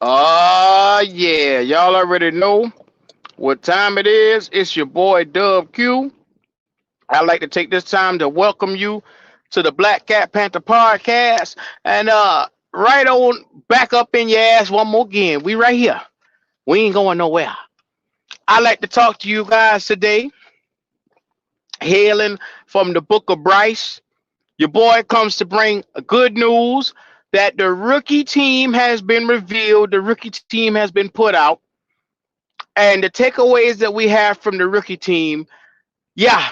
Yeah, y'all already know what time it is. It's your boy Dub Q. I'd like to take this time to welcome you to the Black Cat Panther podcast. And right on back up in your ass one more again. We right here. We ain't going nowhere. I'd like to talk to you guys today, hailing from the book of Bryce. Your boy comes to bring good news that the rookie team has been revealed, the rookie team has been put out. And the takeaways that we have from the rookie team, yeah,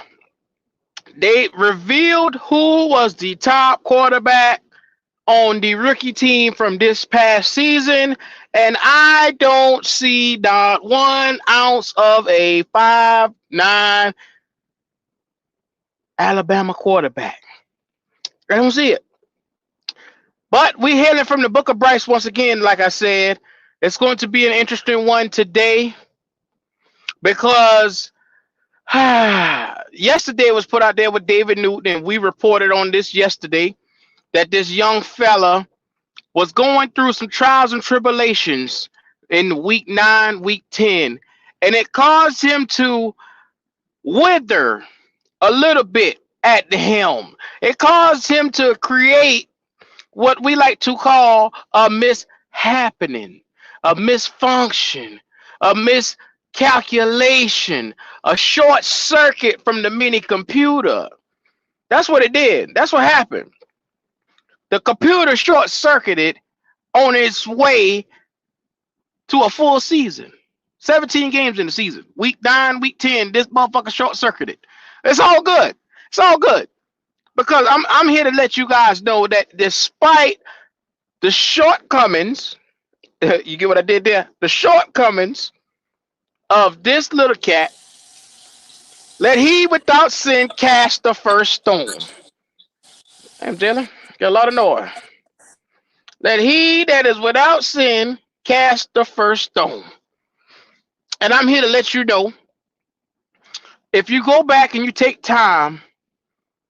they revealed who was the top quarterback on the rookie team from this past season. And I don't see not 1 ounce of a 5'9" Alabama quarterback. I don't see it. But we hailing from the book of Bryce once again, like I said. It's going to be an interesting one today because yesterday was put out there with David Newton, and we reported on this yesterday that this young fella was going through some trials and tribulations in week 9, week 10, and it caused him to wither a little bit at the helm. It caused him to create what we like to call a mishappening, a misfunction, a miscalculation, a short circuit from the mini computer. That's what it did. That's what happened. The computer short circuited on its way to a full season. 17 games in the season. Week 9, week 10, this motherfucker short circuited. It's all good. It's all good. Because I'm here to let you guys know that despite the shortcomings, you get what I did there? The shortcomings of this little cat, let he without sin cast the first stone. I'm Jalen. Got a lot of noise. Let he that is without sin cast the first stone. And I'm here to let you know, if you go back and you take time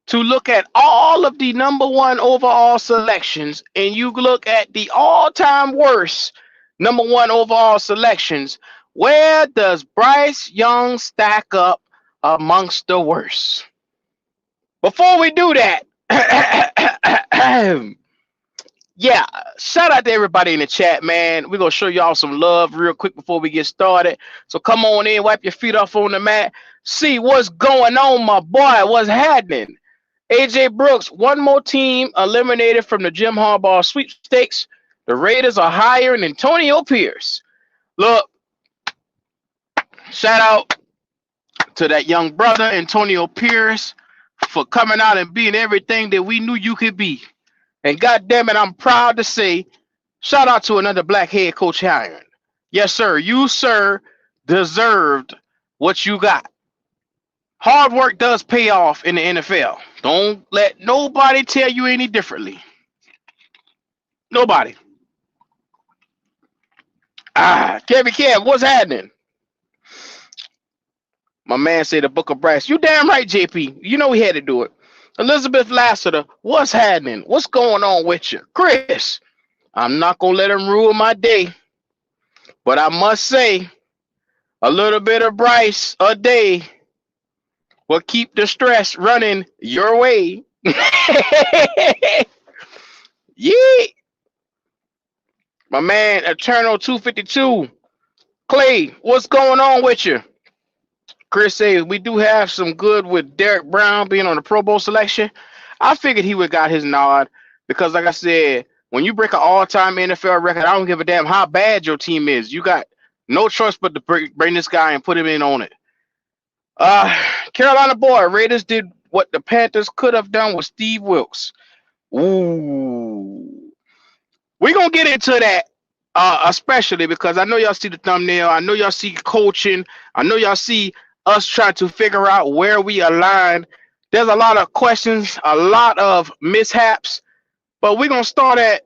to look at all of the number one overall selections and you look at the all-time worst number one overall selections, where does Bryce Young stack up amongst the worst? Before we do that, yeah, shout out to everybody in the chat, man. We're going to show y'all some love real quick before we get started. So come on in, wipe your feet off on the mat. See what's going on, my boy. What's happening? AJ Brooks, one more team eliminated from the Jim Harbaugh sweepstakes. The Raiders are hiring Antonio Pierce. Look, shout out to that young brother, Antonio Pierce, for coming out and being everything that we knew you could be. And God damn it, I'm proud to say, shout out to another black head coach hiring. Yes, sir. You, sir, deserved what you got. Hard work does pay off in the NFL. Don't let nobody tell you any differently. Nobody. Kevin Kev, what's happening? My man said the Book of Bryce. You damn right, JP. You know we had to do it. Elizabeth Lassiter, what's happening? What's going on with you? Chris, I'm not going to let him ruin my day. But I must say, a little bit of Bryce a day will keep the stress running your way. Yeah. My man, Eternal 252. Clay, what's going on with you? Chris says we do have some good with Derek Brown being on the Pro Bowl selection. I figured he would got his nod because, like I said, when you break an all-time NFL record, I don't give a damn how bad your team is. You got no choice but to bring this guy and put him in on it. Carolina boy, Raiders did what the Panthers could have done with Steve Wilkes. Ooh. We're going to get into that, especially because I know y'all see the thumbnail. I know y'all see coaching. I know y'all see us trying to figure out where we align. There's a lot of questions, a lot of mishaps, but we're going to start at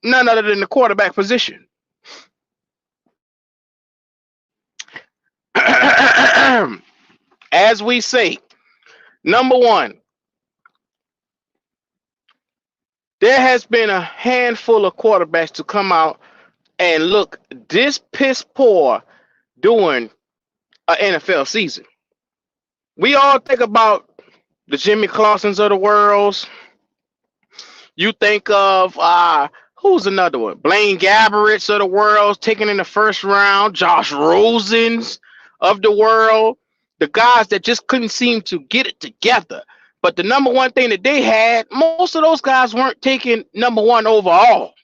none other than the quarterback position. As we say, number one, there has been a handful of quarterbacks to come out and look this piss poor during an NFL season. We all think about the Jimmy Clausens of the world. You think of who's another one? Blaine Gabberets of the world taken in the first round, Josh Rosen's of the world, the guys that just couldn't seem to get it together. But the number one thing that they had, most of those guys weren't taken number one overall.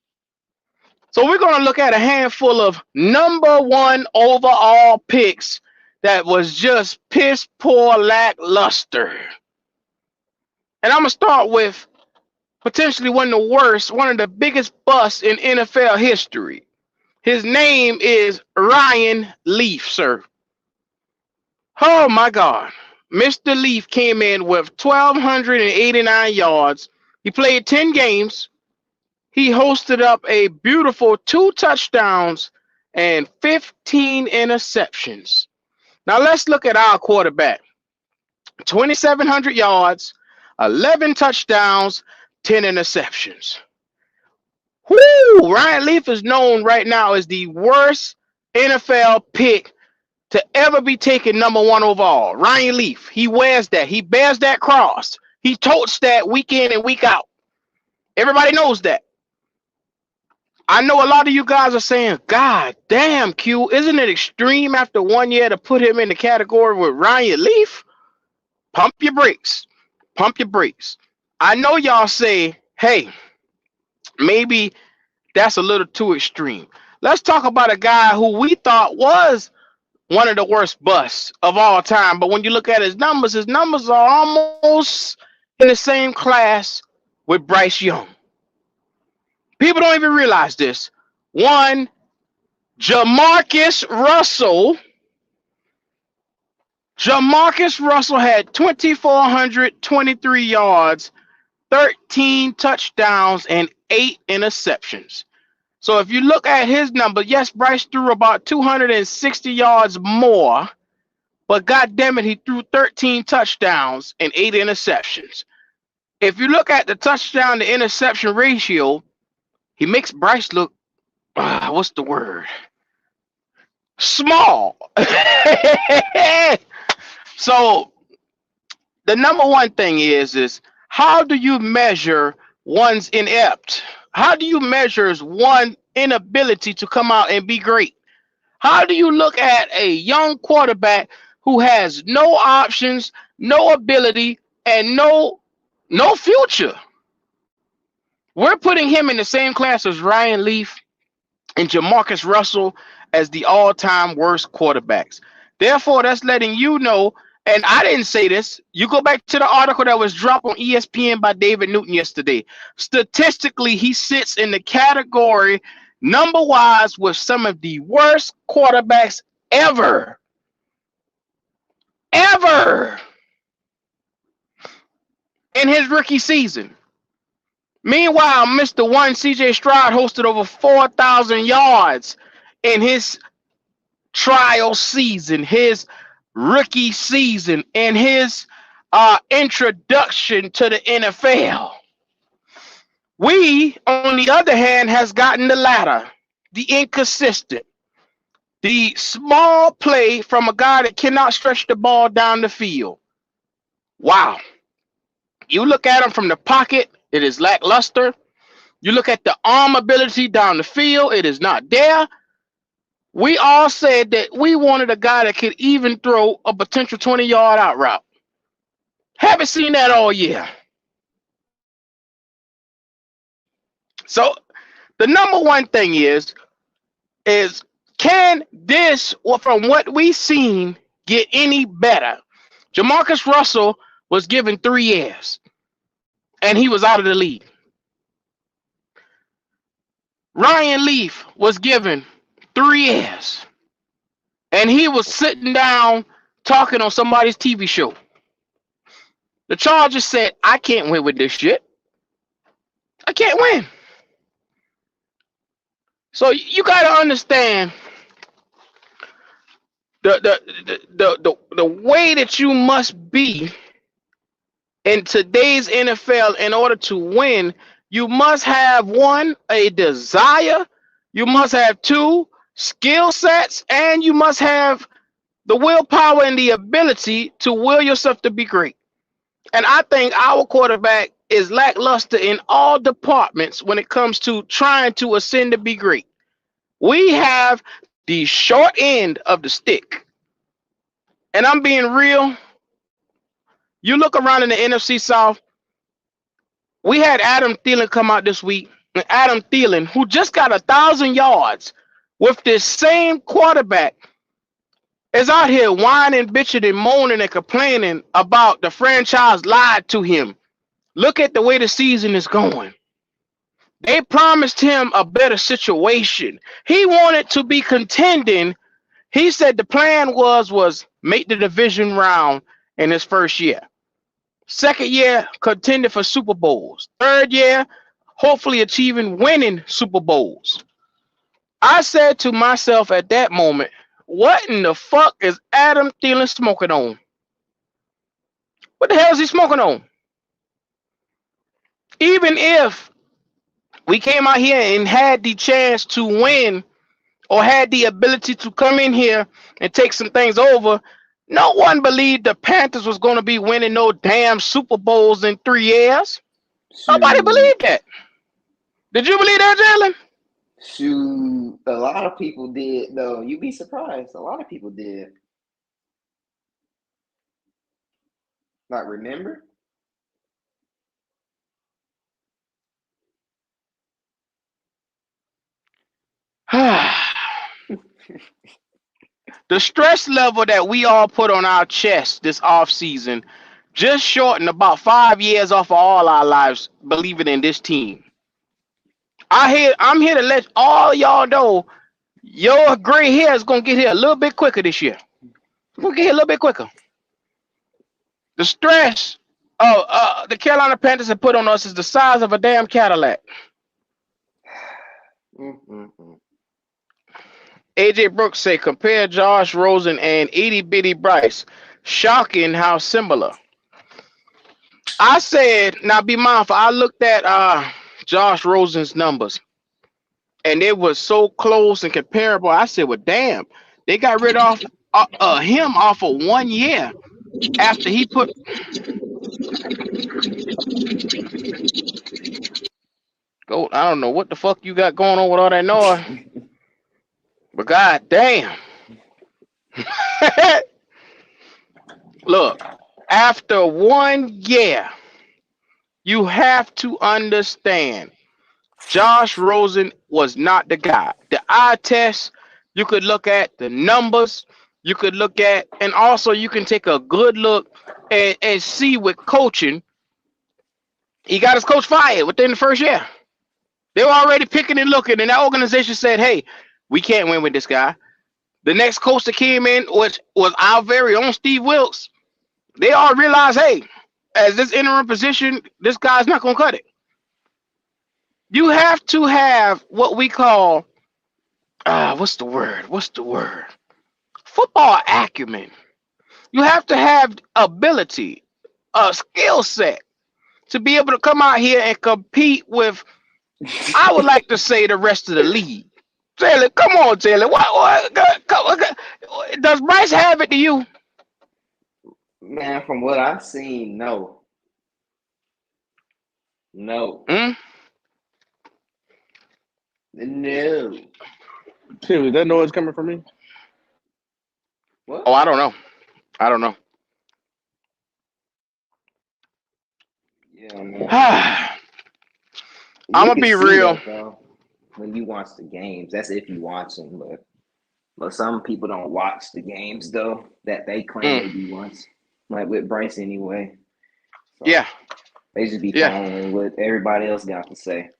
So we're going to look at a handful of number one overall picks that was just piss poor lackluster. And I'm going to start with potentially one of the worst, one of the biggest busts in NFL history. His name is Ryan Leaf, sir. Oh my God. Mr. Leaf came in with 1,289 yards. He played 10 games. He hosted up a beautiful 2 touchdowns and 15 interceptions. Now let's look at our quarterback. 2,700 yards, 11 touchdowns, 10 interceptions. Whoo! Ryan Leaf is known right now as the worst NFL pick to ever be taken number one overall. Ryan Leaf, he wears that. He bears that cross. He totes that week in and week out. Everybody knows that. I know a lot of you guys are saying, God damn, Q, isn't it extreme after 1 year to put him in the category with Ryan Leaf? Pump your brakes. Pump your brakes. I know y'all say, hey, maybe that's a little too extreme. Let's talk about a guy who we thought was one of the worst busts of all time. But when you look at his numbers are almost in the same class with Bryce Young. People don't even realize this. One, Jamarcus Russell. Jamarcus Russell had 2,423 yards, 13 touchdowns, and 8 interceptions. So if you look at his number, yes, Bryce threw about 260 yards more, but God damn it, he threw 13 touchdowns and 8 interceptions. If you look at the touchdown to interception ratio, he makes Bryce look, what's the word? Small. So the number one thing is how do you measure one's inept? How do you measure one's inability to come out and be great? How do you look at a young quarterback who has no options, no ability, and no future? We're putting him in the same class as Ryan Leaf and Jamarcus Russell as the all-time worst quarterbacks. Therefore, that's letting you know, and I didn't say this. You go back to the article that was dropped on ESPN by David Newton yesterday. Statistically, he sits in the category number-wise with some of the worst quarterbacks ever. Ever. In his rookie season. Meanwhile, Mr. One, CJ Stroud, hosted over 4,000 yards in his trial season, his rookie season, and his introduction to the NFL. We, on the other hand, has gotten the latter, the inconsistent, the small play from a guy that cannot stretch the ball down the field. Wow. You look at him from the pocket, it is lackluster. You look at the arm ability down the field, it is not there. We all said that we wanted a guy that could even throw a potential 20-yard out route. Haven't seen that all year. So the number one thing is can this, from what we've seen, get any better? Jamarcus Russell was given 3 years, and he was out of the league. Ryan Leaf was given 3 years, and he was sitting down talking on somebody's TV show. The Chargers said, I can't win with this shit. I can't win. So you got to understand the way that you must be in today's NFL in order to win. You must have, one, a desire You must have two skill sets, and you must have the willpower and the ability to will yourself to be great. And I think our quarterback is lackluster in all departments when it comes to trying to ascend to be great. We have the short end of the stick. And I'm being real. You look around in the NFC South, we had Adam Thielen come out this week. And Adam Thielen, who just got 1,000 yards with this same quarterback, is out here whining, bitching, and moaning and complaining about the franchise lied to him. Look at the way the season is going. They promised him a better situation. He wanted to be contending. He said the plan was make the division round in his first year. Second year, contending for Super Bowls. Third year, hopefully achieving winning Super Bowls. I said to myself at that moment, what in the fuck is Adam Thielen smoking on? What the hell is he smoking on? Even if we came out here and had the chance to win or had the ability to come in here and take some things over, no one believed the Panthers was going to be winning no damn Super Bowls in 3 years. Nobody believed that. Did you believe that, Jalen? Shoot, a lot of people did, though. You'd be surprised. A lot of people did. Like, remember? The stress level that we all put on our chest this offseason just shortened about 5 years off of all our lives, believing in this team. I'm here to let all y'all know your gray hair is gonna get here a little bit quicker this year. It's gonna get here a little bit quicker. The stress the Carolina Panthers have put on us is the size of a damn Cadillac. AJ Brooks say compare Josh Rosen and itty bitty Bryce. Shocking how similar. I said, now be mindful. I looked at Josh Rosen's numbers, and it was so close and comparable. I said, well, damn, they got rid of him off of 1 year after he put. Go, I don't know what the fuck you got going on with all that noise, but god damn. Look, after 1 year, you have to understand Josh Rosen was not the guy. The eye test, you could look at the numbers, you could look at, and also you can take a good look and see with coaching. He got his coach fired within the first year. They were already picking and looking, and that organization said, hey, we can't win with this guy. The next coach that came in was our very own Steve Wilkes. They all realized, hey, as this interim position, this guy's not going to cut it. You have to have what we call, what's the word? Football acumen. You have to have ability, a skill set to be able to come out here and compete with, I would like to say, the rest of the league. Taylor, come on, Taylor. What, does Bryce have it to you? Man, from what I've seen, no. No. Mm? No. Tim, is that noise coming from me? What? Oh, I don't know. Yeah, man. I'm gonna be real. That, when you watch the games, that's if you watch them, but some people don't watch the games though that they claim they do once, like with Bryce anyway. So Yeah. They just be following what everybody else got to say,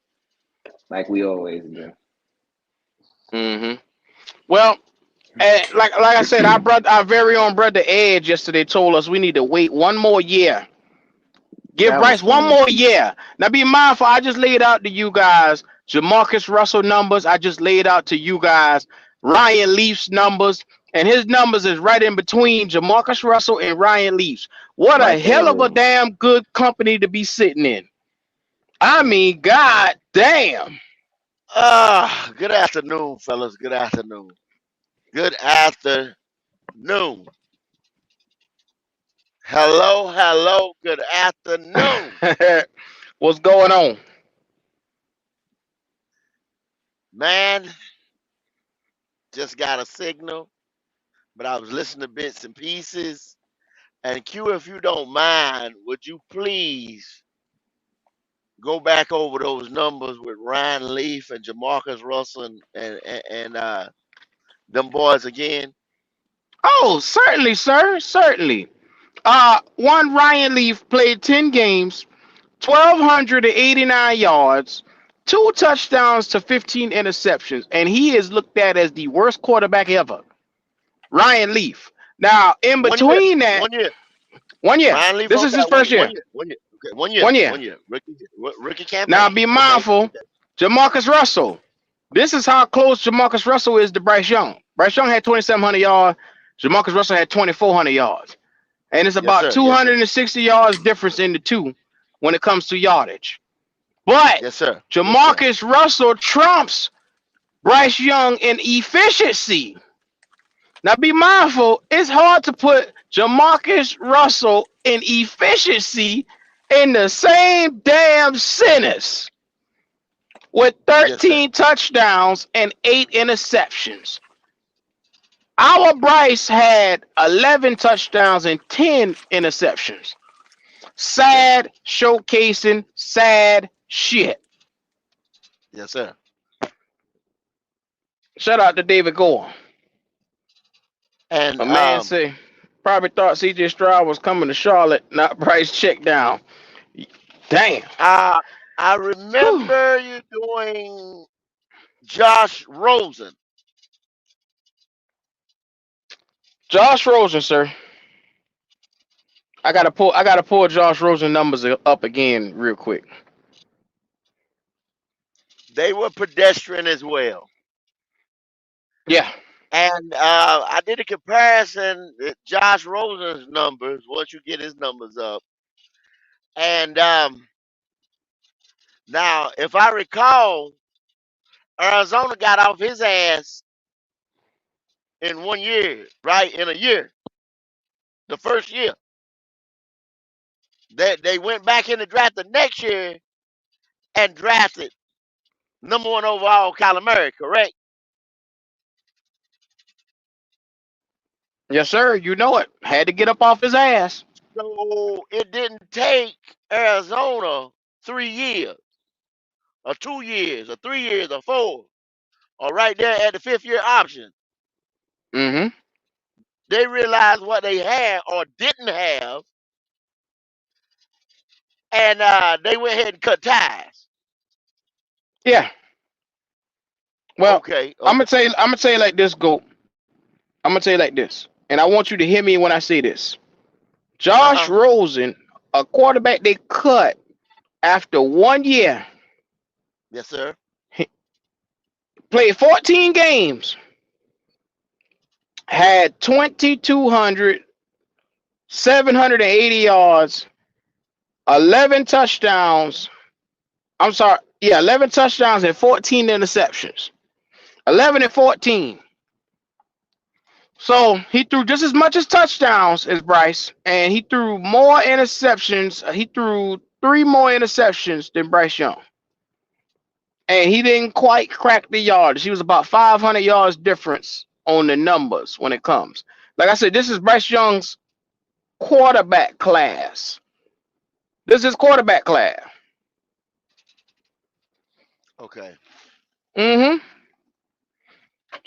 like we always do. Well, like I said, our very own brother Edge yesterday told us we need to wait 1 more year. Give Bryce 1 more year. Now be mindful, I just laid out to you guys Jamarcus Russell numbers. I just laid out to you guys Ryan Leaf's numbers. And his numbers is right in between Jamarcus Russell and Ryan Leaf's. What a hell of a damn good company to be sitting in. I mean, god damn. Good afternoon, fellas. Good afternoon. Good afternoon. Hello, hello. Good afternoon. What's going on? Man, just got a signal, but I was listening to bits and pieces. And Q, if you don't mind, would you please go back over those numbers with Ryan Leaf and Jamarcus Russell and them boys again? Oh, certainly, sir. Certainly. One Ryan Leaf played 10 games, 1,289 yards, 2 touchdowns to 15 interceptions, and he is looked at as the worst quarterback ever. Ryan Leaf. Now, in 1 year. between that, 1 year. 1 year. Ryan Leaf This on is his that first year. 1 year. 1 year. Okay, 1 year. 1 year. 1 year. Rookie Now, campaign. be Okay. mindful, Okay. Jamarcus Russell. This is how close Jamarcus Russell is to Bryce Young. Bryce Young had 2,700 yards. Jamarcus Russell had 2,400 yards. And it's Yes, about sir. Yes, sir. 260 yards difference in the two when it comes to yardage. But Yes, sir. Yes, sir. Jamarcus Russell trumps Bryce Young in efficiency. Now be mindful, it's hard to put Jamarcus Russell in efficiency in the same damn sentence with Yes, sir. 13 touchdowns and 8 interceptions. Our Bryce had 11 touchdowns and 10 interceptions. Okay. Sad showcasing sad shit. Yes, sir. Shout out to David Gore. And A man say probably thought CJ Stroud was coming to Charlotte, not Bryce check down. Damn. I Whew. remember you doing Josh Rosen. Josh Rosen, sir. I gotta pull Josh Rosen numbers up again real quick. They were pedestrian as well. Yeah. And I did a comparison with Josh Rosen's numbers once you get his numbers up. And now, if I recall, Arizona got off his ass in 1 year, right? In a year, the first year. They went back in the draft the next year and drafted #1 overall Kyler Murray, correct? Yes, sir. You know it. Had to get up off his ass. So it didn't take Arizona 3 years, or 2 years, or 3 years, or four, or right there at the fifth year option. Mm-hmm. They realized what they had or didn't have, and they went ahead and cut ties. Yeah. Well, Okay, I'm gonna okay. tell you. I'm gonna tell you like this, Go. I'm gonna tell you like this, and I want you to hear me when I say this. Uh Josh huh. Rosen, a quarterback they cut after 1 year, Yes, sir. played 14 games, had 2,200, 780 yards, 11 touchdowns. I'm sorry, yeah, 11 touchdowns and 14 interceptions. 11 and 14. So he threw just as much as touchdowns as Bryce, and he threw more interceptions. He threw 3 more interceptions than Bryce Young. And he didn't quite crack the yards. He was about 500 yards difference on the numbers when it comes. Like I said, this is Bryce Young's quarterback class. This is quarterback class. Okay. Mm-hmm.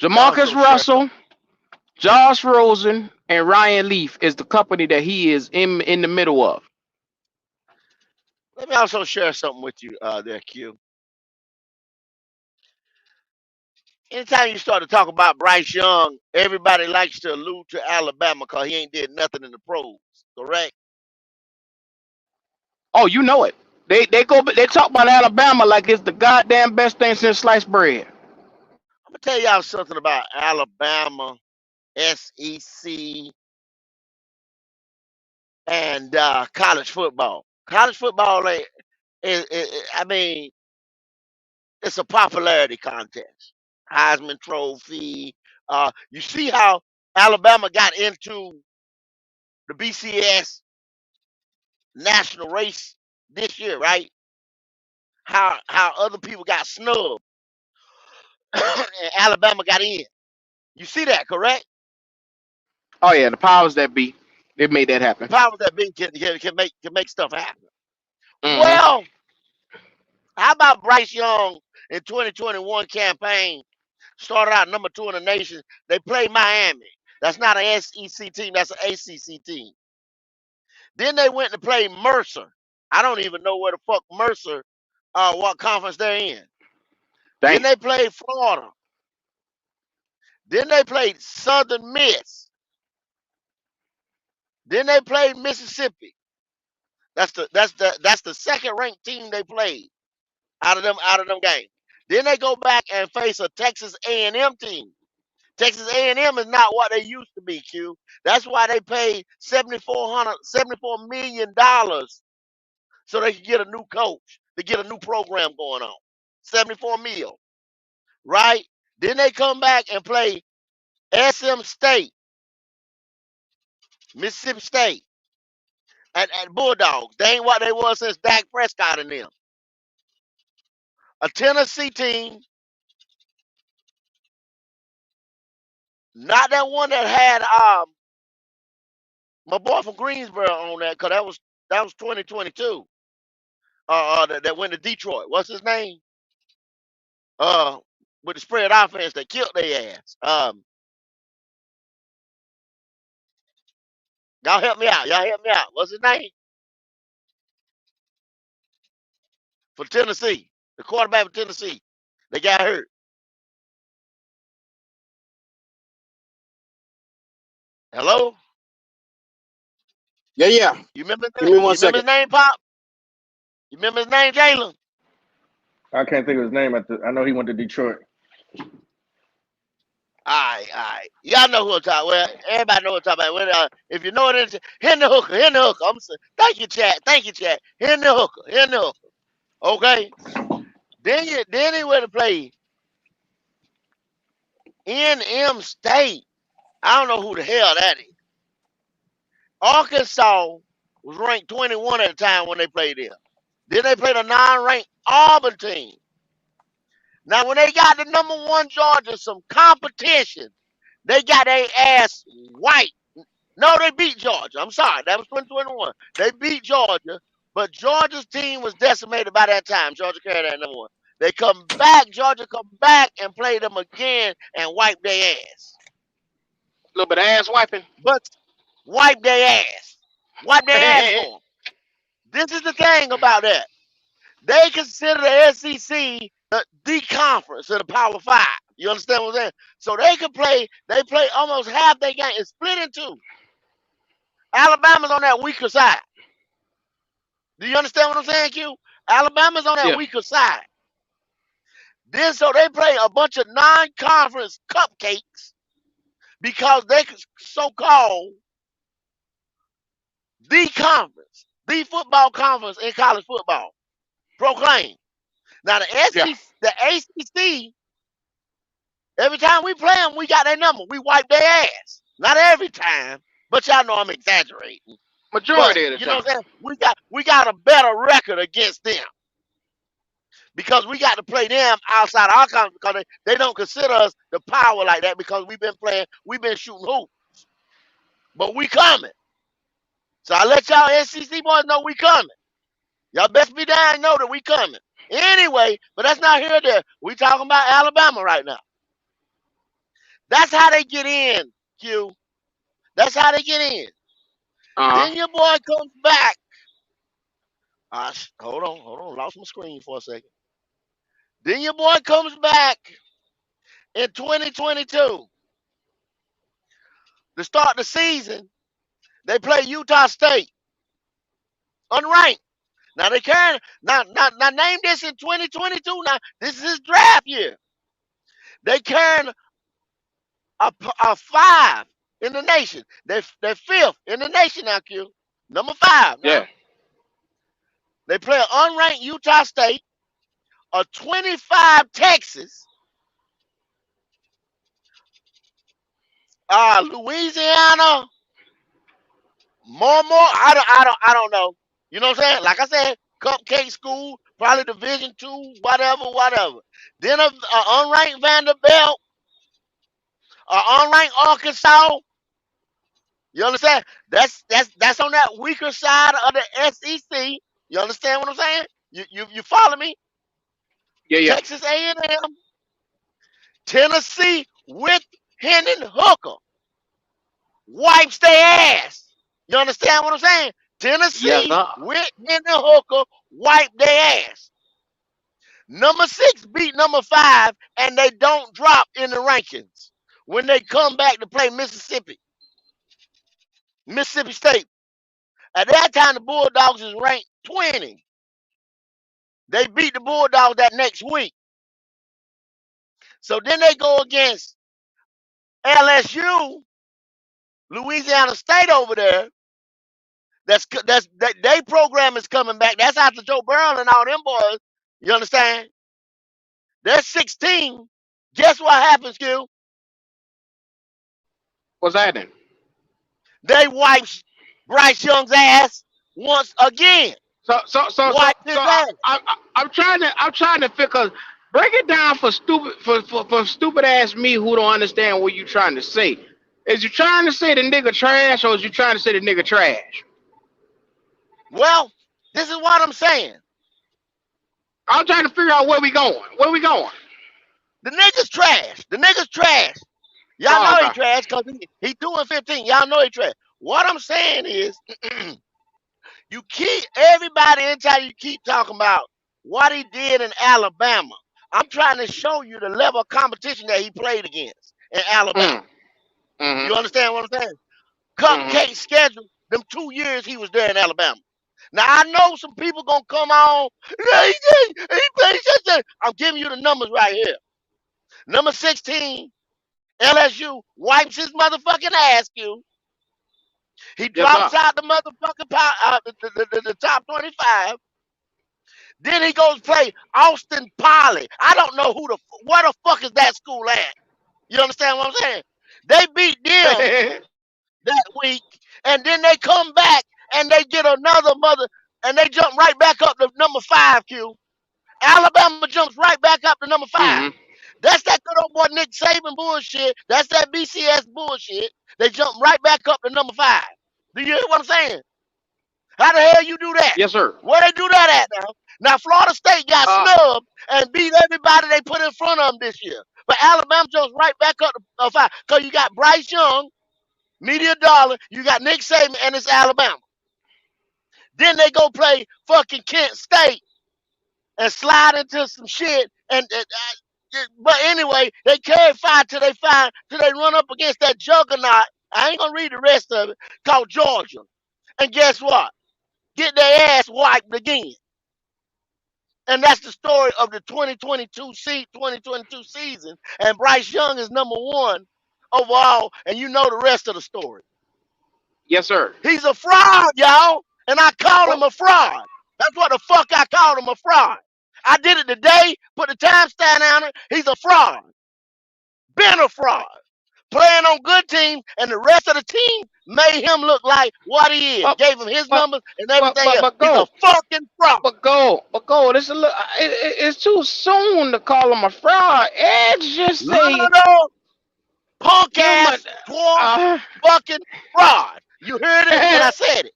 Let me also Jamarcus share some. Russell, Josh Rosen, and Ryan Leaf is the company that he is in the middle of. Let me also share something with you, there, Q. Anytime you start to talk about Bryce Young, everybody likes to allude to Alabama because he ain't did nothing in the pros. Correct? Oh, you know it. They talk about Alabama like it's the goddamn best thing since sliced bread. I'm gonna tell y'all something about Alabama, SEC, and college football. College football, I mean, It's a popularity contest. Heisman Trophy. You see how Alabama got into the BCS national race this year, right? How other people got snubbed and Alabama got in. You see that, correct? Oh yeah, the powers that be, they made that happen. Powers that be can make stuff happen. Hmm. Well, how about Bryce Young in 2021 campaign started out number 2 in the nation? They played Miami. That's not an SEC team. That's an ACC team. Then they went to play Mercer. I don't even know where the fuck Mercer, what conference they're in. Then Dang. they played Florida. Then they played Southern Miss. Then they played Mississippi. That's the second ranked team they played out of them games. Then they go back and face a Texas A&M team. Texas A&M is not what they used to be, Q. That's why they paid $74 million so they could get a new coach, to get a new program going on. 74 mil, right? Then they come back and play SM State, Mississippi State, and Bulldogs. They ain't what they was since Dak Prescott and them. A Tennessee team, not that one that had my boy from Greensboro on that, because that was 2022. That went to Detroit. What's his name? With the spread offense that killed their ass. Y'all help me out. What's his name? For Tennessee. The quarterback for Tennessee. They got hurt. Hello? Yeah, yeah. You remember his Give name? me 1 second. Pop? You remember his name, Jalen? I can't think of his name. I know he went to Detroit. All right. Y'all know who I'm talking about. Well, everybody know what I'm talking about. If you know it, hit the hooker. I'm saying, thank you, chat. Hit the hooker. Okay? Then he went to play NM State. I don't know who the hell that is. Arkansas was ranked 21 at the time when they played them. Then they played a non-ranked Auburn team. Now, when they got the number 1 Georgia some competition, they got their ass white. No, they beat Georgia. I'm sorry. That was 2021. They beat Georgia, but Georgia's team was decimated by that time. Georgia carried that number 1. They come back, Georgia come back and play them again and wipe their ass. A little bit of ass wiping. But wipe their ass. Wipe their ass for them. This is the thing about that. They consider the SEC the conference of the Power 5. You understand what I'm saying? So they play almost half their game. It's split in 2. Alabama's on that weaker side. Do you understand what I'm saying, Q? Alabama's on that weaker side. Then so they play a bunch of non-conference cupcakes because they so-called the conference, the football conference in college football. Proclaim. Now the SEC, the ACC, every time we play them, we got their number. We wipe their ass. Not every time, but y'all know I'm exaggerating. Majority of the time. You know what I'm saying? We got a better record against them. Because we got to play them outside our conference because they don't consider us the power like that because we've been shooting hoops. But we coming. So I let y'all SEC boys know we coming. Y'all best be down and know that we coming. Anyway, but that's not here or there. We talking about Alabama right now. That's how they get in, Q. That's how they get in. Then your boy comes back. Hold on. Lost my screen for a second. Then your boy comes back in 2022. To start the season, they play Utah State. Unranked. Now they can now name this in 2022. Now this is his draft year. They carrying a 5 in the nation. They're 5th in the nation now, Q. Number 5 now. Yeah. They play an unranked Utah State, a 25 Texas, Louisiana, more. I don't know. You know what I'm saying? Like I said, Cupcake School, probably Division II, whatever. Then a unranked Vanderbilt, a unranked Arkansas. You understand? That's on that weaker side of the SEC. You understand what I'm saying? You follow me? Yeah. Texas A&M, Tennessee with Hendon Hooker wipes their ass. You understand what I'm saying? Tennessee Yes, sir. with Hendon Hooker wipe their ass. Number 6 beat number 5, and they don't drop in the rankings when they come back to play Mississippi State. At that time, the Bulldogs is ranked 20. They beat the Bulldogs that next week. So then they go against LSU, Louisiana State over there. They program is coming back. That's after Joe Burrow and all them boys. You understand? They're 16. Guess what happens, Q? What's happening? They wipe Bryce Young's ass once again. I'm trying to figure. Break it down for stupid ass me who don't understand what you trying to say. Is you trying to say the nigga trash, or is you trying to say the nigga trash? Well, this is what I'm saying. I'm trying to figure out where we going. The nigga's trash. Y'all know he trash because he 2-15. Y'all know he trash. What I'm saying is, you keep everybody anytime you keep talking about what he did in Alabama. I'm trying to show you the level of competition that he played against in Alabama. Mm-hmm. You understand what I'm saying? Cupcake schedule them 2 years he was there in Alabama. Now I know some people gonna come on. He played such. I'm giving you the numbers right here. Number 16, LSU wipes his motherfucking ass. He drops out the motherfucking the top 25. Then he goes play Austin Poly. I don't know where the fuck is that school at. You understand what I'm saying? They beat them that week, and then they come back and they get another and they jump right back up to number 5. Alabama jumps right back up to number 5. Mm-hmm. That's that good old boy Nick Saban bullshit. That's that BCS bullshit. They jump right back up to number 5. Do you hear what I'm saying? How the hell you do that? Yes, sir. Where they do that at now? Now Florida State got snubbed and beat everybody they put in front of them this year. But Alabama jumps right back up to 5 because you got Bryce Young, Media Dollar, you got Nick Saban, and it's Alabama. Then they go play fucking Kent State and slide into some shit. But anyway, they carry 5 till they run up against that juggernaut. I ain't gonna read the rest of it. Called Georgia, and guess what? Get their ass wiped again. And that's the story of the 2022 season. And Bryce Young is number 1 overall, and you know the rest of the story. Yes, sir. He's a fraud, y'all, and I call him a fraud. That's what the fuck I called him, a fraud. I did it today, put the timestamp on it. He's a fraud. Been a fraud. Playing on good teams, and the rest of the team made him look like what he is. Gave him his numbers and everything else. He's a fucking fraud. But go. It's too soon to call him a fraud. Edge just say punk ass fucking fraud. You heard it when I said it.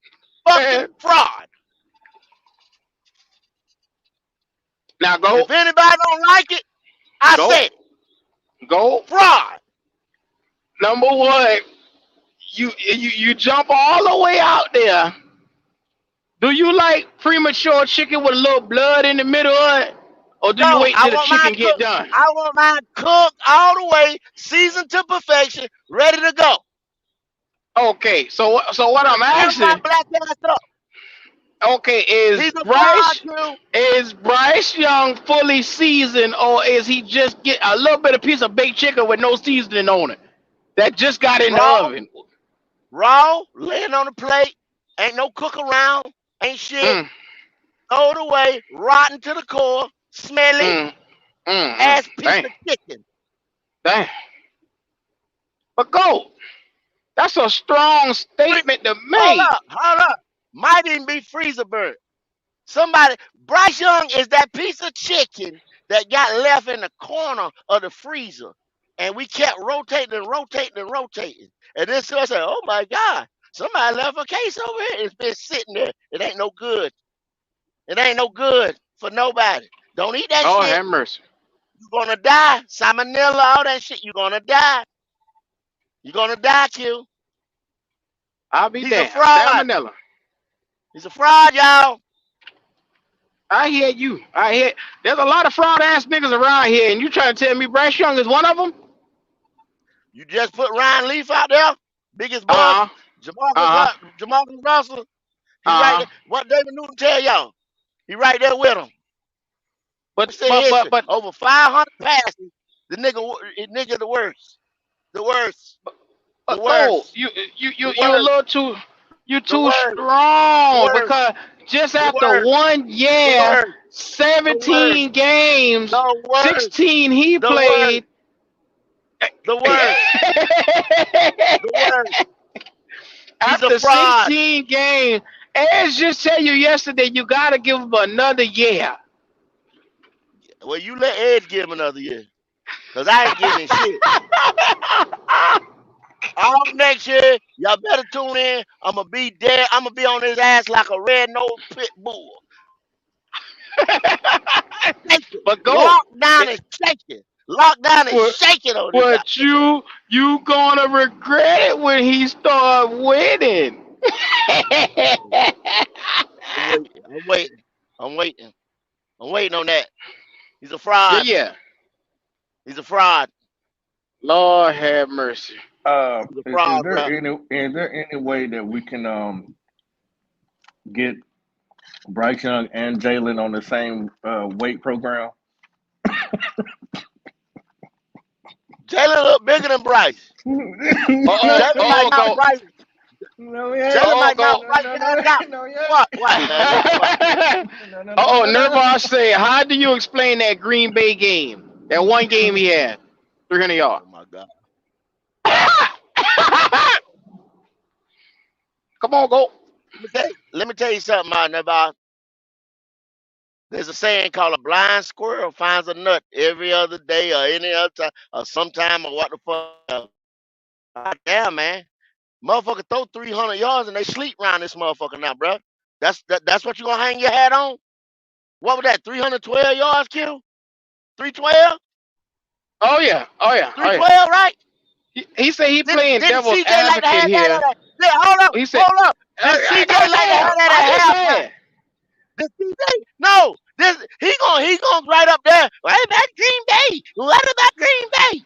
Fucking fraud. Now go. If anybody don't like it, I said it. Go. Fraud. Number 1, you jump all the way out there. Do you like premature chicken with a little blood in the middle of it? Or do you wait till the chicken get done? I want mine cooked all the way, seasoned to perfection, ready to go. Okay, so what I'm asking, okay, is Bryce Young fully seasoned, or is he just get a little bit of piece of baked chicken with no seasoning on it that just got in the oven? Raw, laying on the plate, ain't no cook around, ain't shit. Throw it away, rotten to the core, smelly ass piece Dang, of chicken. dang. But go. That's a strong statement to Hold make. up. Might even be freezer burnt. Somebody, Bryce Young is that piece of chicken that got left in the corner of the freezer. And we kept rotating. And then someone said, oh my God, somebody left a case over here. It's been sitting there. It ain't no good. It ain't no good for nobody. Don't eat that Oh, shit. have mercy. You're gonna die. Salmonella, all that shit. You're gonna die. You're gonna die, Q. I'll be He's a damned. fraud. Salmonella. He's a fraud, y'all. I hear you. There's a lot of fraud ass niggas around here, and you trying to tell me Bryce Young is one of them? You just put Ryan Leaf out there, biggest bust. Uh-huh. Jamarcus Russell. He right there. What David Newton tell y'all? He right there with him. But over 500 passes. The nigga the worst. The worst. But go, you a little too strong because just after 1 year, 17 games, 16 he played. The worst. The worst. After 16 games, as just tell you yesterday, you gotta give him another year. Well, you let Edge give him another year. Cause I ain't giving shit. All next year, y'all better tune in. I'm gonna be there. I'm gonna be on his ass like a red-nosed pit bull. But go. Lock down and shake it. Lock down and shake it on this. But you gonna regret it when he start winning. I'm waiting on that. He's a fraud. Yeah. He's a fraud. Lord have mercy. Is there any way that we can get Bryce Young and Jalen on the same weight program? Jalen look bigger than Bryce. Jalen might not Bryce. Jalen might not What? Nervous say, how do you explain that Green Bay game? That one game he had, 300 yards. Oh my God! Come on, go. Let me tell you something, Nervous. There's a saying called a blind squirrel finds a nut every other day or any other time or sometime or what the fuck. God damn, man. Motherfucker throw 300 yards and they sleep around this motherfucker now, bro. That's what you gonna hang your hat on? What was that? 312 yards, Q? 312? Oh yeah. 312, right? He said he playing devil's CJ advocate here. Yeah, hold up. Did CJ like to have that at halftime? Did CJ? No. He gonna right up there. What about Green Bay? What about Green Bay?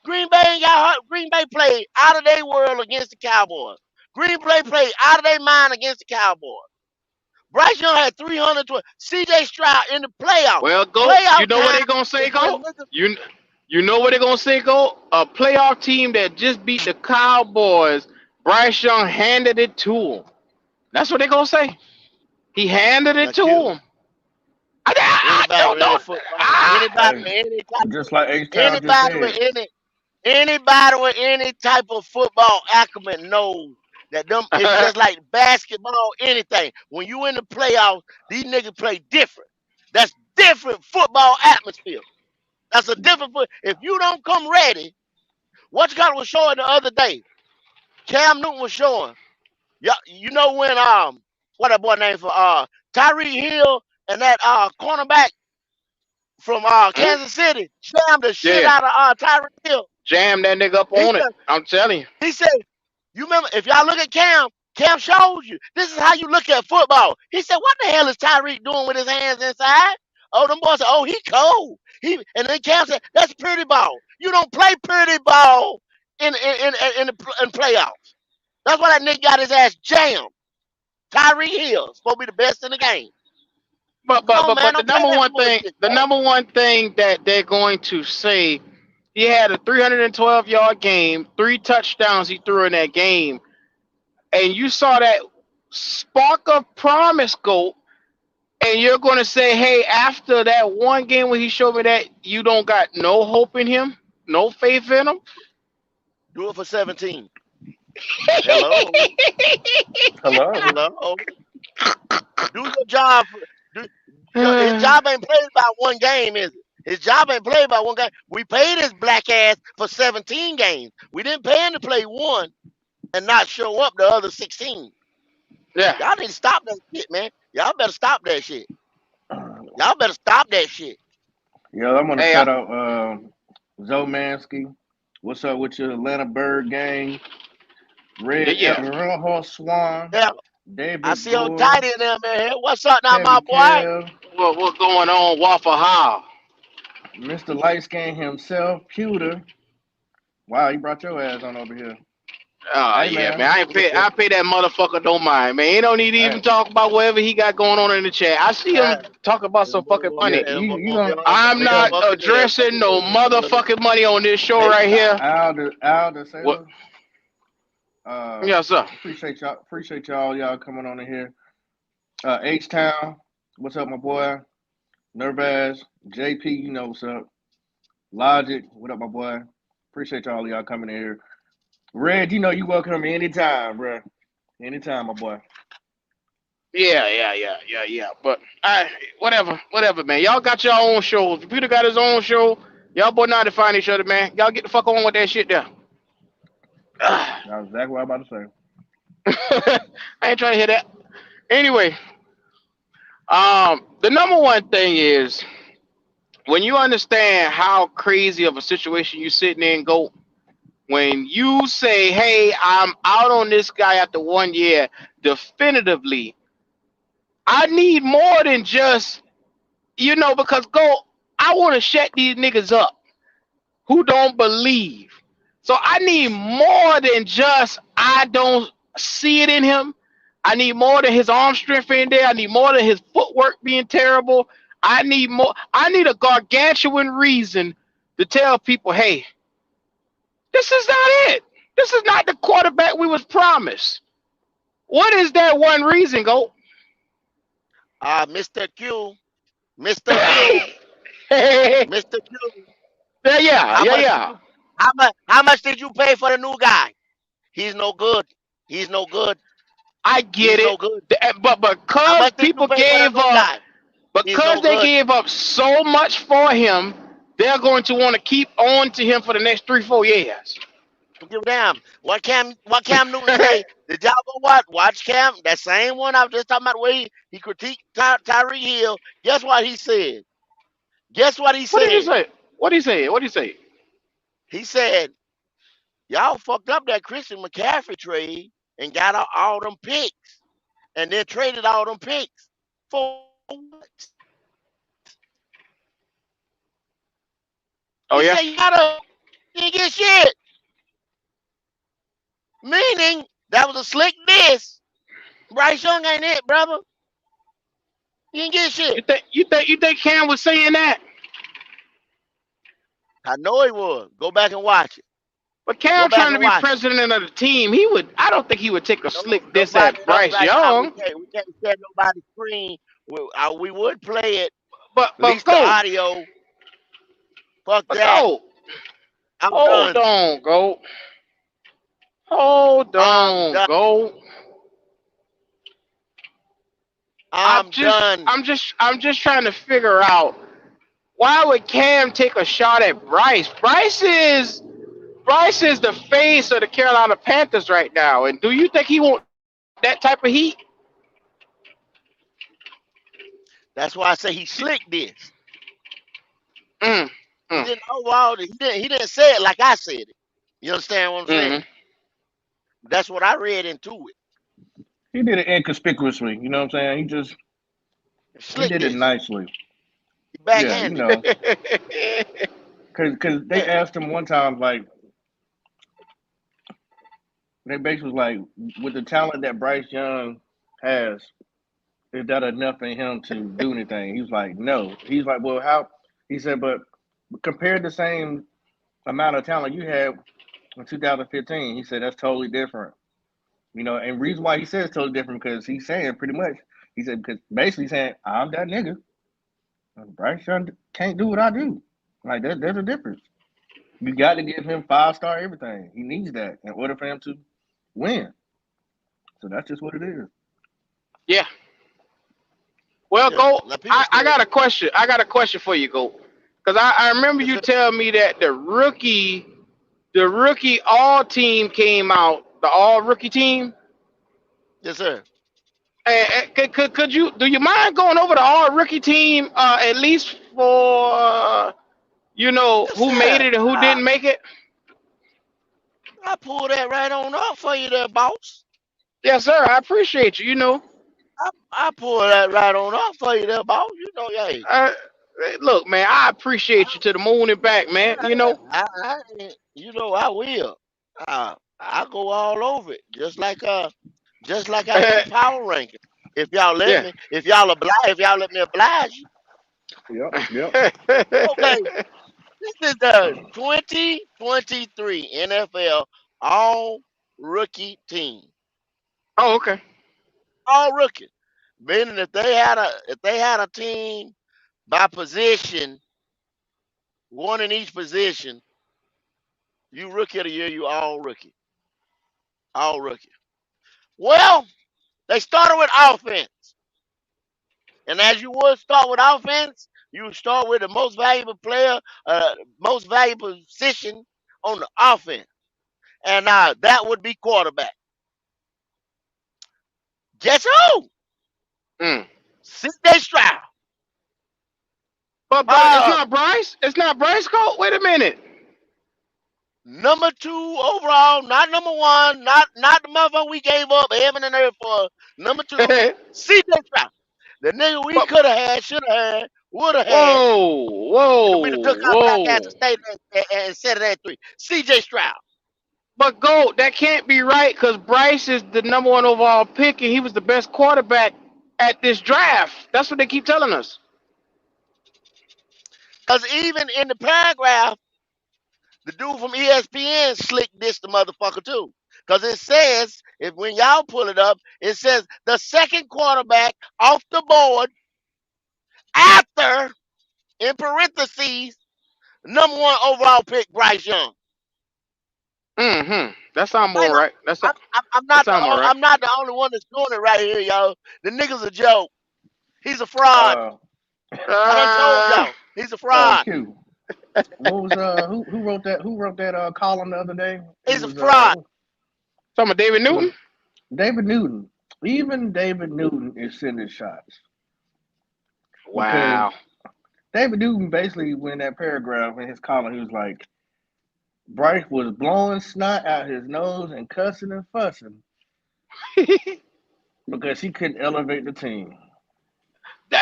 Green Bay ain't got hurt. Green Bay played out of their world against the Cowboys. Green Bay played out of their mind against the Cowboys. Bryce Young had 312. CJ Stroud in the playoffs. Well, go. You know what they gonna say, go? You know what they gonna say, go? A playoff team that just beat the Cowboys. Bryce Young handed it to him. That's what they gonna say. He handed it to him. Anybody with any type of football acumen knows that it's just like basketball, anything. When you in the playoffs, these niggas play different. That's different football atmosphere. That's a different foot. If you don't come ready, what you got was showing the other day. Cam Newton was showing. Yeah, you know when what that boy name for Tyreek Hill and that cornerback from Kansas City jammed the shit out of Tyreek Hill. Jam that nigga up on it. I'm telling you. He said, you remember, if y'all look at Cam showed you, this is how you look at football. He said, what the hell is Tyreek doing with his hands inside? Oh, them boys said, oh, he cold. And then Cam said, that's pretty ball. You don't play pretty ball in playoffs. That's why that nigga got his ass jammed. Tyreek Hill supposed to be the best in the game. But the number one thing that they're going to say, he had a 312-yard game, 3 touchdowns he threw in that game, and you saw that spark of promise go. And you're gonna say, hey, after that one game when he showed me that you don't got no hope in him, no faith in him. Do it for 17. Hello, Hello. hello. Do your job. His job ain't played by one game, is it? His job ain't played by one game. We paid his black ass for 17 games. We didn't pay him to play one and not show up the other 16. Yeah. Y'all need to stop that shit, man. Y'all better stop that shit. Y'all better stop that shit. Yeah, I'm gonna Hey, shout out Zomansky. What's up with your Atlanta Bird gang? Red yeah. Admiral Swan, Yeah, David I see old Gore, tight in there, man. What's up now, my Heavy boy? Kev, What going on, Waffle House? Mr. Lightskin himself, Pewter. Wow, he brought your ass on over here. Oh Hey yeah, man, man. I pay that motherfucker don't mind, man. He don't need to even hey, talk about whatever he got going on in the chat. I see him talk about some fucking yeah, money. you gonna I'm not Motherfucking addressing no motherfucking money on this show hey right here. Al the What? Sailor. Yes, sir. Appreciate y'all coming on in here. H Town, what's up, my boy? Nervaz, JP, you know what's up. Logic, what up, my boy? Appreciate y'all coming in here. Red, you know you welcome me anytime, bro. Anytime, my boy. Yeah. But whatever, man. Y'all got your own shows. Peter got his own show. Y'all boy not to find each other, man. Y'all get the fuck on with that shit there. That's exactly what I'm about to say. I ain't trying to hear that. Anyway, the number one thing is when you understand how crazy of a situation you sitting in, go when you say, "Hey, I'm out on this guy after 1 year," definitively, I need more than just because I want to shut these niggas up who don't believe. So I need more than just I don't see it in him. I need more than his arm strength in there. I need more than his footwork being terrible. I need more. I need a gargantuan reason to tell people, hey, this is not it. This is not the quarterback we was promised. What is that one reason, go? Mr. Q, Mr. Q, yeah, Mr. Q. yeah, How yeah, much did yeah. you how much did you pay for the new guy? He's no good. He's no good. I get He's it. no good. But How because much did you people pay for the gave new up, guy? He's because no they good. gave up so much for him, they're going to want to keep on to him for the next 3, 4 years. Don't give a damn. What Cam Newton say? Did y'all go watch Cam? That same one I was just talking about where he critiqued Tyreek Hill. Guess what he said? Guess what he What did you said? say? What did he say? What did he say? He said, y'all fucked up that Christian McCaffrey trade and got all them picks and then traded all them picks for what? Oh He yeah. said, you didn't get shit. Meaning, that was a slick diss. Bryce Young ain't it, brother. You didn't get shit. You think Cam was saying that? I know he was. Go back and watch it. But Go Cam back trying to and be watch it. president of the team, he would. I don't think he would take a No, slick diss nobody at does Bryce right now. Young. We can't share nobody's screen. We would play it. At But least the go, audio. Fuck but that. go. I'm Hold done. on, go. Hold I'm on, done. go. I'm done. I'm just trying to figure out why would Cam take a shot at Bryce? Bryce is the face of the Carolina Panthers right now, and do you think he want that type of heat? That's why I say he slick this. Mm, He mm, didn't overall. He didn't say it like I said it. You understand what I'm saying? mm. That's what I read into it. He did it inconspicuously. You know what I'm saying? He Slick did it this. nicely. He Yeah, backhanded. cause they Yeah. asked him one time, like they basically was like, with the talent that Bryce Young has, is that enough in him to do anything? He was like, no. He's like, well, how? He said, but compared the same amount of talent you had in 2015, he said that's totally different. And reason why he says totally different because he's saying pretty much He said because basically saying I'm that nigga. And Bryce Young can't do what I do. Like there's a difference. You got to give him 5-star everything. He needs that in order for him to win. So that's just what it is. Yeah. Well, Yeah. Go. Now people I say, got a question. I got a question for you, Go. Because I remember yes, you sir. telling me that the rookie all team came out, the all rookie team. Yes, sir. Could you do you mind going over the all rookie team at least for Yes, who made sir. it and who didn't make it? I pull that right on up for you there, boss. Yes, sir. I appreciate you. I pull that right on up for you there, boss. Hey, Uh, look, man, I appreciate you to the moon and back, man. I will. I go all over it, just like I do power ranking. If y'all let Yeah. me, if y'all let me oblige you. Yep. Okay, this is the 2023 NFL All Rookie Team. Oh, okay. All rookie. Meaning if they had a team by position, one in each position, you rookie of the year, you all rookie. All rookie. Well, they started with offense. And as you would start with offense, you would start with the most valuable player, most valuable position on the offense. And that would be quarterback. Guess who? Mm. C.J. Stroud. But it's Uh, not Bryce. It's not Bryce Cole. Wait a minute. number 2 overall, not number 1, not the motherfucker we gave up heaven and earth for. Number 2, C.J. Stroud. The nigga we but could have had, should have had, would have had. whoa, We took our black ass to whoa. state and set it at 3. C.J. Stroud. But Gold, that can't be right because Bryce is the number one overall pick and he was the best quarterback at this draft. That's what they keep telling us. Because even in the paragraph, the dude from ESPN slick this the motherfucker too. Because it says, when y'all pull it up, it says the second quarterback off the board after, in parentheses, number 1 overall pick, Bryce Young. Mm-hmm. That sound Like, more right. That I'm sound more right. not the only one that's doing it right here, y'all. The nigga's a joke. He's a fraud. Uh, I done told y'all. He's a fraud. Q. What was who wrote that? Who wrote that column the other day? He's a fraud. Talking about David Newton? David Newton. Even David Newton is sending shots. Wow. David Newton basically, in that paragraph in his column, he was like, Bryce was blowing snot out his nose and cussing and fussing because he couldn't elevate the team.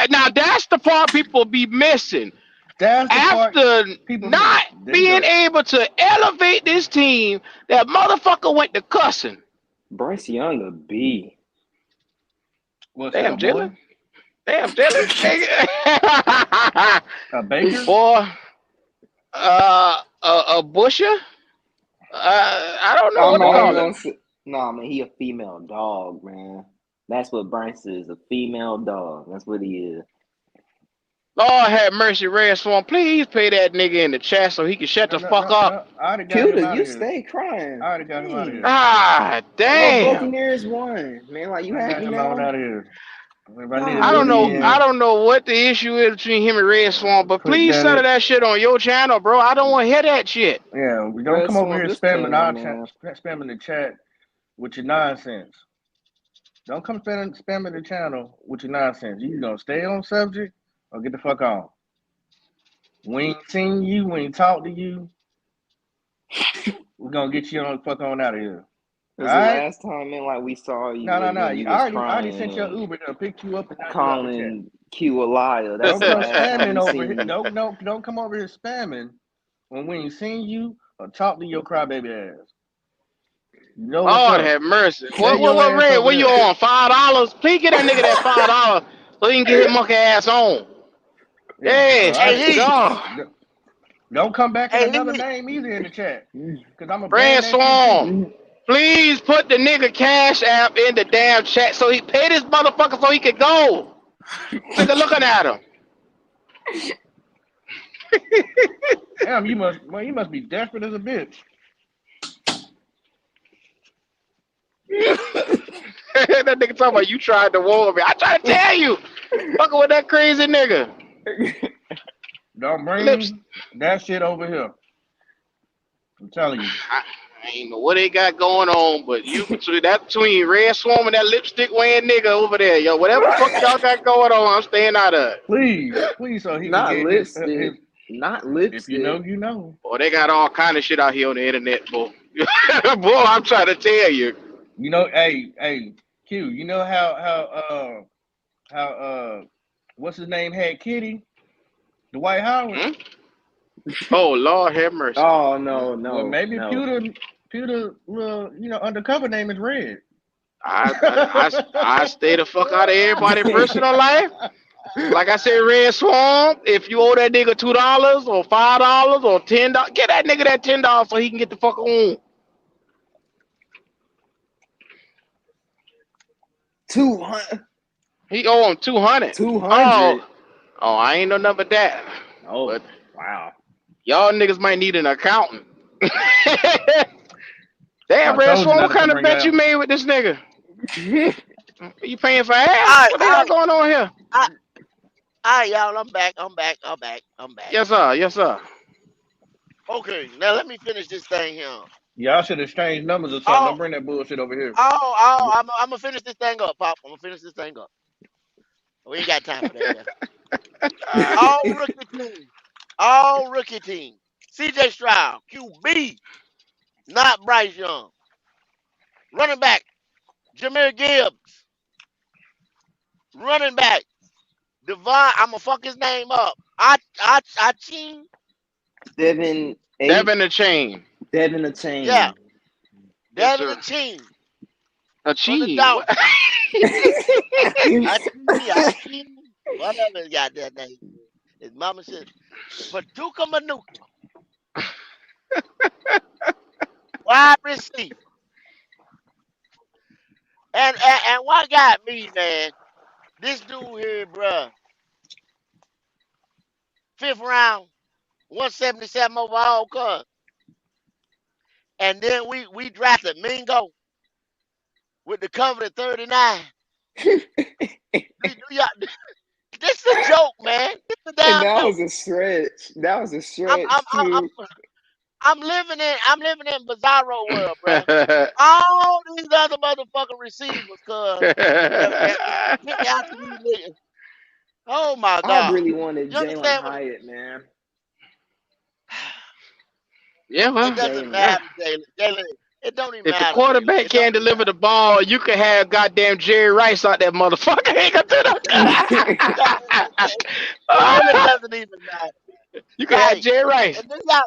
Now that's the part people be missing. That's the After part people not miss. being able to elevate this team, that motherfucker went to cussing. Bryce Young a B. What's Damn, up, Jalen. boy? Damn, Jalen. A Baker? Boy, a Busher? I don't know what to call it. Nah, man, he a female dog, man. That's what Bryce is, a female dog. That's what he is. Lord have mercy, Red Swan. Please pay that nigga in the chat so he can shut the fuck up. Cuda, you stay crying. I already got him out of here. Ah, damn. Buccaneers won, man. Like, you happy now? Out of here. I don't know what the issue is between him and Red Swan, but please settle that shit on your channel, bro. I don't want to hear that shit. Yeah, we don't come over here spamming the chat with your nonsense. Don't come spamming the channel with your nonsense. You gonna stay on subject or get the fuck on. We ain't seen you, we ain't talked to you. We're gonna get you on the fuck on out of here. Because the last time, man, like we saw you. No. I already sent your Uber to pick you up and calling Q a liar. Don't come spamming over here. Don't come over here spamming when we ain't seen you or talk to your crybaby ass. Lord have mercy. What Red? What you on? $5? Please get that nigga that $5 so he can get his monkey ass on. Don't come back with another name either in the chat. Because I'm a Red Swan. Please put the nigga Cash App in the damn chat so he paid this motherfucker so he could go. Nigga looking at him. Damn, you must be desperate as a bitch. That nigga talking about you tried to warn me. I tried to tell you. Fucking with that crazy nigga. Don't bring Lips. that shit over here. I'm telling you. I ain't know what they got going on, but you between Red Swarm and that lipstick wearing nigga over there, yo, whatever the fuck y'all got going on, I'm staying out of it. Please, so he Not can get lipstick. Not lipstick. If you know, you know. Boy, they got all kind of shit out here on the internet, boy. Boy, I'm trying to tell you. You know, hey, Q. You know how what's his name had Kitty, Dwight Howard. Oh Lord, have mercy. Oh no. Well, maybe no. Pewter, undercover name is Red. I stay the fuck out of everybody's personal life. Like I said, Red Swarm, if you owe that nigga $2 or $5 or $10, get that nigga that $10 so he can get the fuck on. 200. He owe him 200. 200. Oh, I ain't know nothing but that. Oh, But wow. y'all niggas might need an accountant. Damn, I Red told you Swarm, not what to kind of bring bet that you up. made with this nigga? You paying for ass? Alright, What they got going on here? Alright, y'all, I'm back. Yes, sir. Yes, sir. Okay, now let me finish this thing here. Y'all should exchange numbers or something. Oh, Don't bring that bullshit over here. I'm gonna finish this thing up, Pop. I'm gonna finish this thing up. We ain't got time for that. All rookie team. CJ Stroud, QB, not Bryce Young. Running back, Jahmyr Gibbs. Running back, Devon. I'ma fuck his name up. Aching. Devin Devin Chain. Devin a chain. Yeah, Yes, Devin sir. Aching. A From the cheese. Dolphins. Aching. Whatever his goddamn name. His mama said, Paducah Manuka. Wide receiver. And what got me, man? This dude here, bruh. 5th round, 177 overall cut. And then we drafted Mingo with the coveted 39. This is a joke, man. This is a damn And that joke. was a stretch. That was a stretch too. I'm living in bizarro world, bruh. All these other motherfucking receivers, cuz pick out to these niggas. Oh my I God. really wanted You Jalen understand what Hyatt, man. Yeah, well, it doesn't Jalen. matter, Jalen. It don't even if the matter. quarterback Jalen. It don't can't even deliver matter. the ball, you can have goddamn Jerry Rice out that motherfucker. Ain't gonna do It really that. doesn't even matter. You can have Like, Jerry Rice. and then y'all,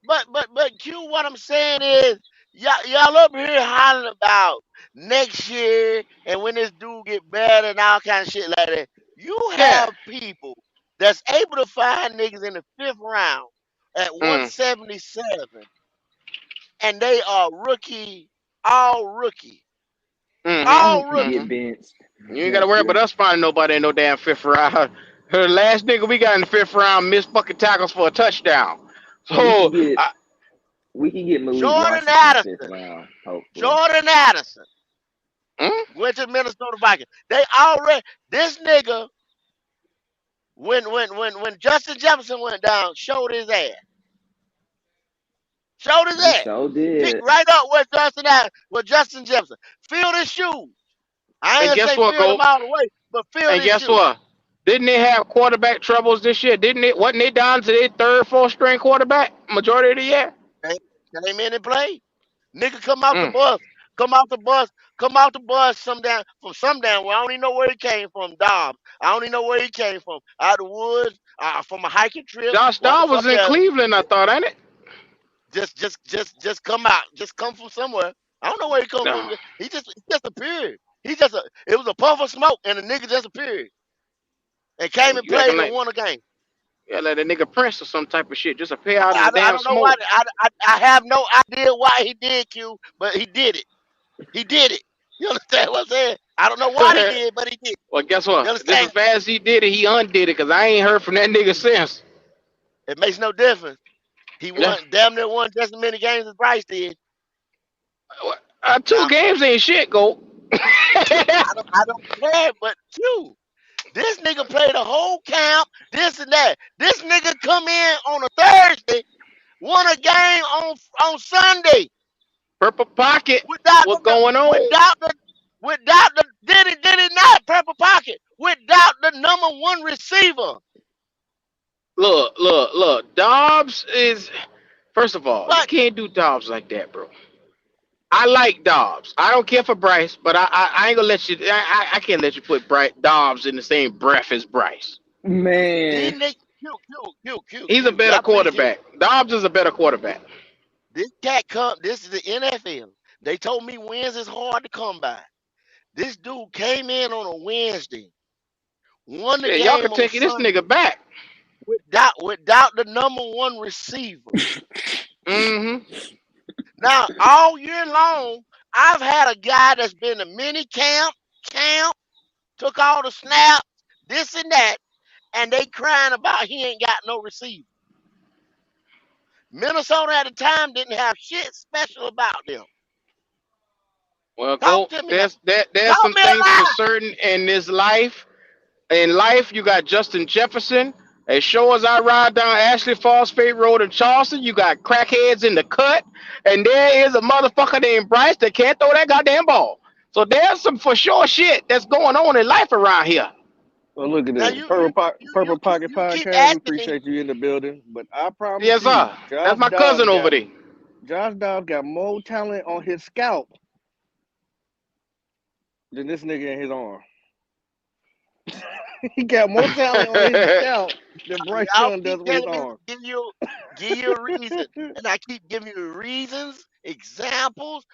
but Q, what I'm saying is y'all up here hollering about next year and when this dude get better and all kind of shit like that. You Yeah. have people that's able to find niggas in the 5th round at 177, and they are all rookie. All You rookie. get benched. You ain't gotta worry about us finding nobody in no damn 5th round. Her last nigga we got in the 5th round missed fucking tackles for a touchdown. So We can get Malik Jordan Washington Addison. 5th round, hopefully. Jordan Addison went to Minnesota Vikings. They already this nigga when Justin Jefferson went down, showed his ass. Showed his He ass. sure did. Picked right up with Justin Jefferson. Filled his shoes. I ain't and gonna guess say what, filled Go? them all the way, but filled And his guess shoes. what? Didn't they have quarterback troubles this year? Didn't it? Wasn't they down to their 3rd, 4th string quarterback majority of the year? Came in and played. Nigga come out the bus. Come out the bus from down where I don't even know where he came from, Dobbs. I don't even know where he came from. Out of the woods, from a hiking trip. Josh What the Dobbs was fuck in else? Cleveland, I thought, ain't it? Just come out. Just come from somewhere. I don't know where he come No. from. He just appeared. It was a puff of smoke and the nigga just appeared. And came and You acting played like and won a game. Yeah, like a nigga Prince or some type of shit. Just a pay out of I, the don't- I damn don't know why. smoke. I have no idea why he did Q, but he did it. He did it. You understand what I'm saying? I don't know what he did, but he did. Well, guess You what? Just as understand? fast as he did it, he undid it. Cause I ain't heard from that nigga since. It makes no difference. He Yeah. damn near won just as many games as Bryce did. 2 Now games ain't shit, go. I don't care, but Q. This nigga played a whole camp, this and that. This nigga come in on a Thursday, won a game on Sunday Purple Pocket. without What's going on? without the did it not Purple Pocket without the number one receiver. Look. Dobbs is. First of all, you But can't do Dobbs like that, bro. I like Dobbs. I don't care for Bryce, but I ain't gonna let you. I can't let you put Dobbs in the same breath as Bryce. these Man, niggas He's a better y'all please hear me. quarterback. Dobbs is a better quarterback. This cat come. This is the NFL. They told me wins is hard to come by. This dude came in on a Wednesday, won the Yeah, y'all can game on take this Sunday nigga back. without the number one receiver. Mm-hmm. Now, all year long, I've had a guy that's been a mini camp, took all the snaps, this and that, and they crying about he ain't got no receiver. Minnesota at the time didn't have shit special about them. Well, Talk go. to me now. There's Call some me a things for lie. certain in this life. In life, you got Justin Jefferson. As sure as I ride down Ashley Falls State Road in Charleston, you got crackheads in the cut, and there is a motherfucker named Bryce that can't throw that goddamn ball. So there's some for sure shit that's going on in life around here. Well, look at Now this. Purple Pocket you keep Podcast. We asking me. appreciate you in the building. But I promise Yes, you, sir. That's my cousin over there. Josh Dobbs got more talent on his scalp than this nigga in his arm. He got more talent on his scalp than Bryce Y'all Young does keep with his telling me arm. give you a reason, and I keep giving you reasons, examples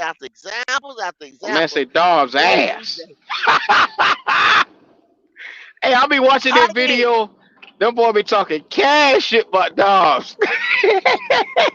after examples after My man examples. say Dobbs Every ass. day. Hey, I'll be watching I that did. video. Them boy be talking cash shit about Dobbs.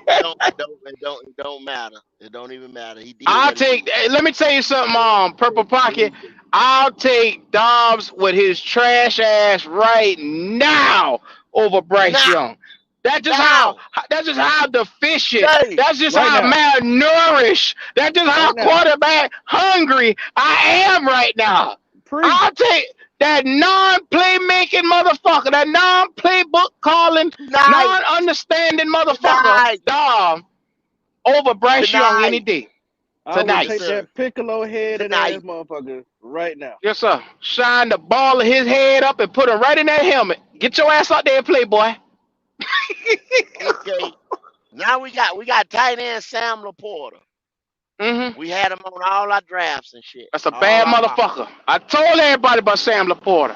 It don't matter. It don't even matter. He did I'll what he take. did. Hey, let me tell you something, Purple Pocket. Please do. I'll take Dobbs with his trash ass right now over Bryce Now, Young. That's just how. now, That's just how deficient. Dave, That's just Right how now. malnourished. That's just how Right now. quarterback hungry I am right now. Preach. I'll take that non-playmaking motherfucker, that non-playbook calling, tonight, non-understanding motherfucker, tonight, Dom, over Bryce Young any tonight, day. I will Tonight. take sir. that piccolo headed Tonight. ass motherfucker right now. Yes, sir. Shine the ball of his head up and put him right in that helmet. Get your ass out there and play, boy. Okay. Now we got tight end Sam Laporta. Mm-hmm. We had him on all our drafts and shit. That's a all bad our mocks. motherfucker. I told everybody about Sam Laporta.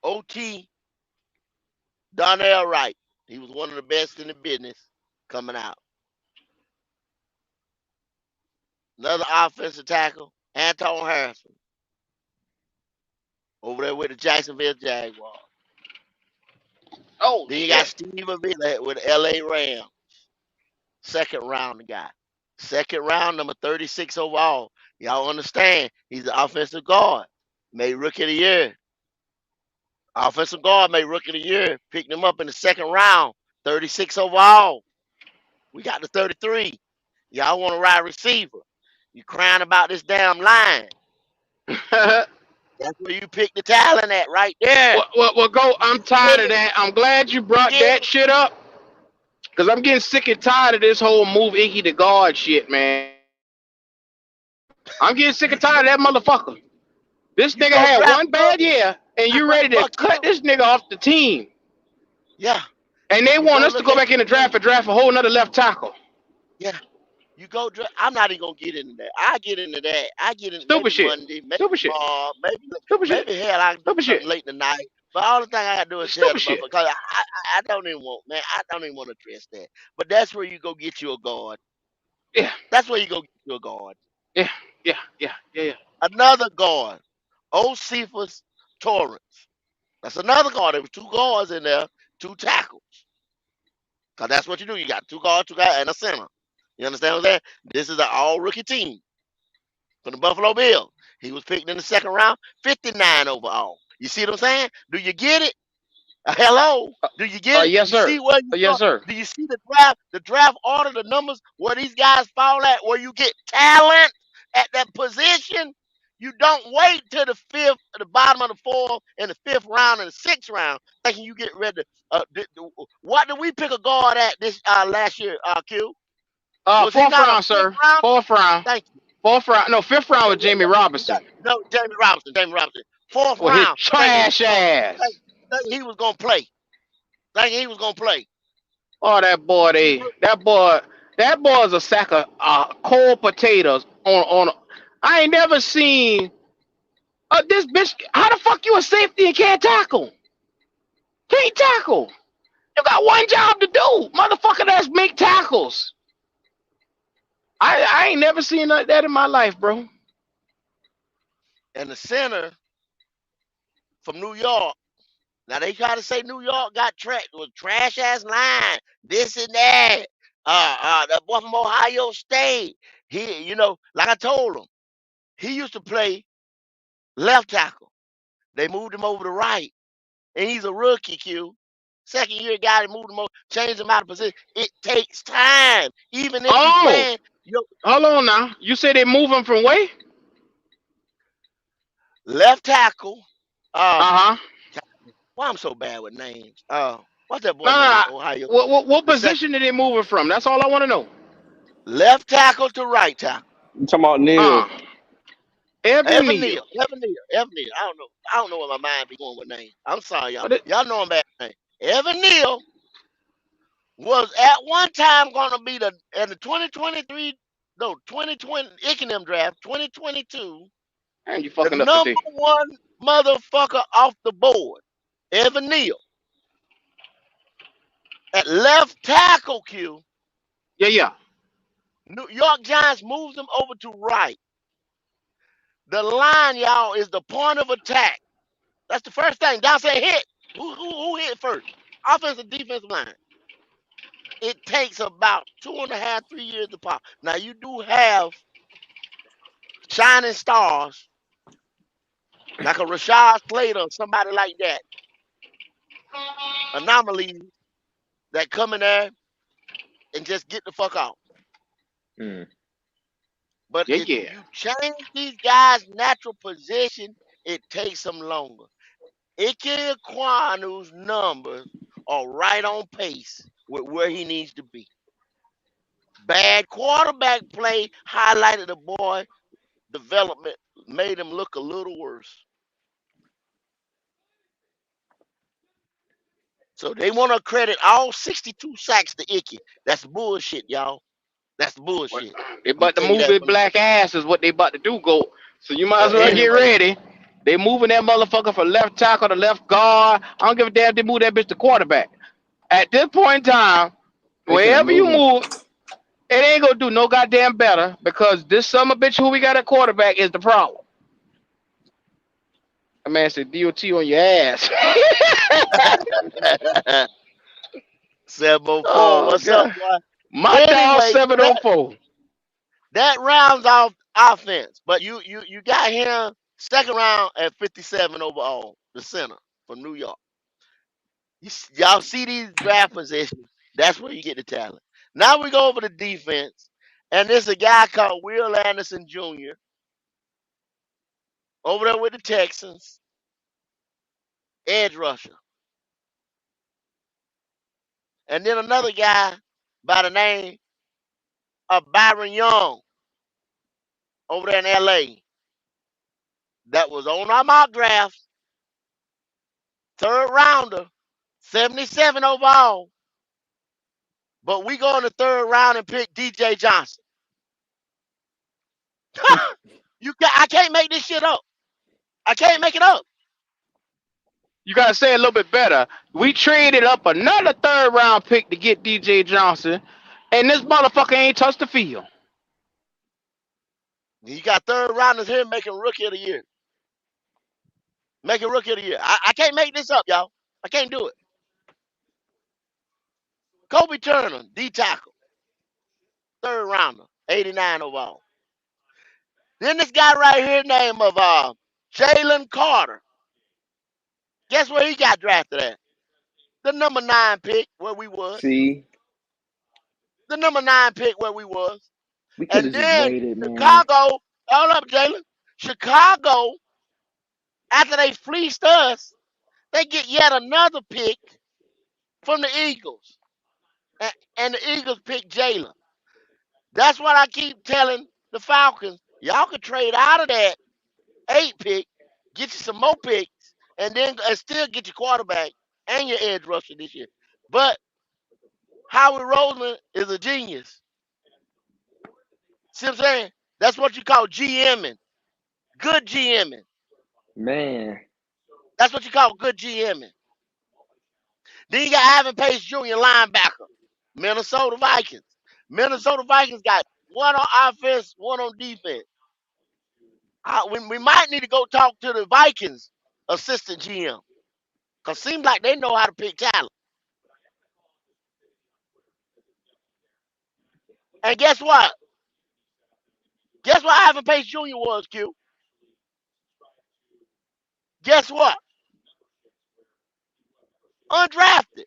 OT Donnell Wright. He was one of the best in the business coming out. Another offensive tackle, Anton Harrison. Over there with the Jacksonville Jaguars. Oh, Then you got Steve Avila with LA Rams. Second round guy. Second round, number 36 overall. Y'all understand? He's an offensive guard. Made rookie of the year. Offensive guard made rookie of the year. Picked him up in the second round. 36 overall. We got the 33. Y'all want to ride receiver. You crying about this damn line. That's where you pick the talent at right there. well, go. I'm tired of that. I'm glad you brought that shit up. Because I'm getting sick and tired of this whole move Iggy the guard shit, man. I'm getting sick and tired of that motherfucker. This nigga had one bad year, and you ready to cut this nigga off the team. Yeah. And they want us to go back in the draft and draft a whole nother left tackle. Yeah. You go draft. I'm not even going to get into that. I get into that. I get into Stupid shit. Monday, maybe Stupid shit. tomorrow, Stupid shit. maybe hell, I can do Stupid something shit. late tonight. But all the thing I got to do is tell the motherfucker. Because I don't even want, man, I don't even want to address that. But that's where you go get you a guard. Yeah. That's where you go get you a guard. Yeah. Another guard. Old Cephas Torrance. That's another guard. There was 2 guards in there, 2 tackles. Cause that's what you do. You got 2 guards, 2 guys, and a center. You understand what I'm saying? This is an all-rookie team from the Buffalo Bills. He was picked in the 2nd round, 59 overall. You see what I'm saying? Do you get it? Hello? Do you get it? Yes, You sir. see where you Yes, sir. Do you see the draft order, the numbers, where these guys fall at, where you get talent at that position? You don't wait till the 5th, the bottom of the 4th, and the 5th round and the 6th round, thinking you get ready to. What did we pick a guard at this last year, Q? Was he 4th not a round, 5th sir. round? 4th round. Thank you. 4th round. No, 5th round with Jamie Robinson. No, Jamie Robinson. 4th Well, his round. trash ass. Thinking he was gonna play. Oh, that boy is a sack of cold potatoes on. I ain't never seen this bitch. How the fuck you a safety and can't tackle? Can't tackle. You got one job to do, motherfucker. That's make tackles. I ain't never seen that in my life, bro. And the center from New York. Now they try to say New York got trash ass line, this and that. The boy from Ohio State. He, like I told him, he used to play left tackle. They moved him over to right, and he's a rookie. Q, 2nd year guy. They moved him over, changed him out of position. It takes time, even if you playing. Hold on now. You say they move him from where? Left tackle. Why I'm so bad with names? What's that boy name? Ohio. What position did they move him from? That's all I want to know. Left tackle to right tackle. You talking about Neal? Evan Neal. I don't know where my mind be going with names. I'm sorry, y'all. Y'all know I'm bad name. Evan Neal was at one time going to be in the 2020 Ickenham draft, 2022. And you fucking the up number today. 1 motherfucker off the board, Evan Neal. At left tackle, Q. Yeah. New York Giants moves them over to right. The line, y'all, is the point of attack. That's the first thing. Down say hit. Who hit first? Offensive, defensive line. It takes about 2.5, 3 years to pop. Now you do have shining stars like a Rashad Slater or somebody like that. Anomalies that come in there and just get the fuck out. But if you change these guys' natural position, it takes them longer. Ike Ekwonu's numbers are right on pace with where he needs to be. Bad quarterback play highlighted the boy development, made him look a little worse. So they want to credit all 62 sacks to Icky. That's bullshit, y'all. That's bullshit. They about to move his black ass is what they about to do, go. So you might as well get ready. They moving that motherfucker from left tackle to left guard. I don't give a damn if they move that bitch to quarterback. At this point in time, wherever you move, it ain't gonna do no goddamn better because this summer bitch who we got at quarterback is the problem. That man said DOT on your ass. 704. What's up, boy? My dog 704. That rounds off offense, but you got him 2nd round at 57 overall, the center from New York. Y'all see these draft positions? That's where you get the talent. Now we go over to defense, and there's a guy called Will Anderson Jr. over there with the Texans, edge rusher. And then another guy by the name of Byron Young over there in LA that was on our mock draft, 3rd rounder, 77 overall. But we go in the 3rd round and pick DJ Johnson. I can't make this shit up. I can't make it up. You gotta say it a little bit better. We traded up another 3rd round pick to get DJ Johnson, and this motherfucker ain't touched the field. You got 3rd rounders here making rookie of the year. Make a rookie of the year. I can't make this up, y'all. I can't do it. Kobe Turner, D tackle, 3rd rounder, 89 overall. Then this guy right here, name of Jalen Carter. Guess where he got drafted at? The number 9 pick where we was. See, The number 9 pick where we was. we could And have just then waited, man. Chicago, hold up, Jalen. Chicago, after they fleeced us, they get yet another pick from the Eagles. And the Eagles pick Jalen. That's what I keep telling the Falcons. Y'all could trade out of that 8 pick, get you some more picks, and then still get your quarterback and your edge rusher this year. But Howard Roseman is a genius. See what I'm saying? That's what you call GMing. Good GMing. Man, That's what you call good GMing. Then you got Ivan Pace Jr., linebacker, Minnesota Vikings. Minnesota Vikings got one on offense, one on defense. We might need to go talk to the Vikings assistant GM. Because it seems like they know how to pick talent. And guess what? Guess what Ivan Pace Jr. was, Q? Guess what? Undrafted.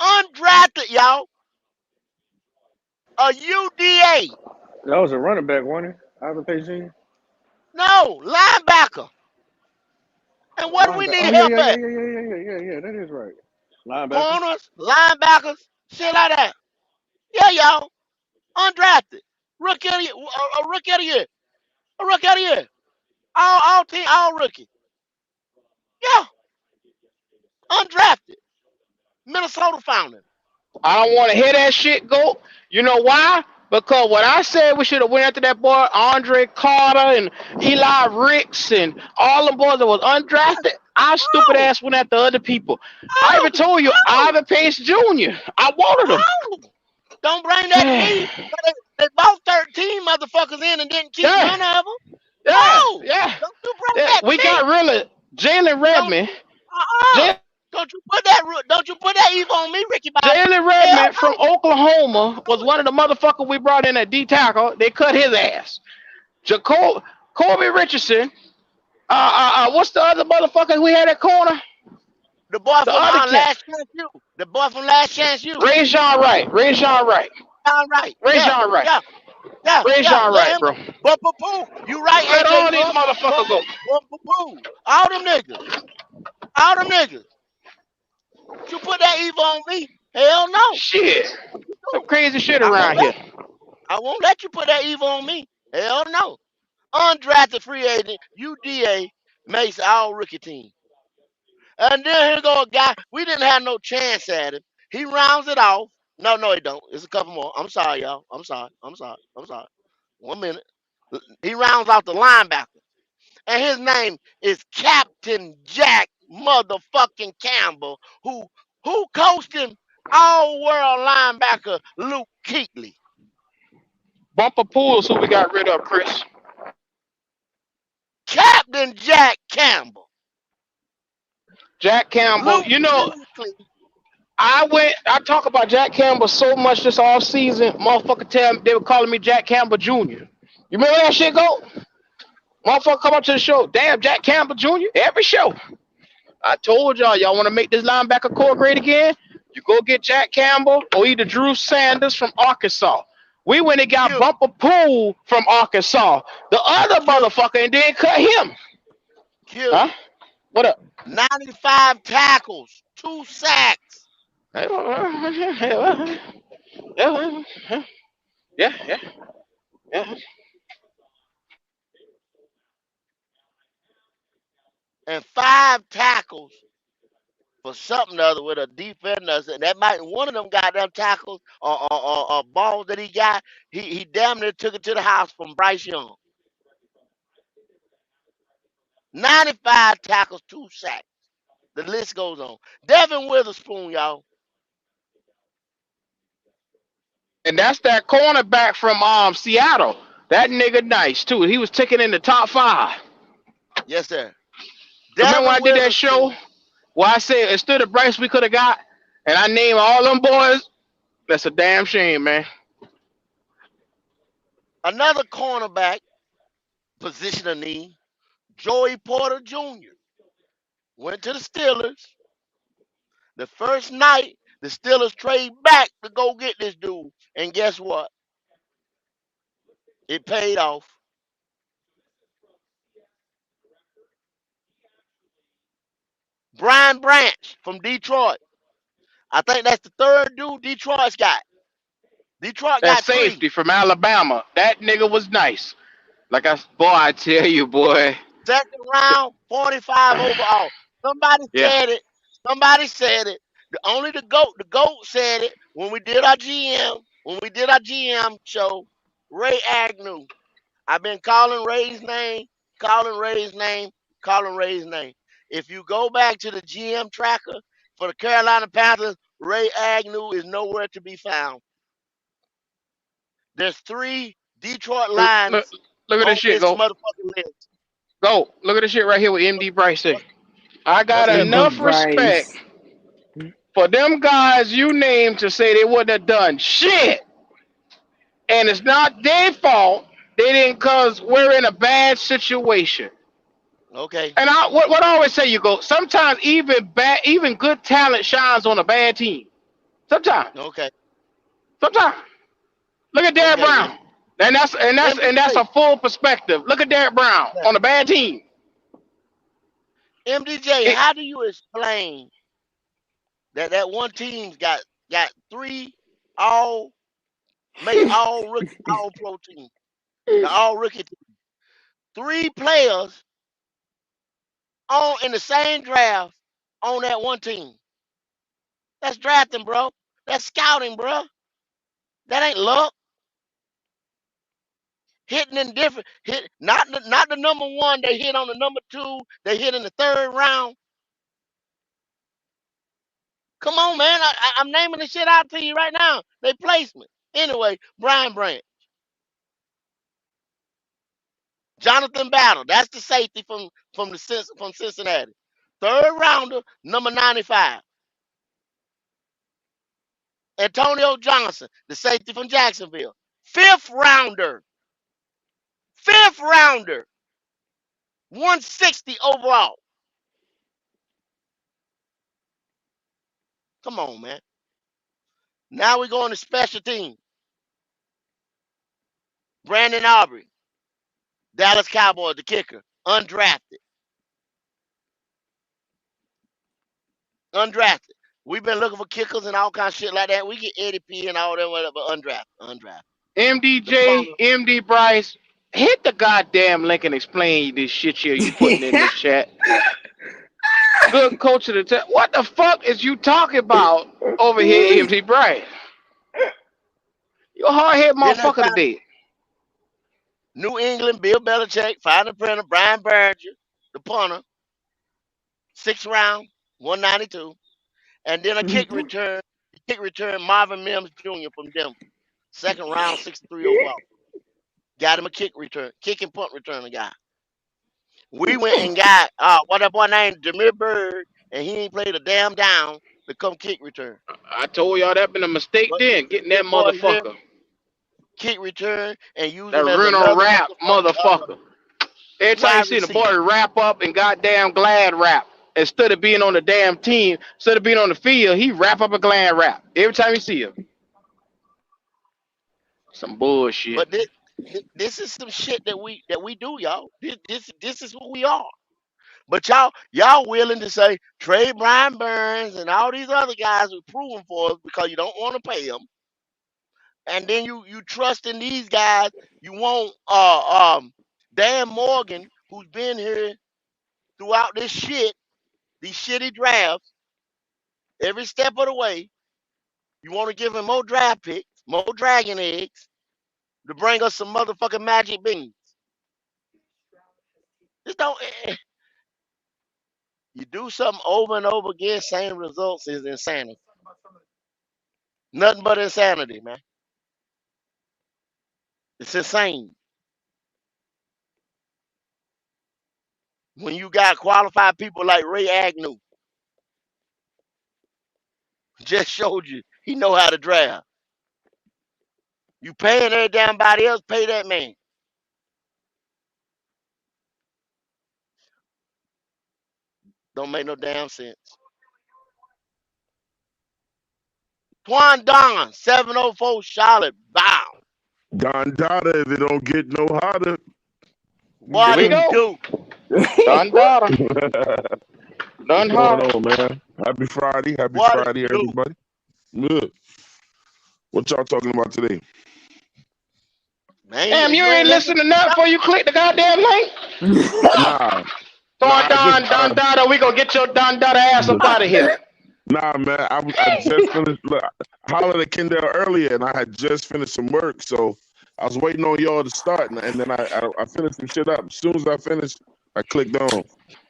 Undrafted, y'all. A UDA. That was a running back, wasn't it? Ivan Pace Jr. No, linebacker. And what do we Linebacker. need Oh help yeah. at? Yeah. That is right. Linebacker. Corners, linebackers, shit like that. Yeah, y'all. Undrafted. Rookie of the year. A rookie of the year. A rookie of the year. All team, all rookie. Yeah. Undrafted. Minnesota found him. I don't want to hear that shit go. You know why? Because what I said we should have went after that boy Andre Carter and Eli Ricks and all them boys that was undrafted. Our stupid Oh, ass went after other people. I even told you oh, Ivan Pace Jr. I wanted him. oh. Don't bring that to me. They bought 13 motherfuckers in and didn't keep Yeah, none of them. yeah, No. yeah, Don't you bring yeah. that We to got me. really Jalen Don't Redmond. you don't you put that evil on me, Ricky Bobby. Jalen Hell Redmond from no. Oklahoma was one of the motherfuckers we brought in at D tackle. They cut his ass. Colby Richardson. What's the other motherfucker we had at corner? The boy The from other kid, Last Chance U. The boy from Last Chance U. Rajon Wright. John Wright. Yeah, Rajon Wright. yeah, yeah, yeah. Rajon Let Wright, him bro. go. But poo. You right, Let AJ all these Buck. motherfuckers go. Poo. All them niggas. All them niggas. You put that evil on me? Hell no. Shit. Some crazy shit I won't around here. let you put that evil on me. Hell no. Undrafted free agent, UDA makes all rookie team. And then here go a guy. We didn't have no chance at him. He rounds it off. No, he don't. It's a couple more. I'm sorry, y'all. I'm sorry. 1 minute. He rounds off the linebacker. And his name is Captain Jack motherfucking Campbell, who coached him all world linebacker Luke Kuechly. Bumper Pools who we got rid of, Chris. Captain Jack Campbell. Jack Campbell. Luke You know, Kuechly. I talk about Jack Campbell so much this all season. Motherfucker tell me they were calling me Jack Campbell Jr. You remember that shit go? Motherfucker come up to the show. Damn, Jack Campbell Jr. Every show. I told y'all want to make this linebacker core great again? You go get Jack Campbell or either Drew Sanders from Arkansas. We went and got Q. Bumper Pool from Arkansas. The other motherfucker and then cut him. Q. Huh? What up? 95 tackles, 2 sacks. Yeah. And 5 tackles for something or other with a defender. That might one of them goddamn tackles or balls that he got. He damn near took it to the house from Bryce Young. 95 tackles, 2 sacks. The list goes on. Devin Witherspoon, y'all. And that's that cornerback from Seattle. That nigga nice too. He was taken in the top 5. Yes, sir. Remember when Devin I did that show Witherspoon, where I said instead of Bryce we could have got, and I named all them boys? That's a damn shame, man. another cornerback position of need, Joey Porter Jr. went to the Steelers. The first night, the Steelers trade back to go get this dude. And guess what? It paid off. Brian Branch from Detroit. I think that's the third dude Detroit's got. Detroit That got three. safety from Alabama, that nigga was nice. Like boy, I tell you, boy. Second round, 45 overall. Somebody Yeah. said it. Somebody said it. Only the GOAT said it when we did our GM show. Ray Agnew. I've been calling Ray's name, calling Ray's name, calling Ray's name. If you go back to the GM tracker for the Carolina Panthers, Ray Agnew is nowhere to be found. There's 3 Detroit Look, look, Lions look at on this shit. this Go, motherfucking list. go. Look at this shit right here with MD Bryce say. I got What's that? enough respect Bryce. for them guys you named to say they wouldn't have done shit. And it's not their fault. They didn't, cause we're in a bad situation. Okay. And what I always say, you go. Sometimes even good talent shines on a bad team. Sometimes. Okay. Look at Derrick Okay. Brown. And that's a full perspective. Look at Derrick Brown on a bad team. MDJ, how do you explain that one team's got 3 all rookie all pro teams? The all rookie team. 3 players on in the same draft on that one team. That's drafting, bro. That's scouting, bro. That ain't luck. Hitting in different not the number 1, they hit on the number 2, they hit in the 3rd round. Come on, man. I'm naming the shit out to you right now. They placement. Anyway, Brian Branch. Jonathan Battle. That's the safety from Cincinnati. 3rd rounder, number 95. Antonio Johnson, the safety from Jacksonville. 5th rounder. 160 overall. Come on, man. Now we're going to special team. Brandon Aubrey, Dallas Cowboys, the kicker, undrafted. We've been looking for kickers and all kinds of shit like that. We get Eddie P and all that, whatever, undrafted. MDJ, MD Bryce, hit the goddamn link and explain this shit here you putting in this chat. Good coach of the test. What the fuck is you talking about over here, MD Bryce? You a hard-headed motherfucker today. New England, Bill Belichick, final printer, Brian Berger, the punter. 6th round, 192. And then a kick return, Marvin Mims Jr. from Denver. 2nd round, 63 overall. Got him a kick and punt returner guy. We went and got what that boy named Jameer Bird, and he ain't played a damn down to come kick return. I told y'all that been a mistake then, getting that motherfucker. Kick return and using that Reno rap motherfucker. Every time you see the boy wrap up and goddamn glad rap. Instead of being on the damn team, instead of being on the field, he wrap up a glad rap. Every time you see him. Some bullshit. But this is some shit that we do, y'all. This is who we are. But y'all willing to say trade Brian Burns and all these other guys who proven for us because you don't want to pay them. And then you trust in these guys. You want Dan Morgan, who's been here throughout this shit, these shitty drafts, every step of the way. You want to give him more draft picks, more dragon eggs, to bring us some motherfucking magic beans. Just don't. You do something over and over again, same results is insanity. Nothing but insanity, man. It's insane. when you got qualified people like Ray Agnew. Just showed you he know how to draft. You paying every damn body else, pay that man. Don't make no damn sense. Twan Don, 704 Charlotte, bow. Don Dada, if it don't get no hotter. What we it go. do? Done daughter. Done What's hard. going on, man? Happy Friday. Happy What Friday, it do? everybody. Good. What y'all talking about today? Man, Damn, you ain't listening to nothing before you click the goddamn link. Nah. Don Nah, Don Dada, we gonna get your Don Dada ass up out of here. Nah, man. I just finished hollering at Kendall earlier, and I had just finished some work, so I was waiting on y'all to start, and then I finished some shit up. As soon as I finished, I clicked on.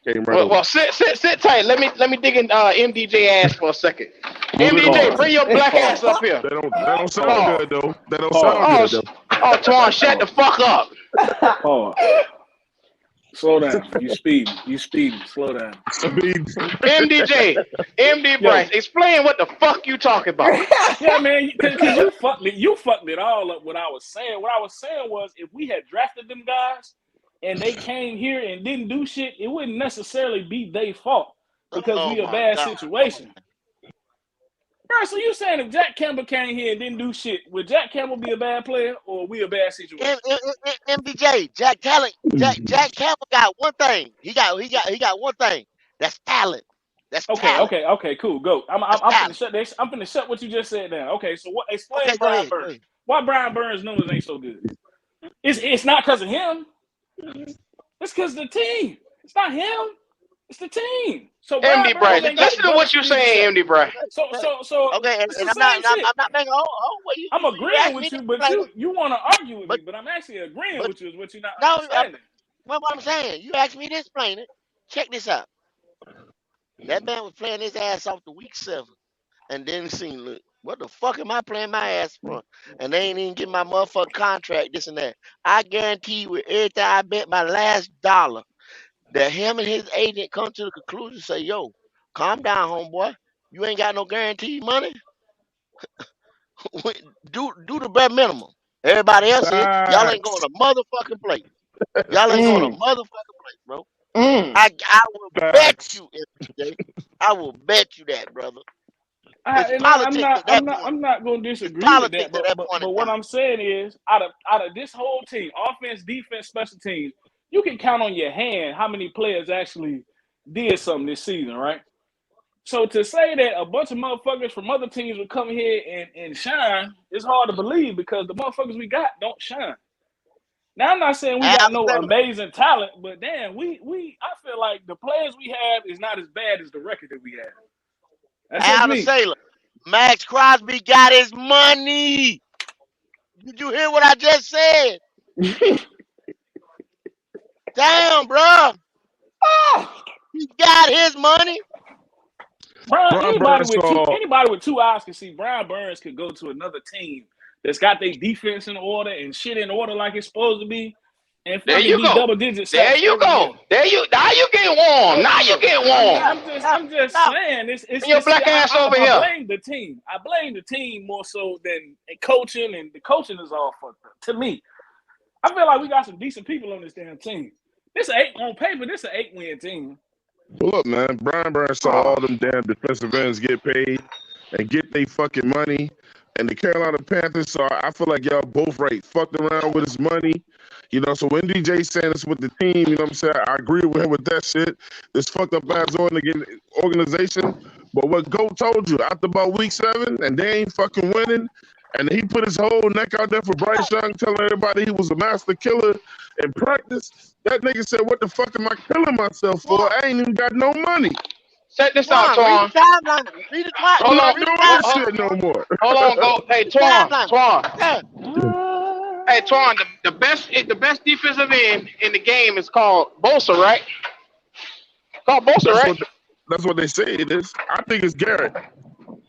Came right over. Well, sit tight. Let me dig in MDJ ass for a second. MDJ, bring your black ass up here. That don't sound good though. That don't Oh, sound good though. oh, Twan, shut the fuck up. Pause. Slow down. You speeding. Slow down. MDJ, MD Bryce, explain what the fuck you talking about. Yeah, man, because you fucked it all up. What I was saying was, if we had drafted them guys and they came here and didn't do shit, it wouldn't necessarily be their fault because we a bad situation. Bro, so you saying if Jack Campbell came here and didn't do shit, would Jack Campbell be a bad player or we a bad situation? MBJ, Jack Campbell got one thing. He got one thing. That's talent. That's talent. Okay, cool. Go. I'm finna shut this. I'm finna shut what you just said down. Okay, so what? Explain Okay, Brian Burns. Why Brian Burns' numbers ain't so good? It's not because of him. It's because of the team. It's not him. It's the team. So MD Bryce, listen to what you're saying, MD Bryce. So okay, and I'm not making. I'm agreeing with you, but you want to argue with me, but I'm actually agreeing with you. Is what you're not understanding. Well, what I'm saying, you asked me to explain it. Check this out. That man was playing his ass off to week 7, and then seen, look, what the fuck am I playing my ass for? And they ain't even get my motherfucking contract, this and that. I guarantee you, with everything I bet my last dollar, that him and his agent come to the conclusion, say, yo, calm down, homeboy. You ain't got no guaranteed money. do the bare minimum. Everybody else is. Y'all ain't going to motherfucking place. Y'all ain't going to motherfucking place, bro. I will bet you, MJ. I will bet you that, brother. I'm not going to disagree with that, but what I'm saying is, out of this whole team, offense, defense, special teams, you can count on your hand how many players actually did something this season, right? So to say that a bunch of motherfuckers from other teams would come here and shine, it's hard to believe because the motherfuckers we got don't shine. Now I'm not saying we got no amazing talent, but damn, I feel like the players we have is not as bad as the record that we have. Adam Saylor, Max Crosby got his money. Did you hear what I just said? Damn, bro. He got his money. Anybody with 2 eyes can see Brian Burns could go to another team that's got their defense in order and shit in order like it's supposed to be. And there you go. Double digits. There you go. Now you get warm. Now you get warm. I'm just saying. It's your black ass over here. I blame the team. I blame the team more so than coaching, and the coaching is all fucked up. To me, I feel like we got some decent people on this damn team. This on paper, this an 8-win team. Well, look, man, Brian Burns saw all them damn defensive ends get paid and get their fucking money. And the Carolina Panthers, so I feel like y'all both right. Fucked around with his money. You know, so when DJ saying this with the team, you know what I'm saying? I agree with him with that shit. This fucked up ass organization. But what GOAT told you, after about week 7, and they ain't fucking winning, and he put his whole neck out there for Bryce Young, telling everybody he was a master killer in practice. That nigga said, what the fuck am I killing myself for? I ain't even got no money. Check this out, Twan. Hold on, no more. Hold on, go. Hey, Twan. Hey, Twan. The best defensive end in the game is called Bosa, right? Called Bosa, right? That's what they say it is. I think it's Garrett.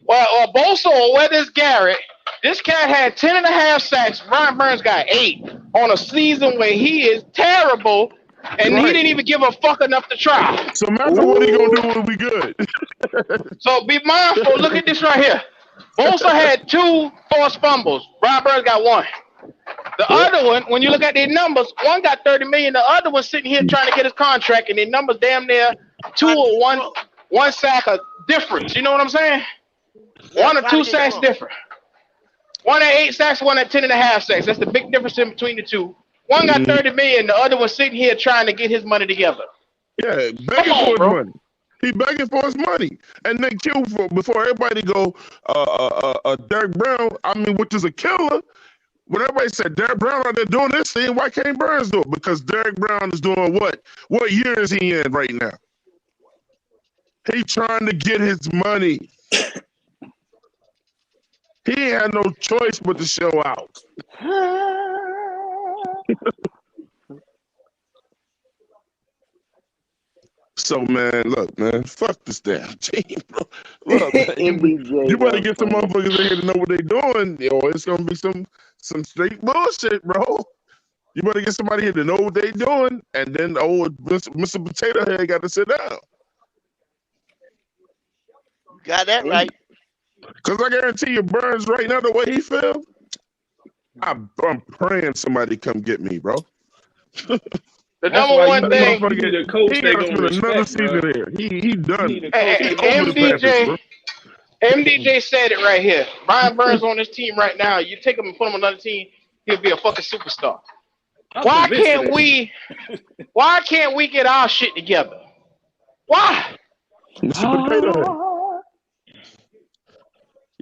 Well, Bosa or whether it's Garrett, this cat had 10.5 sacks. Brian Burns got 8 on a season where he is terrible And he didn't even give a fuck enough to try. So imagine what he gonna do when we good. So be mindful. Look at this right here. Bosa had 2 forced fumbles. Brian Burns got 1. The other one, when you look at their numbers, one got 30 million. The other one sitting here trying to get his contract, and their numbers damn near 2 or 1 sack of difference. You know what I'm saying? 1 or 2 sacks different. One at 8 sacks, one at 10.5 sacks. That's the big difference in between the two. One got 30 million, the other was sitting here trying to get his money together. Yeah, begging for his money. He begging for his money. And then Q, before everybody go, Derek Brown, I mean, which is a killer. When everybody said Derek Brown out there doing this thing, why can't Burns do it? Because Derek Brown is doing what? What year is he in right now? He trying to get his money. He ain't had no choice but to show out. So, man, look, man, fuck this damn team, bro. Look, man, you better get some motherfuckers in here to know what they doing, or it's gonna be some straight bullshit, bro. You better get somebody here to know what they doing, and then Mr. Potato Head got to sit down. Got that right. Because I guarantee you, Burns right now, the way he feel, I'm praying somebody come get me, bro. The number one thing, he need a coach he that got gonna another respect, season bro. here. He done. MDJ said it right here. Brian Burns on this team right now. You take him and put him on another team, he'll be a fucking superstar. Why can't we get our shit together? Why?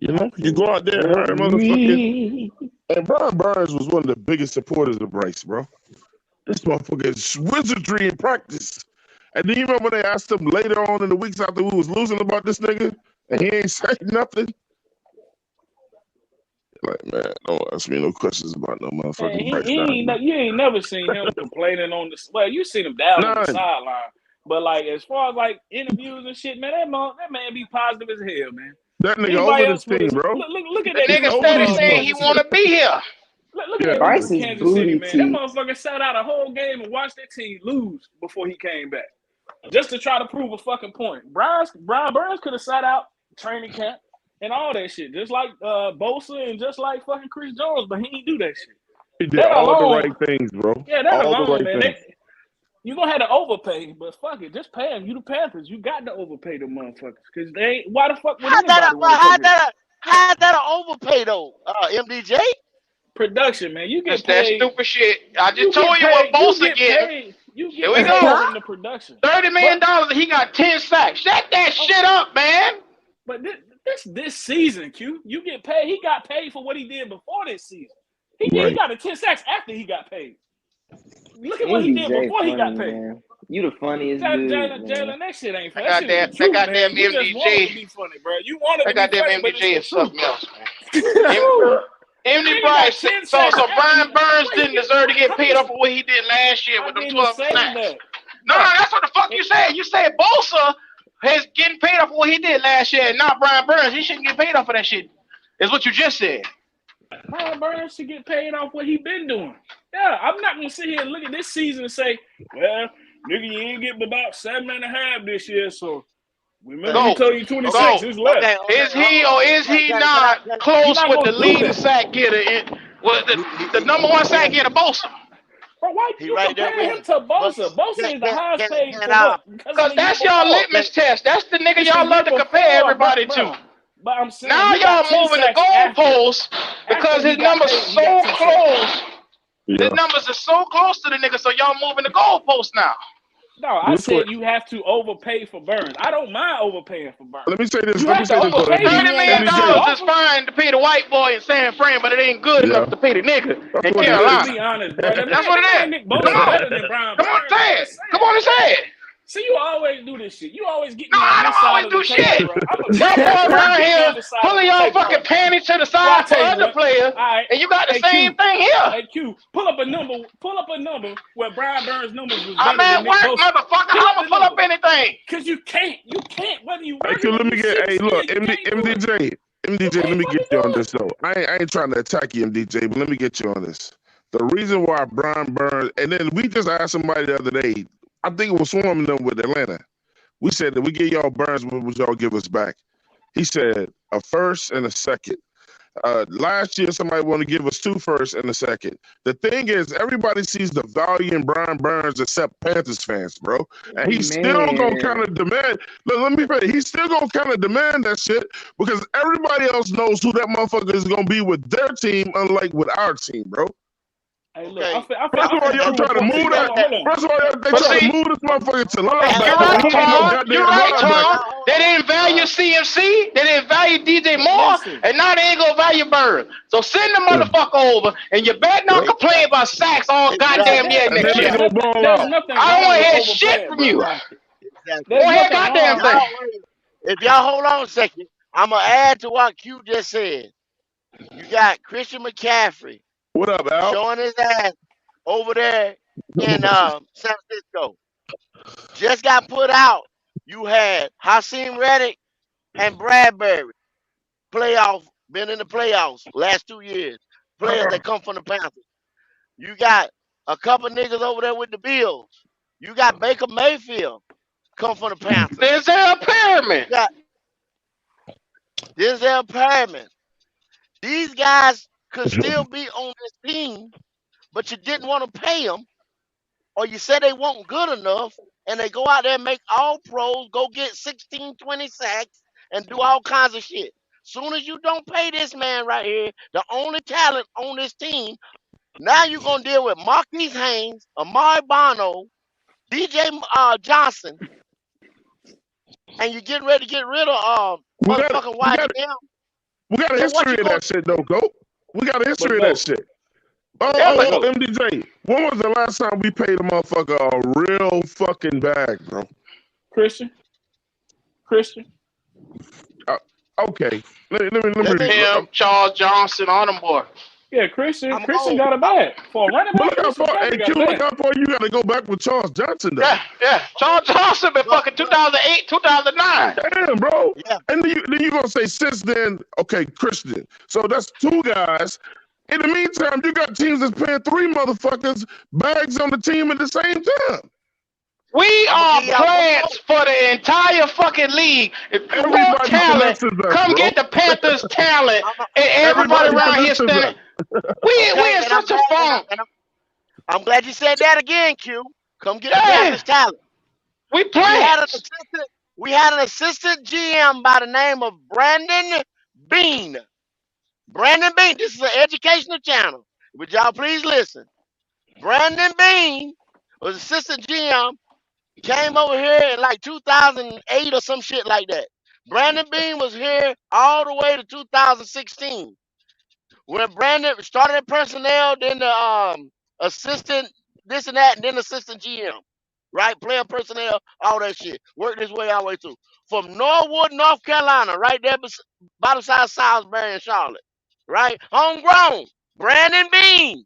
You know, you go out there and hire motherfucker. And Brian Burns was one of the biggest supporters of Bryce, bro. This motherfucker is wizardry in practice. And then you remember they asked him later on in the weeks after we was losing about this nigga, and he ain't saying nothing. Like, man, don't ask me no questions about no motherfucking Bryce. You ain't never seen him complaining on the. Well, you seen him down on the sideline, but like as far as like interviews and shit, man, that man be positive as hell, man. That nigga over this team, bro. Look at that nigga steady saying he want to be here. Look at Bryce in Kansas City, man. That motherfucker sat out a whole game and watched that team lose before he came back, just to try to prove a fucking point. Brian Burns could have sat out training camp and all that shit, just like Bosa and just like fucking Chris Jones, but he didn't do that shit. He did all the right things, bro. Yeah, that alone, man. You gonna have to overpay, but fuck it, just pay them. You the Panthers, you got to overpay the motherfuckers because they ain't. Why the fuck would anybody want to How that an overpay though, MDJ? Production, man. You get paid. That stupid shit. I just told you what Bosa get. Here we go. From the production. $30 million. He got 10 sacks. Shut that shit up, man. But this season, Q, you get paid. He got paid for what he did before this season. He got a 10 sacks after he got paid. Look at what he did before he got paid. Man. You the funniest dude, Jalen, that shit ain't funny. That goddamn MDJ. You just want to be funny, bro. You want to be funny, goddamn MDJ is something else, man. MD Bryce. So Brian Burns didn't deserve to get paid off for what he did last year with them 12 sacks. No, that's what the fuck you said. You said Bosa is getting paid off for what he did last year, and not Brian Burns. He shouldn't get paid off for that shit. Is what you just said. Brian Burns should get paid off what he been doing. Yeah, I'm not gonna sit here and look at this season and say, well, nigga, you ain't getting about 7.5 this year, so remember he told you 26 is left. Okay. Is he or is he not close with the leading sack getter? The number one sack getter, Bosa. But why you compare him to Bosa? Bosa is the highest paid because that's y'all litmus test. That's the nigga y'all love to compare everybody to. But I'm saying now y'all moving the goalposts because his numbers so close. Yeah. His numbers are so close to the nigga, so y'all moving the goalposts now. No, I said you have to overpay for Burns. I don't mind overpaying for Burns. Let me say this. $30 million is fine to pay the white boy in San Fran, but it ain't good enough to pay the nigga in Carolina. Be honest, bro. That's what it is. Come on and say it. See, you always do this shit. You always get me on this side of the table, bro. I'm around here pulling your fucking panties to the side for other players, and you got the same thing here. Hey, Q, pull up a number where Brian Burns' numbers was I'm at work, motherfucker. I'm gonna pull up anything. Cause you can't, whether you. Hey, Q, let me get. Hey, look, MDJ, let me get you on this though. I ain't trying to attack you, MDJ, but let me get you on this. The reason why Brian Burns, and then we just asked somebody the other day, I think it was swarming them with Atlanta. We said that we give y'all Burns, what would y'all give us back? He said a first and a second. Last year, somebody wanted to give us 2 firsts and a second. The thing is, everybody sees the value in Brian Burns except Panthers fans, bro. And he's still gonna kind of demand. Let me finish. He's still gonna kind of demand that shit because everybody else knows who that motherfucker is gonna be with their team, unlike with our team, bro. Hey, look, First of all, y'all try to move that. First of all, they try to move this motherfucker to linebacker. You're right, Tom. They didn't value CMC. They didn't value DJ Moore, and now they ain't gonna value Burns. So send the motherfucker over, and you better not complain about sacks all goddamn year next year. I don't want to hear shit from you. Go ahead, goddamn thing. If y'all hold on a second, I'm gonna add to what Q just said. You got Christian McCaffrey. What up, Al? Showing his ass over there in San Francisco. Just got put out. You had Hakeem Reddick and Bradbury. Been in the playoffs last 2 years. Players that come from the Panthers. You got a couple niggas over there with the Bills. You got Baker Mayfield come from the Panthers. Denzel Perryman. Denzel Perryman. These guys could still be on this team, but you didn't want to pay them, or you said they weren't good enough, and they go out there and make all pros, go get 16, 20 sacks, and do all kinds of shit. Soon as you don't pay this man right here, the only talent on this team, now you're going to deal with Marquise Haynes, Amari Bono, DJ Johnson, and you're getting ready to get rid of motherfucking White. We got a history of that shit, though, Goat. We got a history of that shit. MDJ, when was the last time we paid a motherfucker a real fucking bag, bro? Christian. Okay. Let me him, Charles Johnson, on them boy. Yeah, Christian got a bag for a running back. Look how far you got to go back with Charles Johnson, though. Yeah. Charles Johnson been fucking 2008, 2009. Damn, bro. Yeah. And then you going to say since then, okay, Christian. So that's 2 guys. In the meantime, you got teams that's paying 3 motherfuckers bags on the team at the same time. We are plants for the entire fucking league. If you want talent, come get the Panthers talent. And everybody around here standing. We in such a funk. I'm glad you said that again, Q. Come get the Panthers talent. We plants. We had an assistant GM by the name of Brandon Bean. Brandon Bean. This is an educational channel. Would y'all please listen? Brandon Bean was assistant GM. Came over here in like 2008 or some shit like that. Brandon Bean was here all the way to 2016. When Brandon started at personnel, then the assistant, this and that, and then assistant GM. Right? Player personnel, all that shit. Worked his way all the way through. From Norwood, North Carolina, right there by the side of Salisbury and Charlotte. Right? Homegrown. Brandon Bean.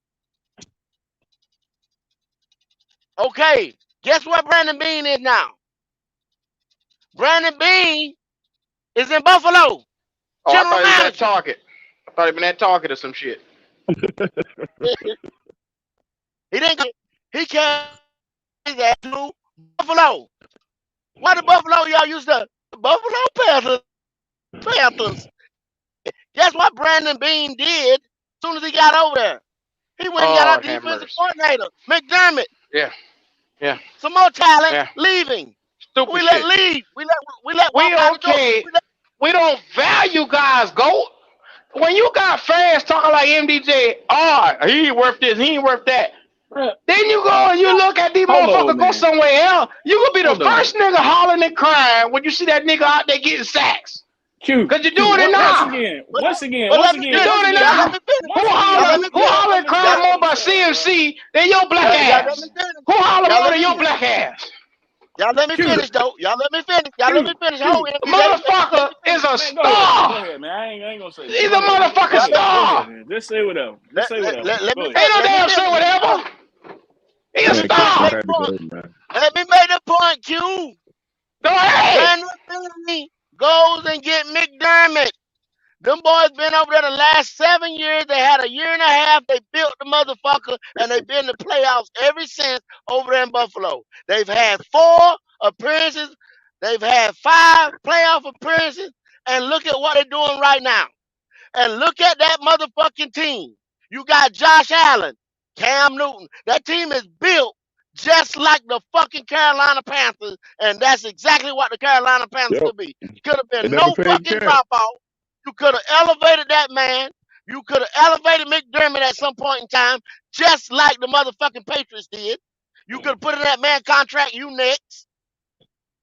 Okay. Guess where Brandon Bean is now? Brandon Bean is in Buffalo. Oh, I thought he was at Target. I thought he been at Target or some shit. He came to Buffalo. What the Buffalo y'all used to? Buffalo Panthers. Guess what Brandon Bean did as soon as he got over there? He went and got our defensive coordinator, McDermott. Yeah. Some more talent leaving. Stupid we shit. Let leave. We let We don't value guys, Goat. When you got fans talking like MDJ, he ain't worth this, he ain't worth that. Then you go and you look at these motherfuckers go somewhere else. You gonna be the first nigga hollering and crying when you see that nigga out there getting sacks. Cause you're doing it now. Once again. You're doing it now. Who holler and crying more about CMC than your black ass? Who holler more than your black ass? Y'all let me finish though. Y'all let me finish. Motherfucker is a star. Go ahead, man. I ain't gonna say that. He's a motherfucking star. Just say whatever. Ain't no damn say whatever. He's a star. Let me make the point, Q. Go ahead. Brandon Bean goes and get McDermott. Them boys been over there the last 7 years. They had a year and a half. They built the motherfucker, and they've been in the playoffs ever since over there in Buffalo. They've had 4 appearances. They've had 5 playoff appearances. And look at what they're doing right now. And look at that motherfucking team. You got Josh Allen, Cam Newton. That team is built just like the fucking Carolina Panthers, and that's exactly what the Carolina Panthers could be. Could have been no fucking drop off. You could have elevated that man. You could have elevated McDermott at some point in time, just like the motherfucking Patriots did. You could have put in that man contract, you next.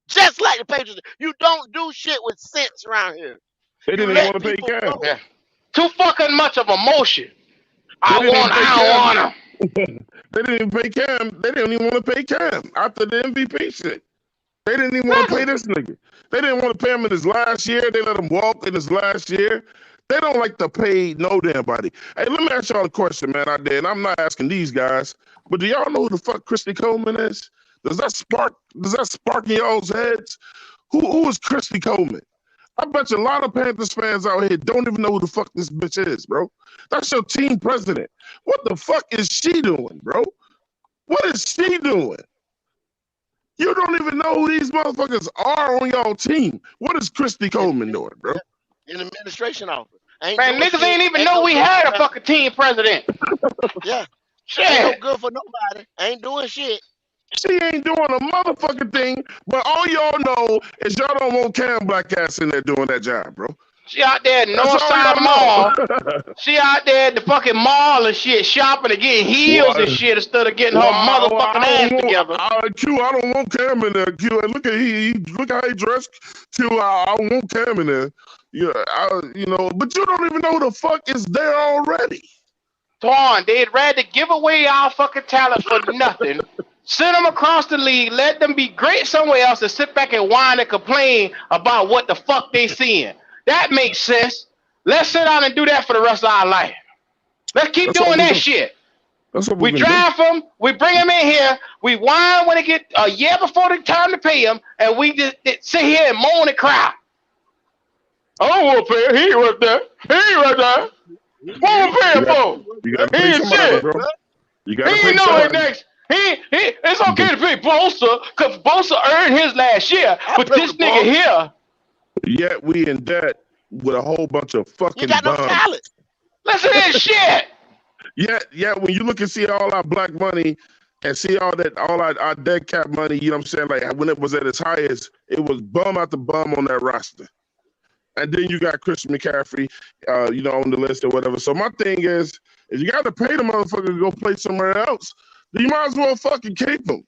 Just like the Patriots. You don't do shit with sense around here. They didn't even want to pay Cam. Yeah. Too fucking much of emotion. I want him. They didn't even pay Cam. They didn't even want to pay Cam after the MVP shit. They didn't even want to pay this nigga. They didn't want to pay him in his last year. They let him walk in his last year. They don't like to pay no damn body. Hey, let me ask y'all a question, man, out there. And I'm not asking these guys, but do y'all know who the fuck Christy Coleman is? Does that spark in y'all's heads? Who is Christy Coleman? I bet you a lot of Panthers fans out here don't even know who the fuck this bitch is, bro. That's your team president. What the fuck is she doing, bro? What is she doing? You don't even know who these motherfuckers are on y'all team. What is Christy Coleman doing, bro? In the administration office. Man, niggas ain't even know we had a fucking team president. Yeah. Shit. Ain't no good for nobody. Ain't doing shit. She ain't doing a motherfucking thing, but all y'all know is y'all don't want Cam Black ass in there doing that job, bro. She out there at Northside Mall. She out there at the fucking mall and shit, shopping and getting heels and shit instead of getting her motherfucking ass together. Q, I don't want Cam in there. Q, and look how he dressed. Q, I don't want Cam in there. Yeah, but you don't even know who the fuck is there already. Twan, they'd rather give away our fucking talent for nothing. Send them across the league, let them be great somewhere else, and sit back and whine and complain about what the fuck they seeing. That makes sense. Let's sit down and do that for the rest of our life. Let's keep doing that shit. We draft them, we bring them in here, we whine when they get a year before the time to pay them, and we just sit here and moan and cry. I don't want to pay him. He ain't right there. He ain't right there. What am I paying for? You gotta pay somebody, bro. You gotta pay somebody. Next. It's okay to pay Bosa because Bosa earned his last year, but this nigga here. Yet we in debt with a whole bunch of fucking you got no talent. Listen to this shit. Yeah, when you look and see all our black money and see all our dead cap money, you know what I'm saying? Like when it was at its highest, it was bum after bum on that roster. And then you got Christian McCaffrey, on the list or whatever. So my thing is, if you got to pay the motherfucker to go play somewhere else, then you might as well fucking keep him.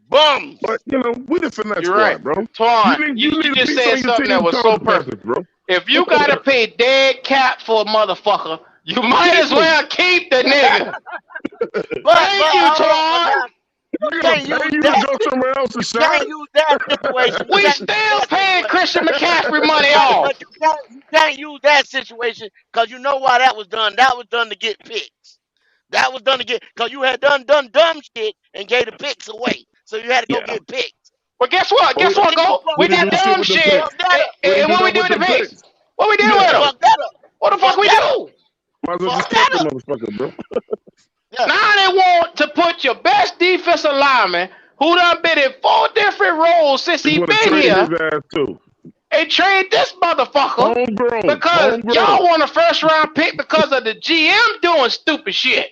Bums. But, we the finesse You're right, bro. Twan, you just said something that was so perfect. Bro. If you got to pay dead cap for a motherfucker, you might as well keep the nigga. Thank you, Twan. You can't use that situation. We still paying Christian McCaffrey money off. But you can't use that situation because you know why that was done. That was done to get picks. That was done to get because you had done dumb shit and gave the picks away. So you had to go get picks. Well, guess what? Go. We did dumb shit. And what we do with the picks? What we did with them? What the fuck we do? Might as well just take the motherfucker, bro. Yeah. Now they want to put your best defensive lineman, who done been in 4 different roles since he been here, and trade this motherfucker because y'all want a first-round pick because of the GM doing stupid shit.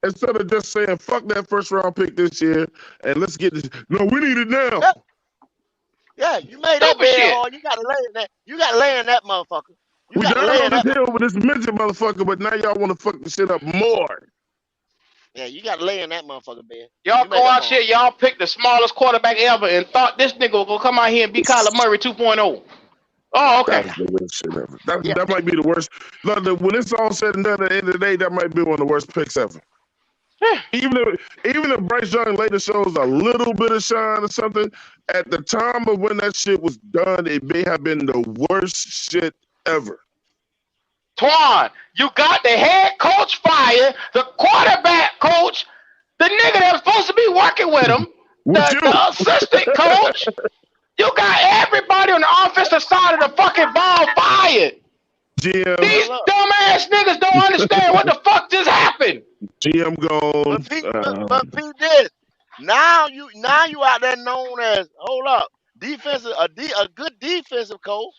Instead of just saying, fuck that first-round pick this year, and let's get this. No, we need it now. Yeah, you made that bed hard. You got to lay in that. You got to lay in that motherfucker. We got on the hill with this midget motherfucker, but now y'all want to fuck the shit up more. Yeah, you got to lay in that motherfucker, man. Y'all go out here, y'all picked the smallest quarterback ever and thought this nigga was going to come out here and be Kyler Murray 2.0. Oh, okay. That's the worst shit ever. That might be the worst. When it's all said and done at the end of the day, that might be one of the worst picks ever. Even if Bryce Young later shows a little bit of shine or something, at the time of when that shit was done, it may have been the worst shit ever. Twan, you got the head coach fired, the quarterback coach, the nigga that was supposed to be working with him, the assistant coach, You got everybody on the offensive side of the fucking ball fired. GM. These dumbass niggas don't understand what the fuck just happened. GM gone. But Pete this. Now you out there known as a good defensive coach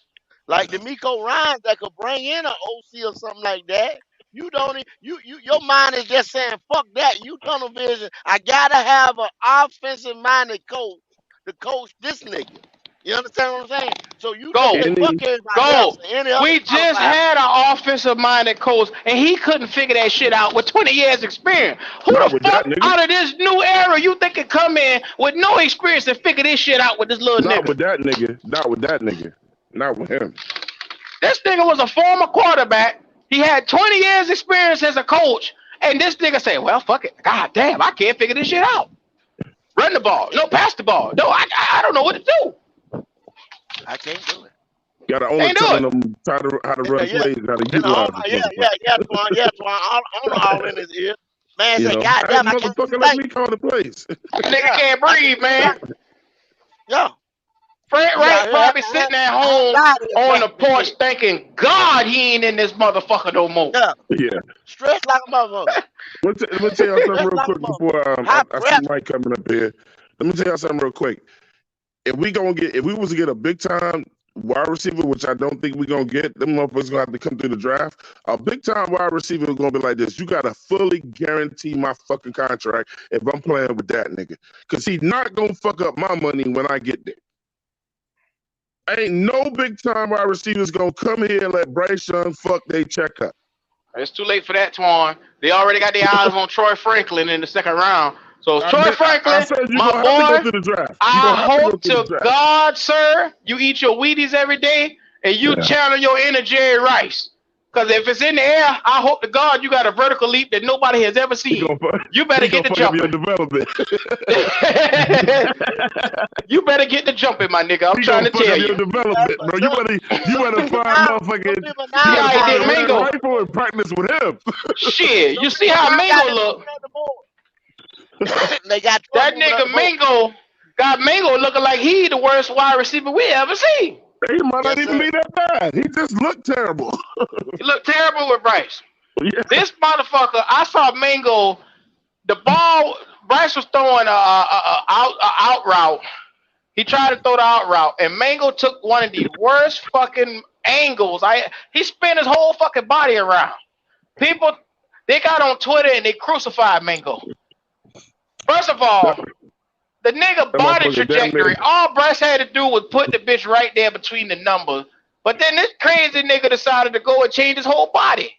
like D'Amico Ryans that could bring in an OC or something like that. You don't your mind is just saying fuck that. You tunnel vision. I gotta have an offensive minded coach to coach this nigga. You understand what I'm saying? So you go. We just had an offensive minded coach and he couldn't figure that shit out with 20 years experience. Who the fuck out of this new era you think could come in with no experience and figure this shit out with this little nigga? Not with that nigga. Not with him. This nigga was a former quarterback. He had 20 years experience as a coach. And this nigga said, well, fuck it. God damn, I can't figure this shit out. Run the ball. No, pass the ball. No, I don't know what to do. I can't do it. Gotta only tell them how to run plays, how to utilize all in his ear. Man said, God damn, I can't do let me call the plays. Nigga can't breathe, man. Yeah. Fred Wright probably sitting at home on the porch thinking, God, he ain't in this motherfucker no more. Yeah. Stressed like a motherfucker. Let me tell y'all something real quick before I see Mike coming up here. Let me tell y'all something real quick. If we was to get a big time wide receiver, which I don't think we're gonna get, them motherfuckers gonna have to come through the draft. A big time wide receiver is gonna be like this. You gotta fully guarantee my fucking contract if I'm playing with that nigga. Cause he's not gonna fuck up my money when I get there. Ain't no big time wide receivers gonna come here and let Bryce Young fuck they check up. It's too late for that, Twan. They already got their eyes on Troy Franklin in the second round. So Troy Franklin, my boy, I hope to God, sir, you eat your Wheaties every day and you channel your inner Jerry Rice. Because if it's in the air, I hope to God you got a vertical leap that nobody has ever seen. You better get the jumping. You better get the jumping, my nigga. I'm trying to tell you. Development, bro. You better find motherfucking Mingo and practice with him. Shit, you see how Mingo look? They got that nigga Mingo got Mingo looking like he the worst wide receiver we ever seen. He might not even be that bad. He just looked terrible. He looked terrible with Bryce. Yeah. This motherfucker, I saw Mingo. The ball, Bryce was throwing a out route. He tried to throw the out route, and Mingo took one of the worst fucking angles. He spun his whole fucking body around. People, they got on Twitter and they crucified Mingo. First of all, the nigga body trajectory, all Bryce had to do was put the bitch right there between the numbers. But then this crazy nigga decided to go and change his whole body.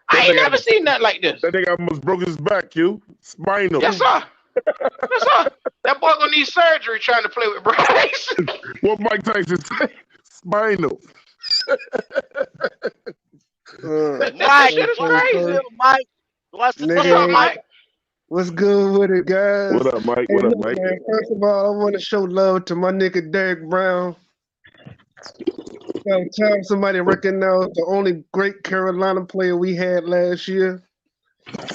I ain't never seen nothing like this. That nigga almost broke his back, spinal. Yes, sir. Yes, sir. That boy gonna need surgery trying to play with Bryce. What Mike Tyson say? Spinal. Mike, shit is crazy, Mike. What's up, Mike? What's good with it, guys? What up, Mike? What up, Mike? Man, first of all, I want to show love to my nigga Derek Brown. Time somebody recognized the only great Carolina player we had last year.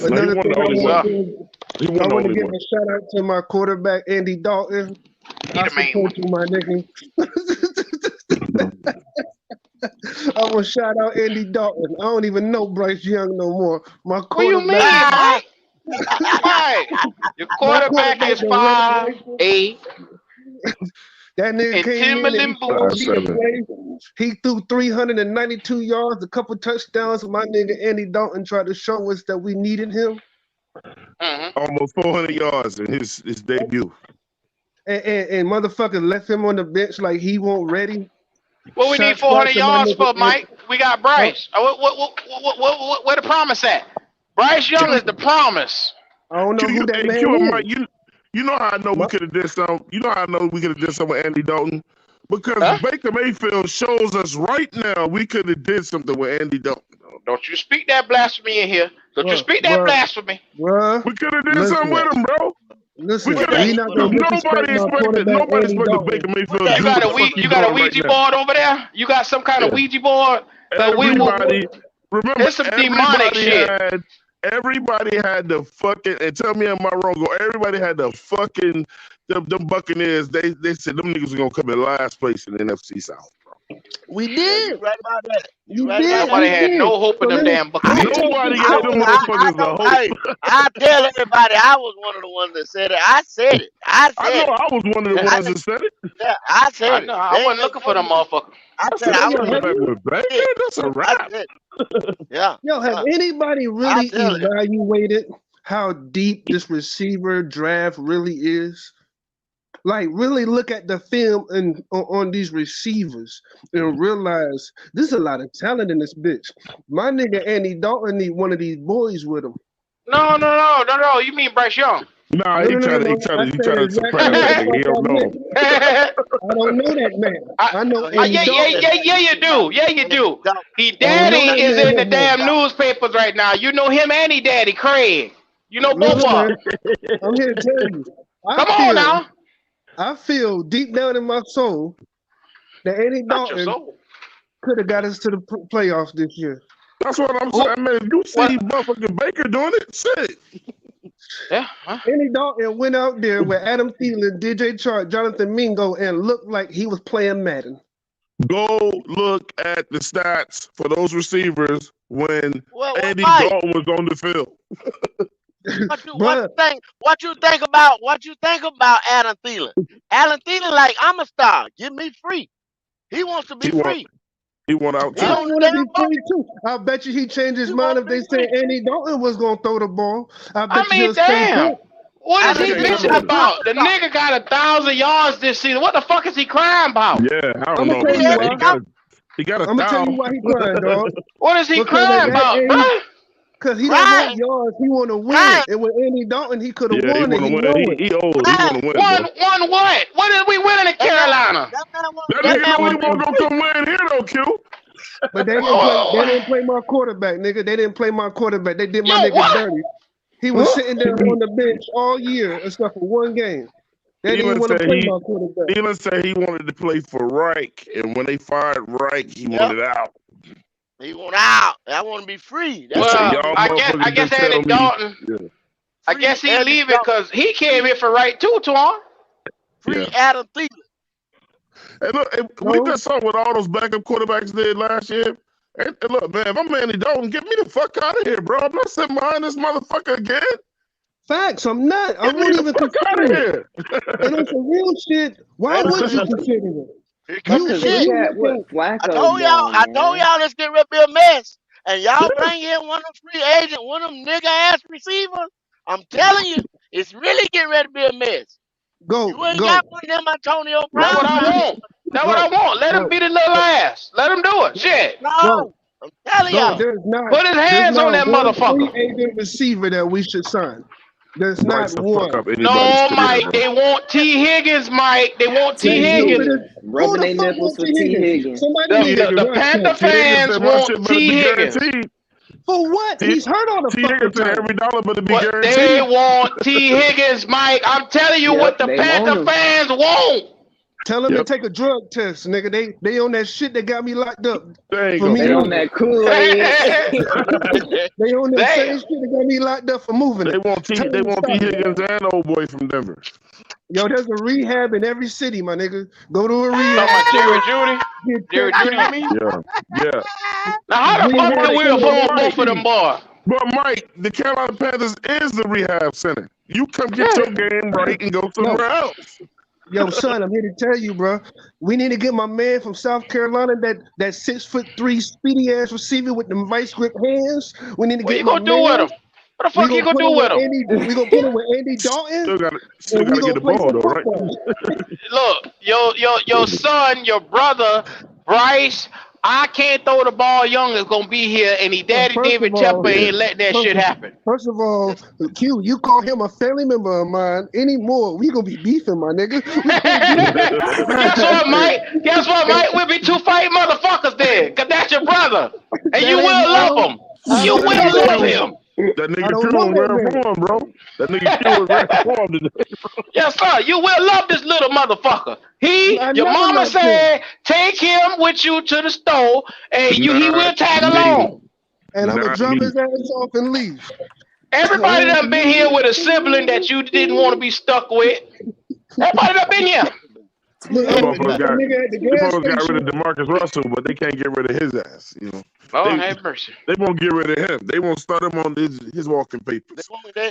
Another thing I want to give a shout out to my quarterback Andy Dalton. I support you, my nigga. I want to shout out Andy Dalton. I don't even know Bryce Young no more. My quarterback. Right. Your quarterback is 5'8". That nigga came in he threw 392 yards, a couple touchdowns. My nigga Andy Dalton tried to show us that we needed him. Almost 400 yards in his debut. And motherfucker left him on the bench like he wasn't ready. What we need 400 yards for, Mike? We got Bryce. Where the promise at? Bryce Young is the promise. I don't know who that man is. Mike, you know how I know we could have did something. You know how I know we could have did something with Andy Dalton? Because Baker Mayfield shows us right now we could have did something with Andy Dalton. Don't you speak that blasphemy in here. Don't you speak that blasphemy. We could have did something with him, bro. Listen, nobody expected Baker Mayfield. You got a Ouija board over there? You got some kind of Ouija board? Remember, it's some demonic shit. Everybody had the fucking, and tell me am I wrong, everybody had the fucking them Buccaneers, they said them niggas were gonna come in last place in the NFC South. We Yeah, did. you right about that. You You right did. about Nobody that. had no hope in them damn Buccaneers. Nobody gave them motherfuckers the hope. I tell everybody I was one of the ones that said it. I said it. I I said know it. I was one of the ones that said it. Yeah, I I said it. know. I wasn't looking for them motherfuckers. I I said said I the was. quarterback was bad. Yeah. That's a I wrap. said it. Yeah. Yo, have anybody really tell you. evaluated how deep this receiver draft really is? Like, really look at the film and on these receivers and realize there's a lot of talent in this bitch. My nigga Andy Dalton need one of these boys with him. No. You mean Bryce Young? Nah, No, he no, tried no, to no. I said surpass exactly that what nigga. He don't know. I don't know that man. I know Andy Dalton. Yeah, you do. Yeah, you do. He daddy is in the damn newspapers right now. You know him and he daddy, Craig. You know both Listen, of man, them. I'm here to tell you. Come on now. I feel deep down in my soul that Andy Not your Dalton soul. could have got us to the playoffs this year. That's what I'm saying, man. If you see motherfucking Baker doing it, shit. Yeah. Huh? Andy Dalton went out there with Adam Thielen, DJ Chark, Jonathan Mingo, and looked like he was playing Madden. Go look at the stats for those receivers when Andy Mike, Dalton was on the field. what you think about Adam Thielen? Adam Thielen, like, I'm a star. Give me free. He wants to be free. He want out I too. want to be free too. I bet you he changed his mind if they said Andy Dalton was gonna throw the ball. I mean, damn. What is he bitching about? The nigga got 1,000 yards this season. What the fuck is he crying about? Yeah, I don't know. tell you why. He got I'm gonna tell you why he crying, dog. What is he crying about, bro? Because he don't want yards, he want to win. And with Andy Dalton, he could have won it. He old. He want to win. Won what? What did we win in Carolina? That nigga know he won't come win here though, Q. But they didn't play my quarterback, nigga. They didn't play my quarterback. They did my nigga dirty. He was sitting there on the bench all year except for one game. They didn't want to play my quarterback. Thielen said he wanted to play for Reich, and when they fired Reich, he wanted out. He want out. I want to be free. Well, I guess Andy Dalton. Yeah. I guess he leaving because he came here for Reich too, Twan. Free Adam Thielen. Hey, look, we just saw what all those backup quarterbacks did last year. Hey, look, man, if I'm Andy Dalton, get me the fuck out of here, bro. I'm not sitting behind this motherfucker again. Facts, I'm not. I won't even consider it. And on some real shit, why would you consider it? I told y'all let's get rid of a mess. And y'all bring in one of them free agent, one of them nigga ass receivers. I'm telling you, it's really getting ready to be a mess. You ain't got one of them Antonio Brown. That's what I want. That's what I want. Let him beat his little ass. Let him do it. Shit. No. I'm telling y'all. Put his hands on that motherfucker. Free agent receiver that we should sign. There's not one. No, Mike. They want T. Higgins, Mike. They want T. Higgins. Rubbing their nipples for T. Higgins. The Panther fans want T. Higgins. For what? He's hurt on the fucking time. Every dollar better be guaranteed. They want T. Higgins, Mike. I'm telling you what the Panther fans want. Tell them to take a drug test, nigga. They on that shit that got me locked up. They on that Kool-Aid. They on that same shit that got me locked up for moving. They want T. Higgins and old boy from Denver. Yo, there's a rehab in every city, my nigga. Go to a rehab. Jerry Judy? Jerry Judy, you mean? Yeah. Now, how the fuck do we afford both of them boys? But Mike, the Carolina Panthers is the rehab center. You come get your game right and go somewhere else. Yo, son, I'm here to tell you, bro. We need to get my man from South Carolina, that 6'3" speedy ass receiver with them vice grip hands. We need to get what you gonna do with him? What the fuck you gonna do with him? We gonna put him with Andy Dalton. Still gotta get the ball though, right? Look, your son, your brother, Bryce. I can't throw the ball. Young is gonna be here, and he daddy David Tepper ain't let that shit happen. First of all, Q, you call him a family member of mine anymore. We gonna be beefing, my nigga. Guess what, Mike? We'll be two fighting motherfuckers then, cause that's your brother, and you will love him. You will love him. That nigga Q was rare form, bro. That nigga Q was rare form today. Yes, sir. You will love this little motherfucker. Your mama said, take him with you to the store, and he will tag along. And I'm gonna drop his ass off and leave. Everybody done been here with a sibling that you didn't want to be stuck with. Everybody up in here. Look, Them got motherfuckers got rid of DeMarcus Russell, but they can't get rid of his ass. You know, have mercy. They won't get rid of him. They won't start him on his walking papers.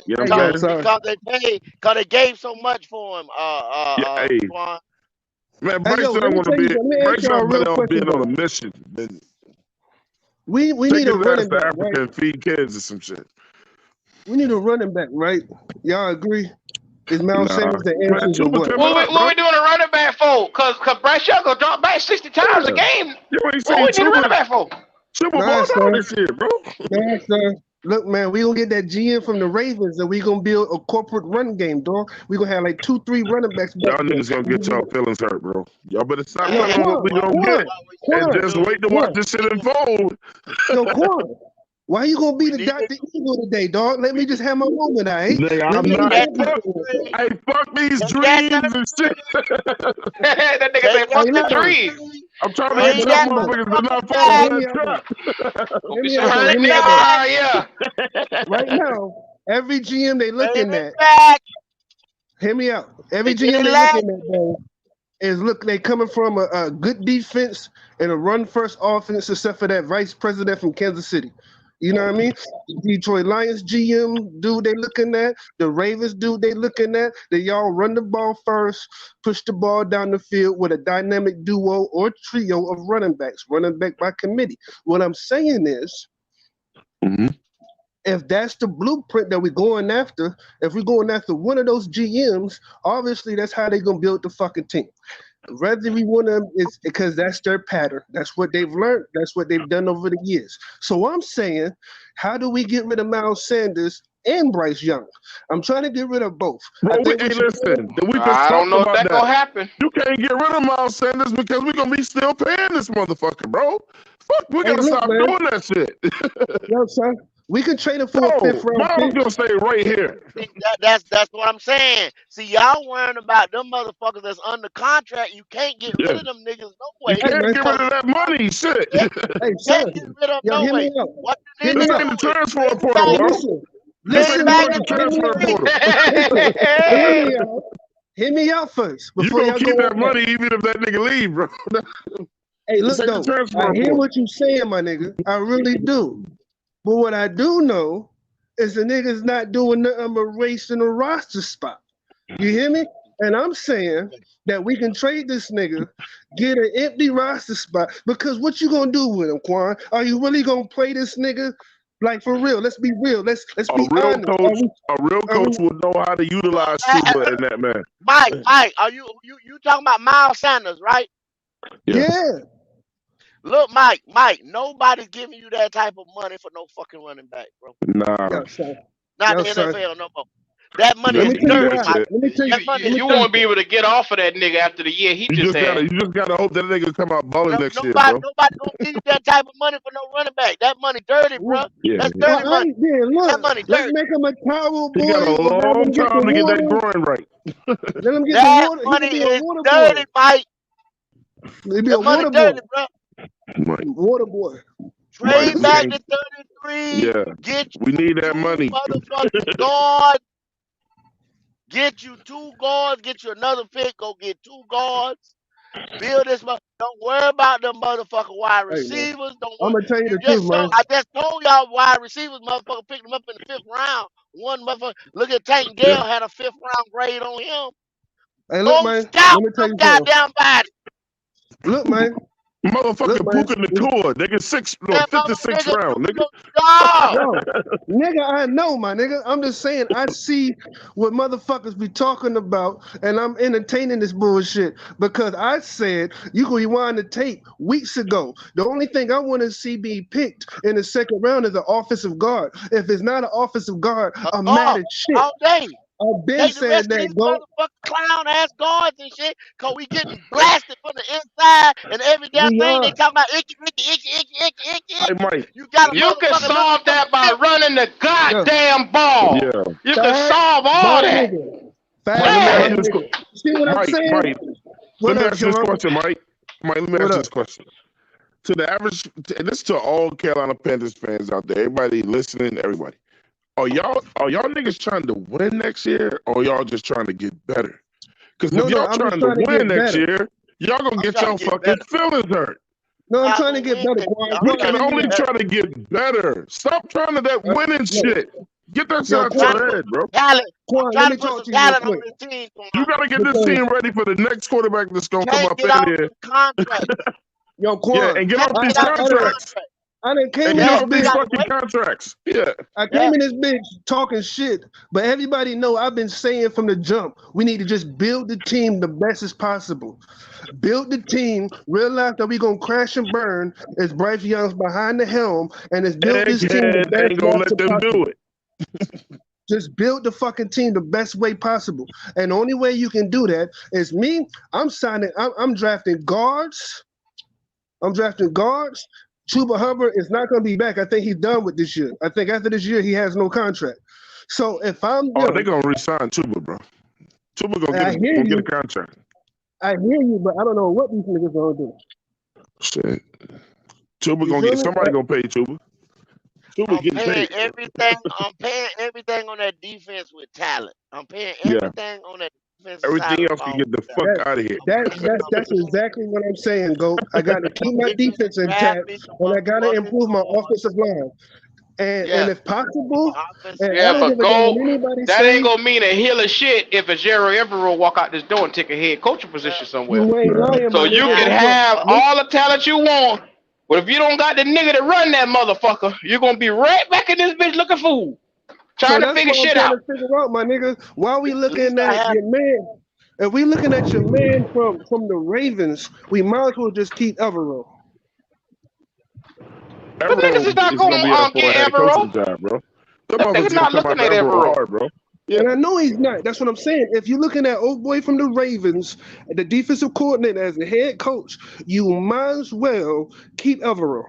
You know what I'm saying? Because they gave so much for him. Quan. Man, Bryce Young want to be. Bryce Young better being on a mission. We need a running back, Africa right? And feed kids or some shit. We need a running back, right? Y'all agree? Is Miles Sanders the answer to what? What we doing a running back for? Cause Bryce Young gonna drop back 60 times a game. What we need a running back for? Super Bowl this year, bro. Nah, son. Look, man, we gonna get that GM from the Ravens, and we gonna build a corporate run game, dog. We gonna have like 2-3 running backs. Y'all niggas gonna get y'all feelings hurt, bro. Y'all better stop telling what we gonna get and just wait to watch this shit unfold. Yo, Quan, why you gonna be the Dr. Evil today, dog? Let me just have my moment, all right? Nigga, I'm not. Hey, fuck these dreams and shit. That nigga said, fuck the dreams. I'm trying to get y'all motherfuckers to not fall in that trap. Right now, every GM they looking at. Hear me out. Every GM they looking at, though, is they coming from a good defense and a run-first offense, except for that vice president from Kansas City. You know what I mean? The Detroit Lions GM dude they looking at, the Ravens dude they looking at, they y'all run the ball first, push the ball down the field with a dynamic duo or trio of running backs, running back by committee. What I'm saying is, if that's the blueprint that we're going after, if we're going after one of those GMs, obviously that's how they're going to build the fucking team. Whether we want them, it's because that's their pattern. That's what they've learned. That's what they've done over the years. So I'm saying, how do we get rid of Miles Sanders and Bryce Young? I'm trying to get rid of both. Bro, listen. I don't know if that's going to happen. You can't get rid of Miles Sanders because we're going to be still paying this motherfucker, bro. Fuck, we got to stop doing that shit. Yo, son. We can trade him for a 5th round. I'm gonna stay right here. That's what I'm saying. See, y'all worrying about them motherfuckers that's under contract. You can't get rid of them niggas no way. You can't get rid of that money, shit. Hey, son. Get rid of no way. What you need to the transfer portal, bro. Hear me out first. You gonna keep that money even if that nigga leave, bro. Hey, look though, I hear what you saying, my nigga. I really do. But what I do know is the nigga's not doing nothing but racing a roster spot. You hear me? And I'm saying that we can trade this nigga, get an empty roster spot, because what you gonna do with him, Quan? Are you really gonna play this nigga? Like, for real, let's be real. Let's be honest. A real coach will know how to utilize Tua in that man. Mike, are you talking about Miles Sanders, right? Yeah. Look, Mike, nobody's giving you that type of money for no fucking running back, bro. Nah. Not the NFL no more. That money is dirty, Mike. You won't be able to get off of that nigga after the year he just had. You just gotta hope that nigga come out balling next year, bro. Nobody gonna give you that type of money for no running back. That money dirty, bro. Yeah. That's dirty money. Look, that money dirty. Let's make him a towel boy. He got a long time to get that groin right. Let him get that the water. Money is dirty, Mike. That money dirty, bro. Water boy. Trade back to 33. Yeah. We need that money. Motherfucking guard. Get you 2 guards. Get you another pick. Go get 2 guards. Build this. Don't worry about them motherfucking wide receivers. I'm gonna tell you the truth, man. I just told y'all wide receivers, motherfucker, picked them up in the 5th round. One motherfucker. Look at Tank Dell had a 5th round grade on him. Hey, look, man. Scout them goddamn body. Look, man. Motherfucking Puka Nacua, nigga, 56th round, nigga. Nigga, I know, my nigga. I'm just saying, I see what motherfuckers be talking about, and I'm entertaining this bullshit because I said you can rewind the tape weeks ago. The only thing I want to see being picked in the 2nd round is an offensive guard. If it's not an offensive guard, I'm mad as shit. All day. I've been saying that, go. Clown ass guards and shit, cause we getting blasted from the inside and every damn thing they talking about icky. Hey, Mike, you can solve that by running the goddamn ball. Yeah. You can solve all that. See what I'm saying? Mike, let me ask you this question, Mike. Let me ask you this question. To the average, and this to all Carolina Panthers fans out there, everybody listening, everybody. Are y'all niggas trying to win next year, or y'all just trying to get better? Because if y'all trying to win next year, y'all gonna get your fucking feelings hurt. No, I'm trying to get better. We can only try to get better. Stop trying to that winning shit. Get that shit out your head, bro. Let me talk to you real quick. You gotta get this team ready for the next quarterback that's gonna come up in here. Yo, Quan, yeah, and get off these contracts. I done came in these fucking contracts. Yeah. I came in this bitch talking shit, but everybody know I've been saying from the jump, we need to just build the team the best as possible. Build the team, realize that we gonna crash and burn as Bryce Young's behind the helm, and it's build this team the best ain't gonna let them possible. do it. Just build the fucking team the best way possible. And the only way you can do that is me. I'm drafting guards. Chuba Hubbard is not going to be back. I think he's done with this year. I think after this year, he has no contract. So if I'm... they're going to re-sign Chuba, bro. Chuba going to get a contract. I hear you, but I don't know what these niggas going to do. Shit. Chuba going to get... Somebody going to pay Chuba. I'm paying everything on that defense with talent. I'm paying everything on that defense. Everything else can get the fuck out of here. That's exactly what I'm saying, Goat. I got to keep my defense intact, and I got to improve my offensive line. And if possible, but Goat, that ain't gonna mean a hill of shit if a Jerry Evero walk out this door and take a head coaching position somewhere. So you can have all the talent you want. But if you don't got the nigga to run that motherfucker, you're gonna be right back in this bitch looking fool. Trying to figure shit out. My nigga, why we looking at your man? If we looking at your man from the Ravens, we might as well just keep Evero. But niggas is not gonna get Evero. Niggas not looking at Evero, bro. Yeah. And I know he's not. That's what I'm saying. If you're looking at old boy from the Ravens, the defensive coordinator as the head coach, you might as well keep Evero.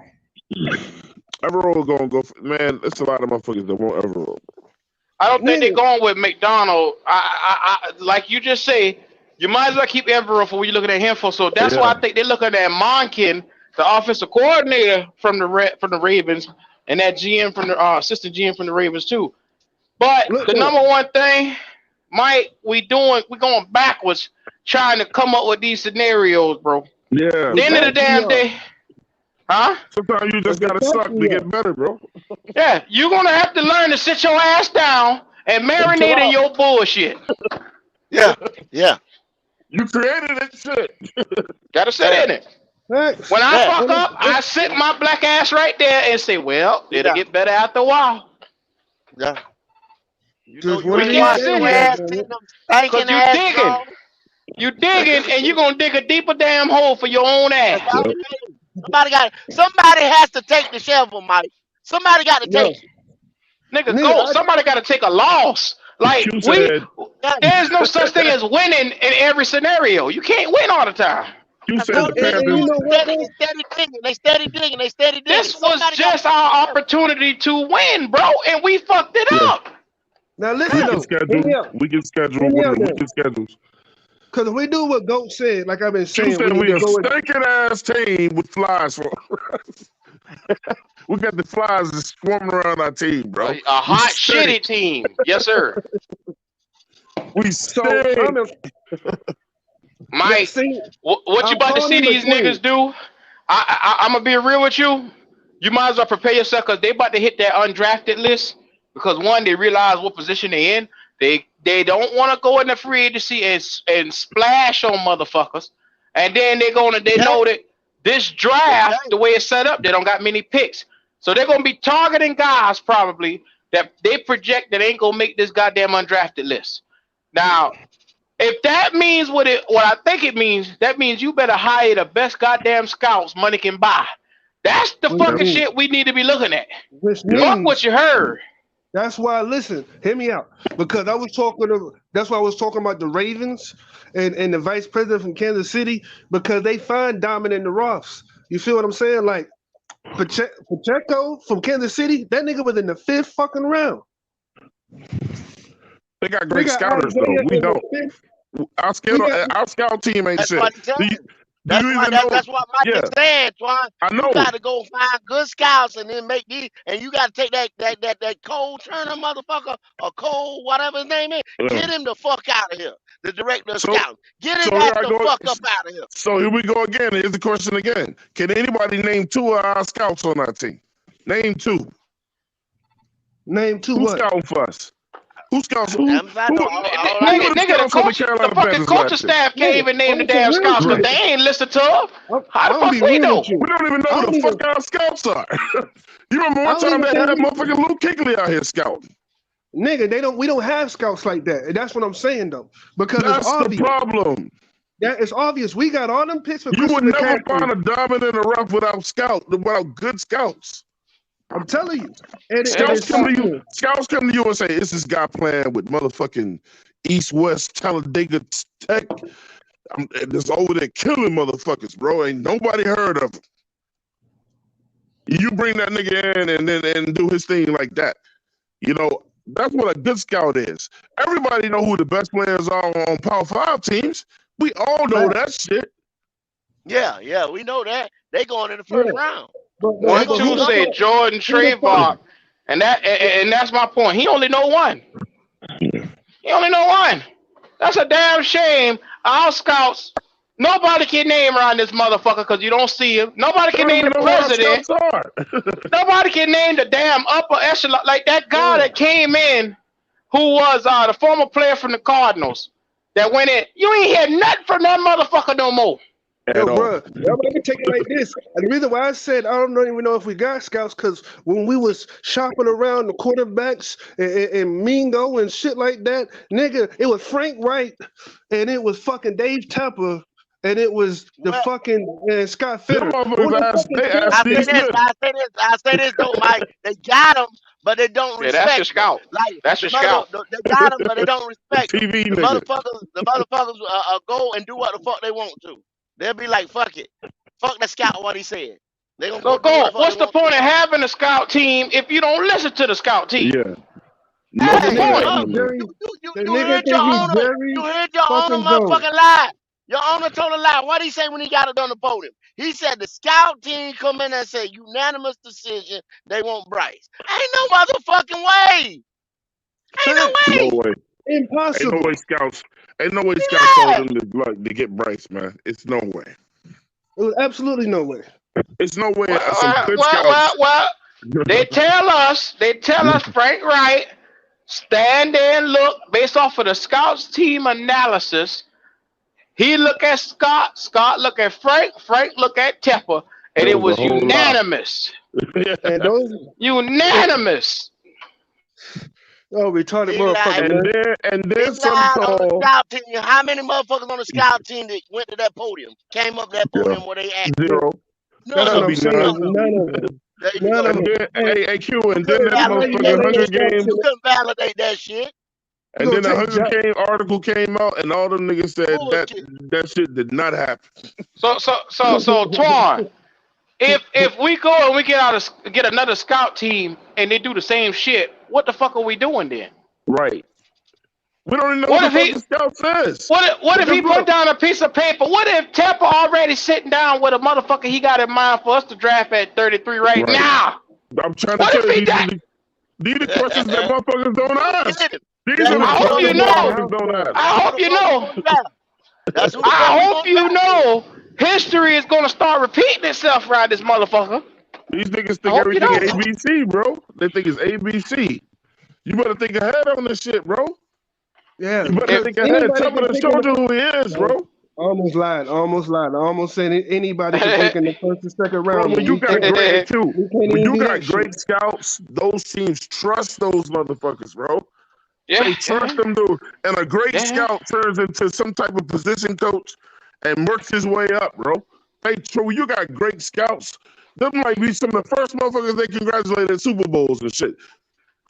Evero gonna go. Man, there's a lot of motherfuckers that want Evero. I don't think they're going with McDonald. I like you just say, you might as well keep Evero for what you're looking at him for. So that's why I think they're looking at Monken, the offensive coordinator from the Ravens, and that GM from the assistant GM from the Ravens too. But the number one thing, Mike, we going backwards, trying to come up with these scenarios, bro. Yeah. At the end of the damn day, huh? Sometimes you just gotta suck to get better, bro. Yeah, you're gonna have to learn to sit your ass down and marinate in your bullshit. Yeah. You created it, shit. Gotta sit in it. When I fuck up, I sit my black ass right there and say, well, it'll get better after a while. Yeah. We can't sit here because you digging and you're gonna dig a deeper damn hole for your own ass. Somebody has to take the shovel, Mike. Somebody got to take it. Nigga, go. Somebody got to take a loss. Like there's no such thing as winning in every scenario. You can't win all the time. You said the Panthers. They steady digging. This was just our opportunity to win, bro, and we fucked it up. Now listen, we can schedule. Because if we do what Goat said, like I've been saying, you said we a stinking ass team with flies for us. We got the flies just swarming around our team, bro. A hot, shitty team. Yes, sir. We stink. Mike, what you about to see these niggas do? I'm going to be real with you. You might as well prepare yourself because they about to hit that undrafted list. Because one, they realize what position they're in. They don't want to go in the free agency and splash on motherfuckers. And then they know that this draft, the way it's set up, they don't got many picks. So they're gonna be targeting guys probably that they project that ain't gonna make this goddamn undrafted list. Now, if that means what I think it means, that means you better hire the best goddamn scouts money can buy. That's the fucking shit we need to be looking at. Fuck what you heard. That's why, listen, hear me out. Because that's why I was talking about the Ravens and the vice president from Kansas City, because they find dominant in the Roths. You feel what I'm saying? Like Pacheco from Kansas City, that nigga was in the 5th fucking round. They got great scouters though. We don't. Our scout team ain't shit. That's what Mike is saying, Twan. I know. You got to go find good scouts and then make these, and you got to take that Cole Turner motherfucker or Cole whatever his name is. Get him the fuck out of here. The director of scouting. Get his ass the fuck up out of here. So here we go again. Here's the question again. Can anybody name 2 of our scouts on our team? Name 2. Name 2 Who's what? scouting for us? Who scouts? Who? Nigga, the fucking coaching staff can't even name the damn scouts because they ain't listed to them. How the fuck we know? We don't even know who the fuck our scouts are. You remember one time they had that motherfucking Luke Kuechly out here scouting? Nigga, we don't have scouts like that. And that's what I'm saying though. Because that's the problem. That is obvious. We got all them picks for you would never find a diamond in the rough without good scouts. I'm telling you. Scouts come to you and say, "Is this guy playing with motherfucking East West Talladega Tech? It's over there killing motherfuckers, bro. Ain't nobody heard of him." You bring that nigga in and do his thing like that. You know, that's what a good scout is. Everybody know who the best players are on Power 5 teams. We all know that shit. Yeah, we know that. They going in the first round. 1, 2 said Jordan Trayvon, and that's my point. He only know one. He only know one. That's a damn shame. Our scouts, nobody can name around this motherfucker because you don't see him. Nobody can name the president. Nobody can name the damn upper echelon like that guy that came in, who was the former player from the Cardinals that went in. You ain't hear nothing from that motherfucker no more. Yo, bro, let me take it like this. And the reason why I said I don't even know if we got scouts, because when we was shopping around the quarterbacks and Mingo and shit like that, nigga, it was Frank Wright and it was fucking Dave Tepper and it was the fucking Scott Fitter. I say this though, Mike. They got him, but they don't respect. That's your scout. That's your scout. They got him, but they don't respect. The motherfuckers go and do what the fuck they want to. They'll be like, fuck it. Fuck the scout what he said. They gonna go. What's the point of having a scout team if you don't listen to the scout team? Yeah. You heard your owner motherfucking lie. Your owner told a lie. What did he say when he got it on the podium? He said the scout team come in and say unanimous decision they want Bryce. Ain't no motherfucking way. No way. Impossible. Ain't no way scouts told them to get Bryce, man. It's no way. It was absolutely no way. It's no way. Well, they tell us Frank Wright stand there and look based off of the scouts team analysis. He look at Scott look at Frank look at Tepper, and it was unanimous. Unanimous. Oh, retarded motherfucker. And then some how many motherfuckers on the scout team that went to that podium, came up that podium where they asked? 0. That's what I'm saying. None of them. Hey, Q, and then that motherfucking 100 games. You couldn't validate that shit. And then the 100 game article came out, and all them niggas said that shit did not happen. So, Twan, if we go and we get another scout team and they do the same shit, what the fuck are we doing then? Right. We don't even know what the scout says. What if he put down a piece of paper? What if Tepper already sitting down with a motherfucker he got in mind for us to draft at 33 right now? I'm trying to tell you, these are questions that motherfuckers don't ask. I hope you know. I hope you know. History is gonna start repeating itself around this motherfucker. These niggas think everything is ABC, bro. They think it's ABC. You better think ahead on this shit, bro. Yeah. You better think ahead. Tepper showed you who he is, bro. Almost lied. I almost said anybody can think in the first and second round. When you got great too. When you got great scouts, those teams trust those motherfuckers, bro. Yeah, they trust them, dude. And a great scout turns into some type of position coach and works his way up, bro. Hey, true, you got great scouts. Them might be some of the first motherfuckers they congratulated at Super Bowls and shit.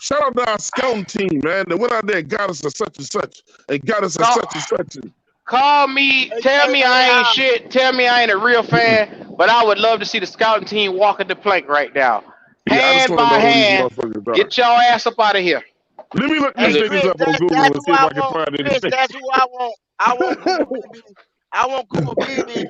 Shout out to our scouting team, man. They went out there and got us a such and such, and got us a such and such. Call me, tell me I ain't shit, tell me I ain't a real fan, but I would love to see the scouting team walking the plank right now. Hand by hand, get y'all ass up out of here. Let me look these niggas up on Google and see if I can find anything. That's who I want. I want Cooper Beebe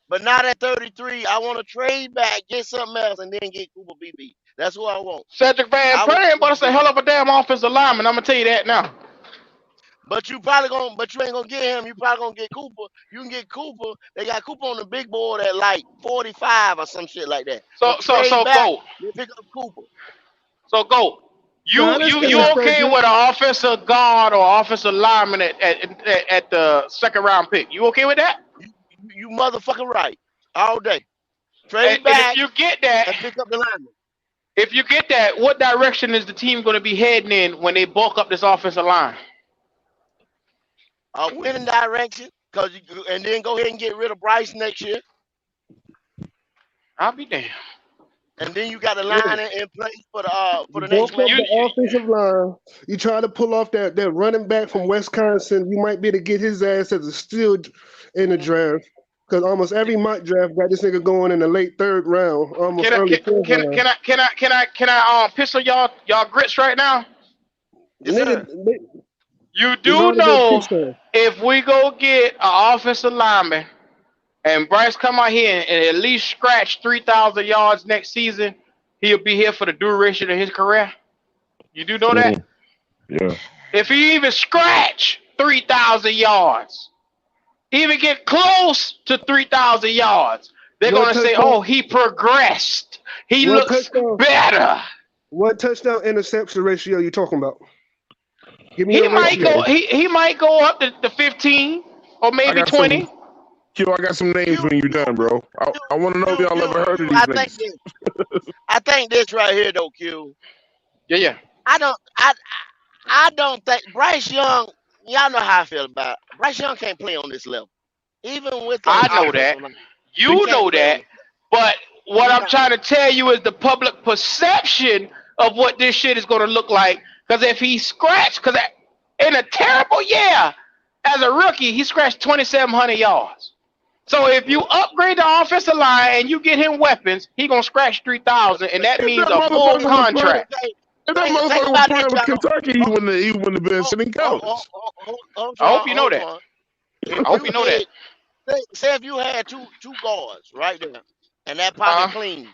But not at 33. I want to trade back, get something else, and then get Cooper BB. That's what I want. Cedric Van Pran, but it's a hell of a damn offensive lineman. I'm gonna tell you that now. But you ain't gonna get him. You probably gonna get Cooper. You can get Cooper. They got Cooper on the big board at like 45 or some shit like that. So go. You pick up Cooper. So go. You okay with an offensive guard or offensive lineman at the second round pick? You okay with that? You motherfucking right. All day. Trade back. And if you get that, and pick up the lineman. If you get that, what direction is the team going to be heading in when they bulk up this offensive line? A winning direction, and then go ahead and get rid of Bryce next year. I'll be damned. And then you got the line in place for the next one. The offensive line. You try to pull off that running back from Wisconsin. You might be able to get his ass as a steal in the draft. Because almost every mock draft got this nigga going in the late third round. Can I pistol y'all grits right now? Nigga, you do know if we go get an offensive lineman and Bryce come out here and at least scratch 3,000 yards next season, he'll be here for the duration of his career. You do know that? Yeah. If he even scratch 3,000 yards, even get close to 3,000 yards, they're going to say, oh, he progressed. He looks better. What touchdown interception ratio are you talking about? Give me he might go up to 15 or maybe 20. Q, I got some names when you're done, bro. I want to know if y'all ever heard of these niggas. I think this right here, though, Q. Yeah. I don't think Bryce Young. Y'all know how I feel about it. Bryce Young can't play on this level, even with. I know that. You know that. But what I'm trying to tell you is the public perception of what this shit is going to look like. Because if he scratched, because in a terrible year as a rookie, he scratched 2,700 yards. So if you upgrade the offensive line and you get him weapons, he gonna scratch 3,000, and that means a full contract. If that motherfucker was playing with Kentucky, he wouldn't have been sitting coach. I hope you know that. I hope you know that. Say if you had two guards right there, and that pocket clean.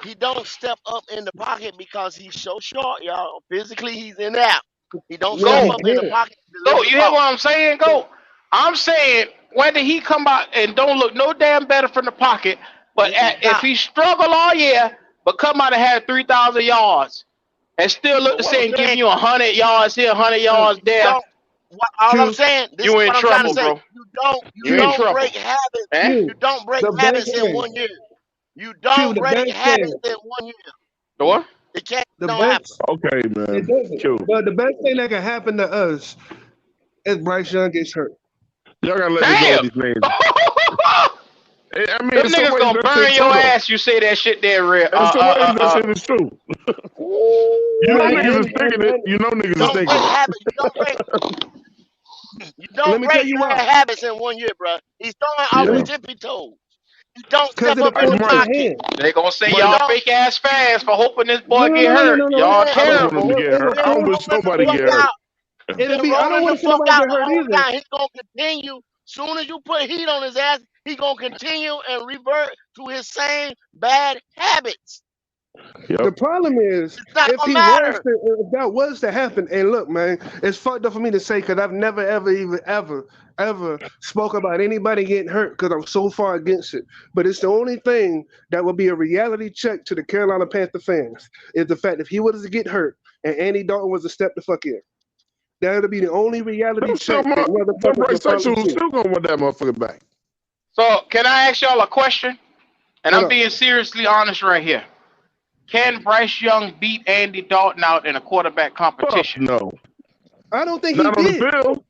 He don't step up in the pocket because he's so short, y'all. Physically, he's inept. He don't step up in the pocket. Go, you hear what I'm saying? Go. I'm saying whether he come out and don't look no damn better from the pocket, but if he struggle all year, but come out and have 3,000 yards, and still look the same, give you 100 yards here, 100 yards there. All I'm saying, this you is in what trouble, I'm trying to say. bro. You don't break habits. You don't break habits in 1 year. You don't break habits in 1 year. The what? It can't. Happen. Okay, man. It doesn't. But the best thing that can happen to us is Bryce Young gets hurt. Y'all gotta let me know these names. I mean, them niggas gonna burn your ass. You say that shit there, real. That shit is true. You know niggas is thinking it. You know niggas is thinking it. You don't break habits in 1 year, bro. He's throwing off his tippy toes. You don't step up in the pocket. They gonna say y'all fake ass fans for hoping this boy get hurt. Y'all terrible. I don't wish nobody get hurt. I don't want to see nobody get hurt either. He's gonna continue. Soon as you put heat on his ass, he's gonna continue and revert to his same bad habits. Yep. The problem is, if that was to happen, and look, man, it's fucked up for me to say because I've never, ever spoke about anybody getting hurt because I'm so far against it. But it's the only thing that will be a reality check to the Carolina Panther fans is the fact if he was to get hurt and Andy Dalton was to step the fuck in. That'll be the only reality check. Still gonna want that motherfucker back. So, can I ask y'all a question? And I'm being seriously honest right here. Can Bryce Young beat Andy Dalton out in a quarterback competition? No. I don't think he did. On the field.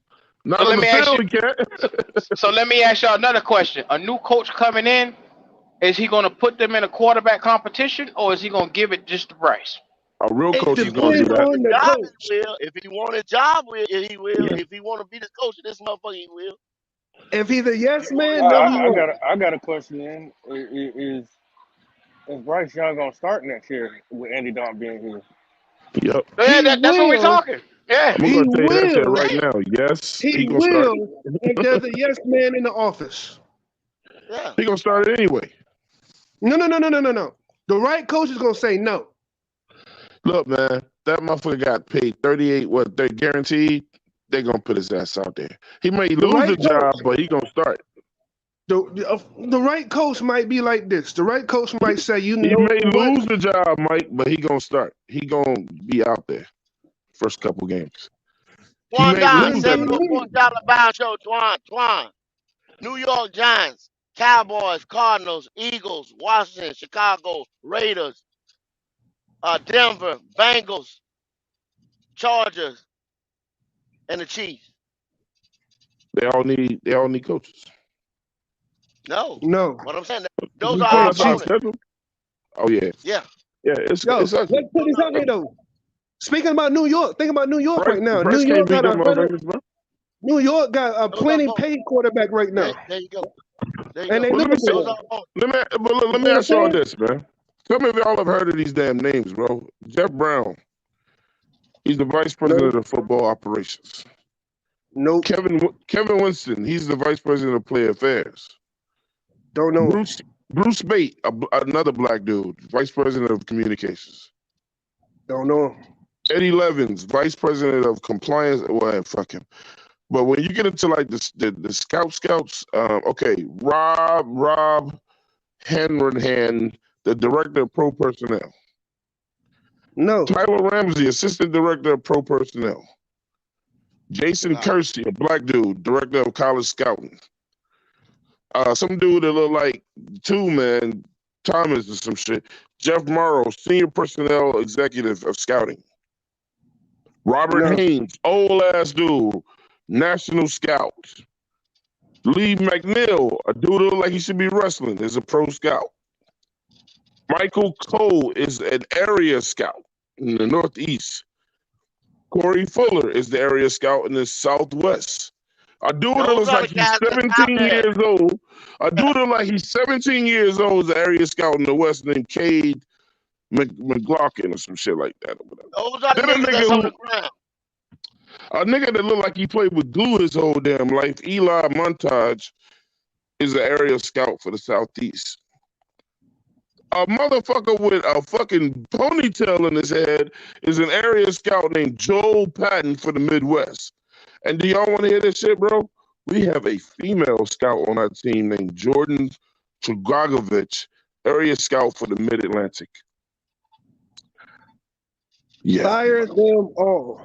Not on the field, he can't. So let me ask y'all another question. A new coach coming in, is he going to put them in a quarterback competition, or is he going to give it just to Bryce? A real coach is going to do that. If he want a job, he will. Yeah. If he want to be the coach of this motherfucker, he will. If he's a yes man, I got a question. Then is Bryce Young gonna start next year with Andy Dalton being here? Yep. Yeah, that's what we're talking. Yeah, he will. That right now. Yes, he will. If there's a yes man in the office. Yeah. He gonna start it anyway. No. The right coach is gonna say no. Look, man, that motherfucker got paid 38. What they guaranteed? They gonna put his ass out there. He may lose the job, but he gonna start. The right coach might be like this. The right coach might say, he may lose the job, Mike, but he gonna start. He gonna be out there first couple games. $1 buy show, Twan. New York Giants, Cowboys, Cardinals, Eagles, Washington, Chicago, Raiders, Denver, Bengals, Chargers, and the Chiefs. They all need coaches. No. What I'm saying, those are our opponents. Oh yeah. Yeah. Yeah. It's let's put this out here though. Speaking about New York, think about New York right now. New York got a plenty paid quarterback right now. There you go. And they let me ask y'all this, man. Tell me if y'all have heard of these damn names, bro. Jeff Brown. He's the vice president of football operations. Nope. Kevin Winston. He's the vice president of player affairs. Don't know. Bruce Bate, another black dude, vice president of communications. Don't know. Eddie Levins, vice president of compliance. Well, fuck him. But when you get into like the scouts, okay, Rob Hanrahan, the director of pro personnel. No. Tyler Ramsey, assistant director of pro personnel. Jason Kersey, a black dude, director of college scouting. Some dude that look like two-man Thomas or some shit. Jeff Morrow, senior personnel executive of scouting. Robert Haynes, old ass dude, national scout. Lee McNeil, a dude that look like he should be wrestling, is a pro scout. Michael Cole is an area scout in the Northeast. Corey Fuller is the area scout in the Southwest. A dude that looks like he's 17 years old. A dude that like he's 17 years old is the area scout in the West named Cade McLaughlin or some shit like that. Or whatever. Those are the niggas that's on the ground. A nigga that look like he played with glue his whole damn life, Eli Montage, is the area scout for the Southeast. A motherfucker with a fucking ponytail in his head is an area scout named Joel Patton for the Midwest. And do y'all want to hear this shit, bro? We have a female scout on our team named Jordan Chugagovich, area scout for the Mid-Atlantic. Yeah. Fire them all.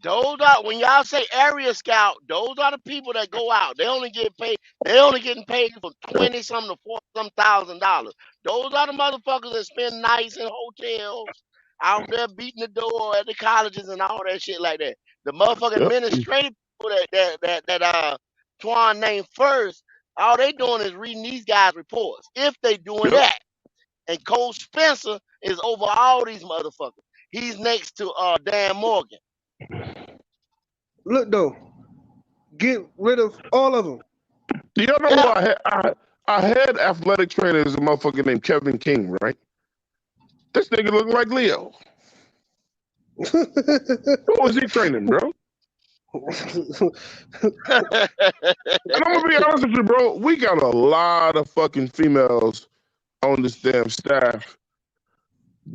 Those are, when y'all say area scout, those are the people that go out. They only get paid. They only getting paid from $20-something to $40,000. Those are the motherfuckers that spend nights in hotels, out there beating the door at the colleges and all that shit like that. The motherfucking administrative people that Twan named first, all they doing is reading these guys' reports. If they doing that, and Coach Spencer is over all these motherfuckers. He's next to Dan Morgan. Look though, get rid of all of them. Do y'all know who I had athletic trainer is a motherfucker named Kevin King, right? This nigga look like Leo. Who was he training, bro? And I'm gonna be honest with you, bro. We got a lot of fucking females on this damn staff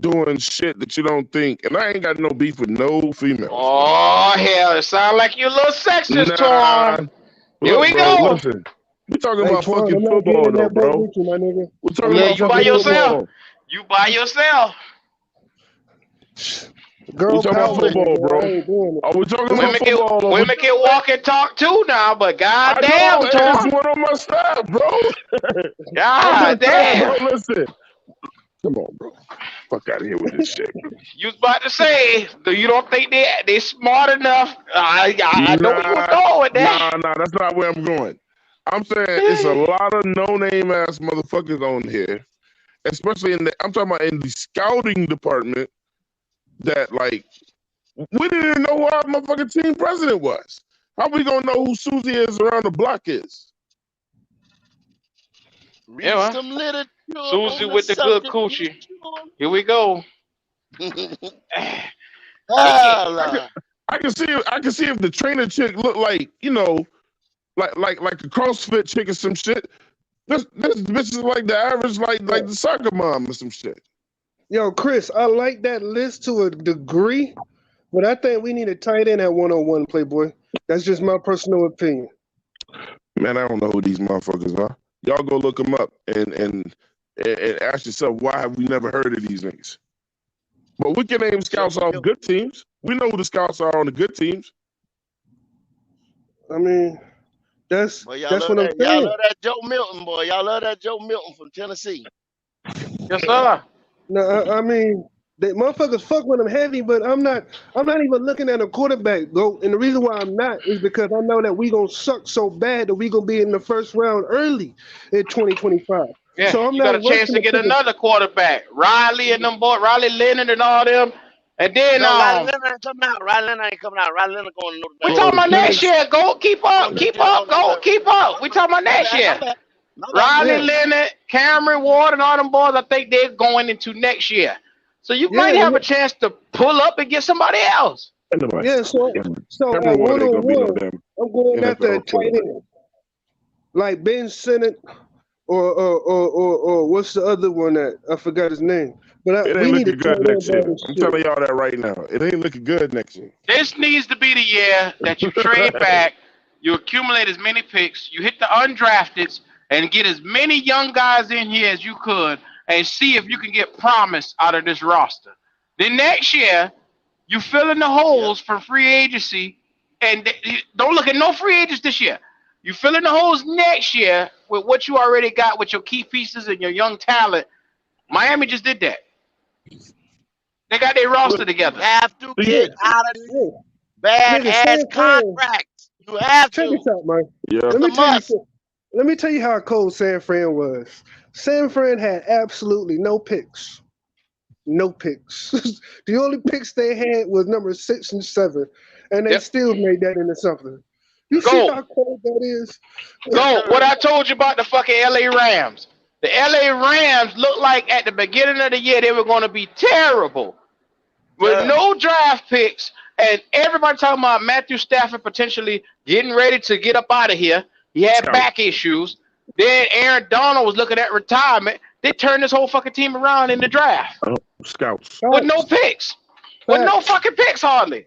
doing shit that you don't think. And I ain't got no beef with no females. Oh, hell. It sounds like you're a little sexist, Twan. Here we go. Listen, we talking about fucking football, though, bro. We're talking about you by yourself. You by yourself. We're talking about football, bro. Are we talking about football? Women can walk and talk too now, but goddamn, Twan. One on my staff, bro. God damn. Bro, listen. Come on, bro. Fuck out of here with this shit. You was about to say, you don't think they smart enough? I know you were going with that. Nah, that's not where I'm going. I'm saying it's a lot of no-name ass motherfuckers on here, especially I'm talking about in the scouting department that, like, we didn't even know who our motherfucking team president was. How we gonna know who Susie is around the block is? Yeah, Susie with the good coochie. Here we go. I can see if the trainer chick look like, you know, like a CrossFit chick or some shit. This bitch is like the average, like the soccer mom or some shit. Yo, Chris, I like that list to a degree, but I think we need a tight end at 101, Playboy. That's just my personal opinion. Man, I don't know who these motherfuckers are. Y'all go look them up and ask yourself, why have we never heard of these niggas? But we can name scouts on good teams. We know who the scouts are on the good teams. I mean, that's what I'm saying. Y'all love that Joe Milton, boy. Y'all love that Joe Milton from Tennessee. Yes, sir. No, I mean, the motherfuckers fuck with him heavy, but I'm not even looking at a quarterback, though. And the reason why I'm not is because I know that we gonna suck so bad that we gonna be in the first round early in 2025. Yeah, so I'm you got a chance to get another quarterback. Riley and them boys, Riley Leonard and all them. And then Riley Leonard ain't coming out. Riley Leonard ain't coming out. Riley Leonard going to Notre Dame. We talking about next year. Go keep up. We talking about next year. Riley Leonard, Cameron Ward, and all them boys, I think they're going into next year. So you might have a chance to pull up and get somebody else. Yeah, so at 101, I'm going after a tight end. Like Ben Sinnott or what's the other one that I forgot his name. But it ain't looking good next year. I'm telling y'all that right now. It ain't looking good next year. This needs to be the year that you trade back, you accumulate as many picks, you hit the undrafteds, and get as many young guys in here as you could, and see if you can get promise out of this roster. Then next year, you fill in the holes from free agency, and don't look at no free agents this year. You fill in the holes next year with what you already got with your key pieces and your young talent. Miami just did that. They got their roster together. You have to get out of these bad ass contracts. You have to. Check this out, man. Yeah. Let me tell you how cold San Fran was. San Fran had absolutely no picks. No picks. The only picks they had was number 6 and 7, and they still made that into something. You see how cold that is? What I told you about the fucking LA Rams. The LA Rams looked like at the beginning of the year they were going to be terrible with no draft picks, and everybody talking about Matthew Stafford potentially getting ready to get up out of here. He had back issues. Then Aaron Donald was looking at retirement. They turned this whole fucking team around in the draft. Scouts. With no picks. With no fucking picks hardly.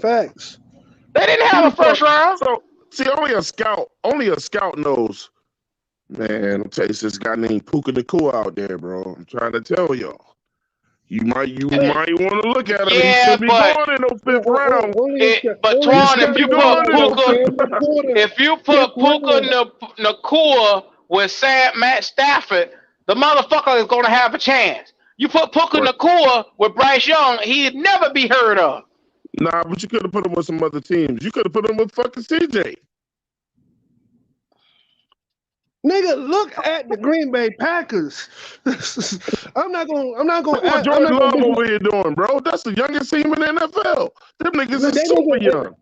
Facts. They didn't have a first round. So see, only a scout knows. Man, I'll tell you, this guy named Puka Nacua out there, bro. I'm trying to tell y'all. You might want to look at him. Yeah, he should be going in the 5th round. But Twan, if you put Puka Nacua with Matt Stafford, the motherfucker is going to have a chance. You put Puka Nacua with Bryce Young, he'd never be heard of. Nah, but you could have put him with some other teams. You could have put him with fucking CJ. Nigga, look at the Green Bay Packers. I'm not gonna. What Jordan Love over here doing, bro? That's the youngest team in the NFL. Them niggas is super young.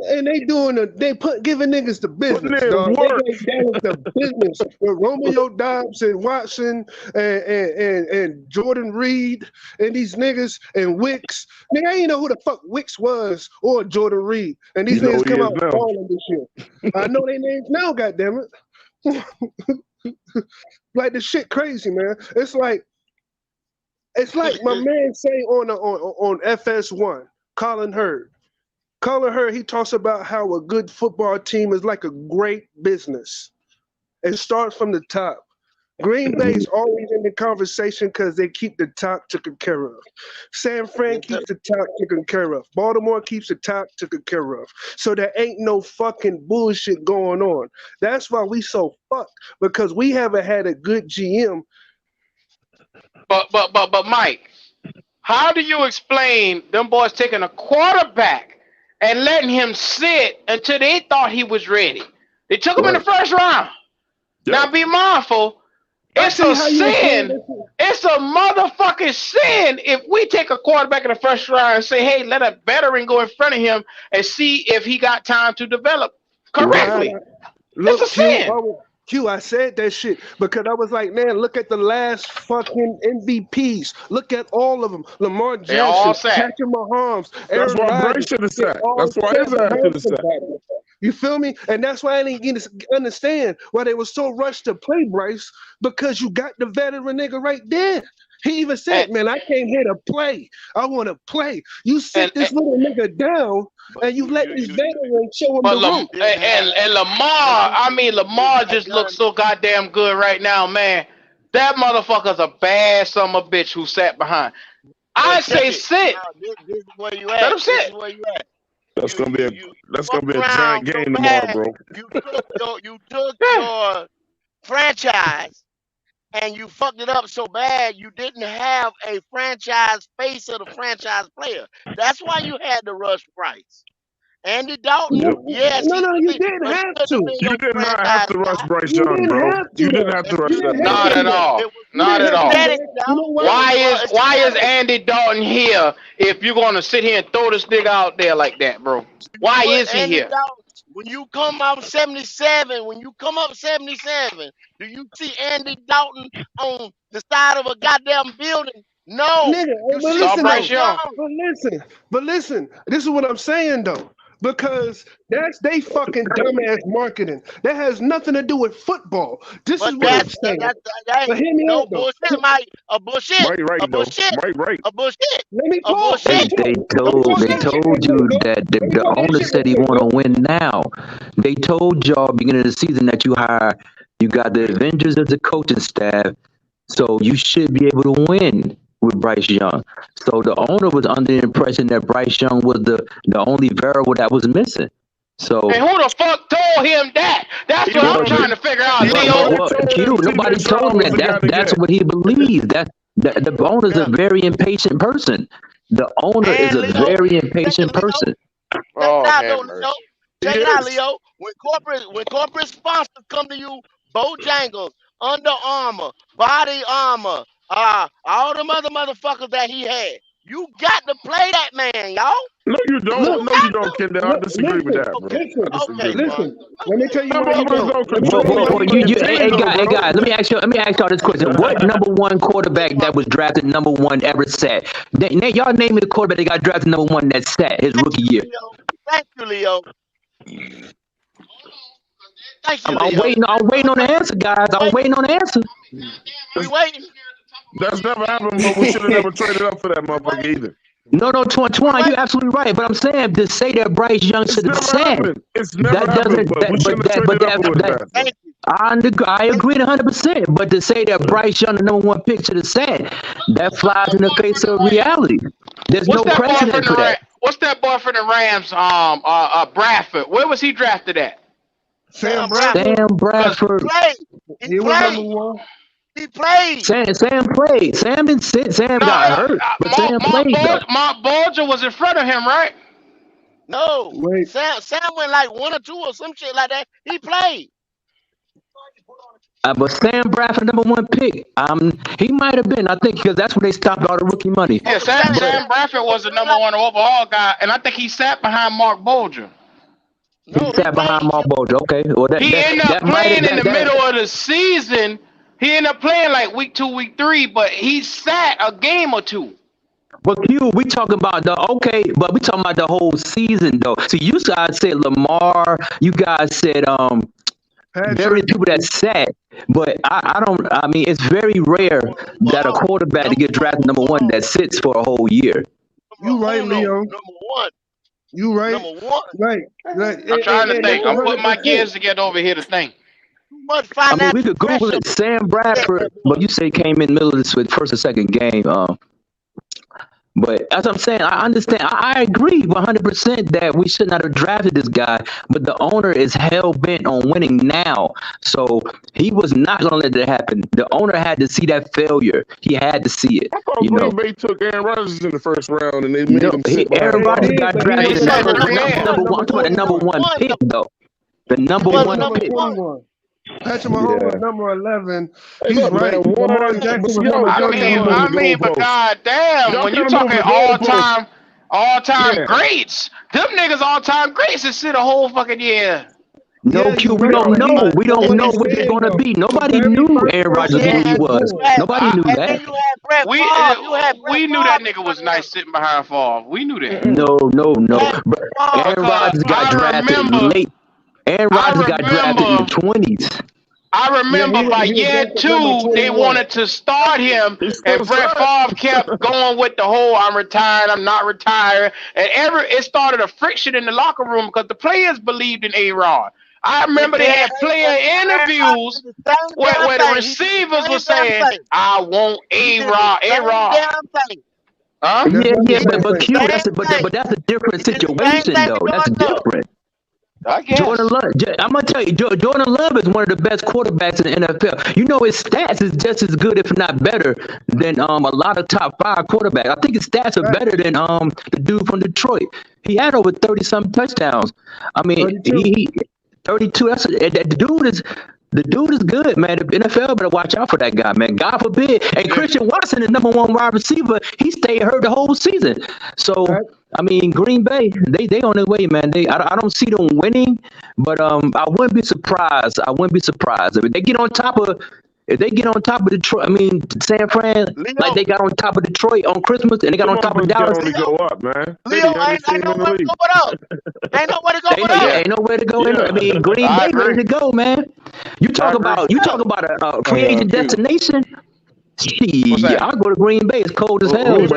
And they giving niggas the business. Dog. They gave the business with Romeo Doubs and Watson and Jordan Reed and these niggas and Wicks. Nigga, I ain't know who the fuck Wicks was or Jordan Reed. And these niggas come out balling this shit. I know their names now, goddammit. Like the shit crazy, man. It's like my man say on FS1, Colin Hurd. Colin Hurd, he talks about how a good football team is like a great business. It starts from the top. Green Bay's always in the conversation because they keep the top taken care of. San Fran keeps the top taken care of. Baltimore keeps the top taken care of. So there ain't no fucking bullshit going on. That's why we so fucked, because we haven't had a good GM. But Mike, how do you explain them boys taking a quarterback and letting him sit until they thought he was ready? They took him in the first round. Now be mindful. It's a sin. It's a motherfucking sin if we take a quarterback in the first round and say, hey, let a veteran go in front of him and see if he got time to develop correctly. Look, it's a sin. Q, I said that shit because I was like, man, look at the last fucking MVPs. Look at all of them. Lamar Jackson, Patrick Mahomes. That's why Bryce should have sat. That's why his ass should have sat. You feel me? And that's why I didn't understand why they were so rushed to play Bryce, because you got the veteran nigga right there. He even said, man, I came here to play. I want to play. You sit this little nigga down and you let this veteran show him the rope. And Lamar just looks so goddamn good right now, man. That motherfucker's a bad son of a bitch who sat behind. I say sit. This is where you at. Let him sit. This is where you at. That's gonna be a giant game tomorrow, bro. You took your franchise and you fucked it up so bad you didn't have a franchise face of the franchise player. That's why you had to rush Bryce. Andy Dalton, yes. No, you didn't have to. You did not have to rush Bryce Young, bro. You didn't have to rush that. Not at all. Not at all. Why is Andy Dalton here if you're gonna sit here and throw this nigga out there like that, bro? Why is he here? When you come up 77, do you see Andy Dalton on the side of a goddamn building? No. Nigga, but listen, this is what I'm saying though. Because that's they fucking dumbass marketing. That has nothing to do with football. This is what I'm saying. No bullshit, Mike. A bullshit. A bullshit. A bullshit. Let me talk. They told you that the owner said he want to win now. They told y'all beginning of the season that you got the Avengers as a coaching staff, so you should be able to win with Bryce Young. So the owner was under the impression that Bryce Young was the only variable that was missing. So and who the fuck told him that? That's what I'm trying to figure out. Nobody told him that. That's what he believes. The owner is a very impatient person. The owner is a very impatient person. Check it out, Leo. When corporate sponsors come to you, Bojangles, Under Armour, Body Armor, all them other motherfuckers that he had. You got to play that man, y'all. No, you don't. No, you don't, Kendall. I disagree with that, bro. Listen. Let me tell you. Hey guys, let me ask y'all this question. What number one quarterback that was drafted number one ever sat? Y'all name me the quarterback that got drafted number one that sat his rookie year. Thank you, Leo. I'm waiting on the answer, guys. I'm waiting on the answer. We waiting. That's never happened, but we should have never traded up for that motherfucker either. No, Twan, you're absolutely right. But I'm saying to say that Bryce Young should have sat. It's never happened, but we shouldn't have traded up for that. I agree 100%. But to say that Bryce Young, the number one pick, should have sat, that flies in the face of reality. There's no precedent for that. What's that boy for the Rams? Bradford. Where was he drafted at? Sam Bradford. He played. He played. Sam played. Sam didn't sit. Sam got hurt. But Sam played. Mark Bulger was in front of him, right? No. Wait. Sam went like 1 or 2 or some shit like that. He played. But Sam Bradford, number one pick. He might have been. I think because that's when they stopped all the rookie money. Yeah, Sam Bradford was the number one overall guy, and I think he sat behind Mark Bulger. He sat behind Mark Bulger. Okay. Well, he ended up playing in the middle of the season. He ended up playing like week 2, week 3, but he sat a game or two. But we talking about but we talking about the whole season though. So you guys said Lamar, you guys said very people that sat, but I mean it's very rare that a quarterback to get drafted number one that sits for a whole year. You right, Leo. Number one. You right. Number one. Right. I'm trying to think. I'm putting my gears together over here to think. I mean, we could Google it. Sam Bradford, but you say came in the middle of this with first or second game. But as I'm saying, I understand. I agree 100% that we should not have drafted this guy. But the owner is hell bent on winning now, so he was not going to let that happen. The owner had to see that failure. He had to see it. I thought Green Bay took Aaron Rodgers in the first round, and they made him sit. Aaron Rodgers got drafted number one. I'm talking about the number one pick, though. The number one pick. Patrick Mahomes was number 11. He's right. I mean, but goddamn, when you talking all-time greats, them niggas all-time greats is sit a whole fucking year. No, Q, we don't know. We don't know what they're gonna be. Nobody knew Aaron Rodgers who he was. Nobody knew that. We knew that nigga was nice sitting behind Favre. We knew that. No. Aaron Rodgers got drafted late. Aaron Rodgers got drafted in the 20s. I remember by year 2, they wanted to start him, and Brett Favre kept going with the whole "I'm retired, I'm not retired," and it started a friction in the locker room because the players believed in A-Rod. I remember they had player interviews where the receivers were saying, "I want A-Rod, A-Rod." Huh? Yeah, but Q, that's a different situation though. That's different. I guess. Jordan Love, I'm gonna tell you, Jordan Love is one of the best quarterbacks in the NFL. You know, his stats is just as good, if not better, than a lot of top 5 quarterbacks. I think his stats are better than the dude from Detroit. He had over 30-something touchdowns. I mean, 32. The dude is good, man. The NFL better watch out for that guy, man. God forbid. And Christian Watson, the number 1 wide receiver, he stayed hurt the whole season. So, I mean, Green Bay, they on their way, man. I don't see them winning, but I wouldn't be surprised. If they get on top of Detroit, I mean, San Fran, Leo, like they got on top of Detroit on Christmas, and they got on top of Dallas. Only go up, man. Leo, ain't nowhere to go but up. Ain't nowhere to go but up. Ain't nowhere to go. I mean, Green Bay ready to go, man. You talk about a free agent destination. Yeah, I'll go to Green Bay. It's cold as hell. Who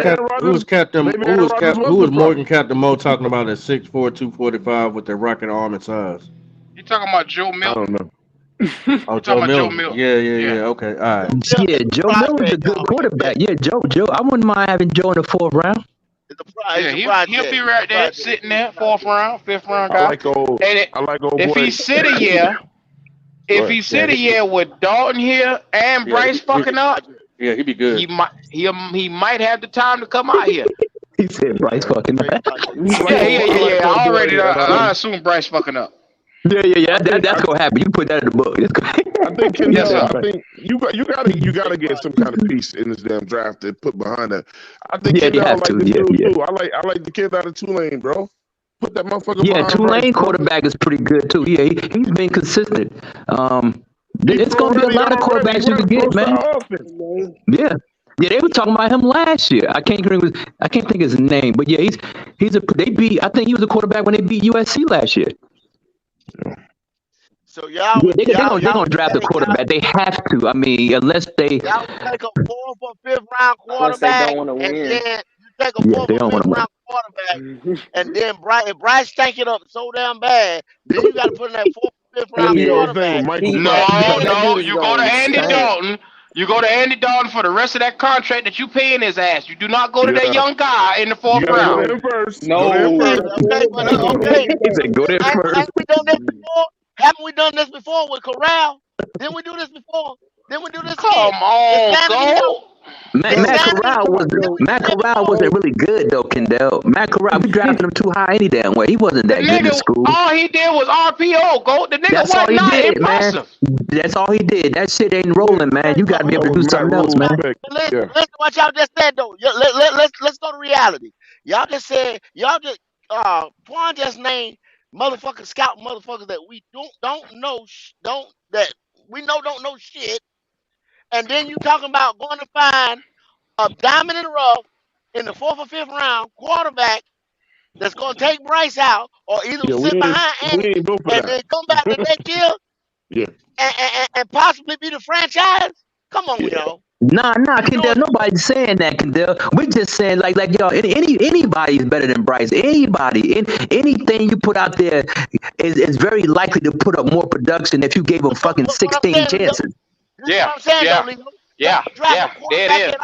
was Morgan Captain Mo talking about at 6'4", 245 with their rocket arm and size? You talking about Joe Milton? I don't know. Oh, Joe Milton. Yeah. Okay, all right. Yeah, Joe Milton's a good quarterback. Yeah, Joe. I wouldn't mind having Joe in the 4th round. He'll be right there, sitting there, 4th round, 5th round guy. I like old if boy. he sit a year with Dalton here and Bryce fucking up, yeah, he'd be good. He might have the time to come out here. He said Bryce fucking up. Yeah. I assume Bryce fucking up. Yeah. That's gonna happen. You put that in the book. I think I think you gotta get some kind of piece in this damn draft to put behind that. I think you have to. Too. I like the kid out of Tulane, bro. Put that motherfucker. Yeah, Tulane quarterback is pretty good too. Yeah, he's been consistent. It's gonna be a lot of quarterbacks you can get, man. Yeah, they were talking about him last year. I can't think his name, but yeah, I think he was a quarterback when they beat USC last year. So y'all, they're gonna draft a quarterback. They have to. I mean, unless they y'all take a 4th or 5th round quarterback, and then you take a 4th or 5th round quarterback, and then Bryce stank it up so damn bad, then you got to put in that 4th or 5th round quarterback. No, you go to Andy Dalton. You go to Andy Dalton for the rest of that contract that you paying his ass. You do not go to that young guy in the 4th round. Go first. No. Okay. He said go there first. Haven't we done this before with Corral? Didn't we do this before? Then we do this Come on, go. Matt Corral wasn't really good though, Kendall. Matt Corral, we drafted him too high any damn way. He wasn't that good in school. All he did was RPO. Go. The nigga That's was not impressive. Man. That's all he did. That shit ain't rolling, man. You got to be able to do something else, man. Listen, what y'all just said though. Let's go to reality. Y'all just Quan just named motherfucking scout motherfuckers that we don't know shit. And then you talking about going to find a diamond in the rough in the 4th or 5th round quarterback that's going to take Bryce out, or either sit behind Andy and then come back the next year and possibly be the franchise. Come on, yo. Nah, Kendall. Nobody's saying that, Kendall. We're just saying like y'all. Anybody's better than Bryce. Anybody. Anything you put out there is very likely to put up more production if you gave them fucking 16 chances. Yeah. There it is.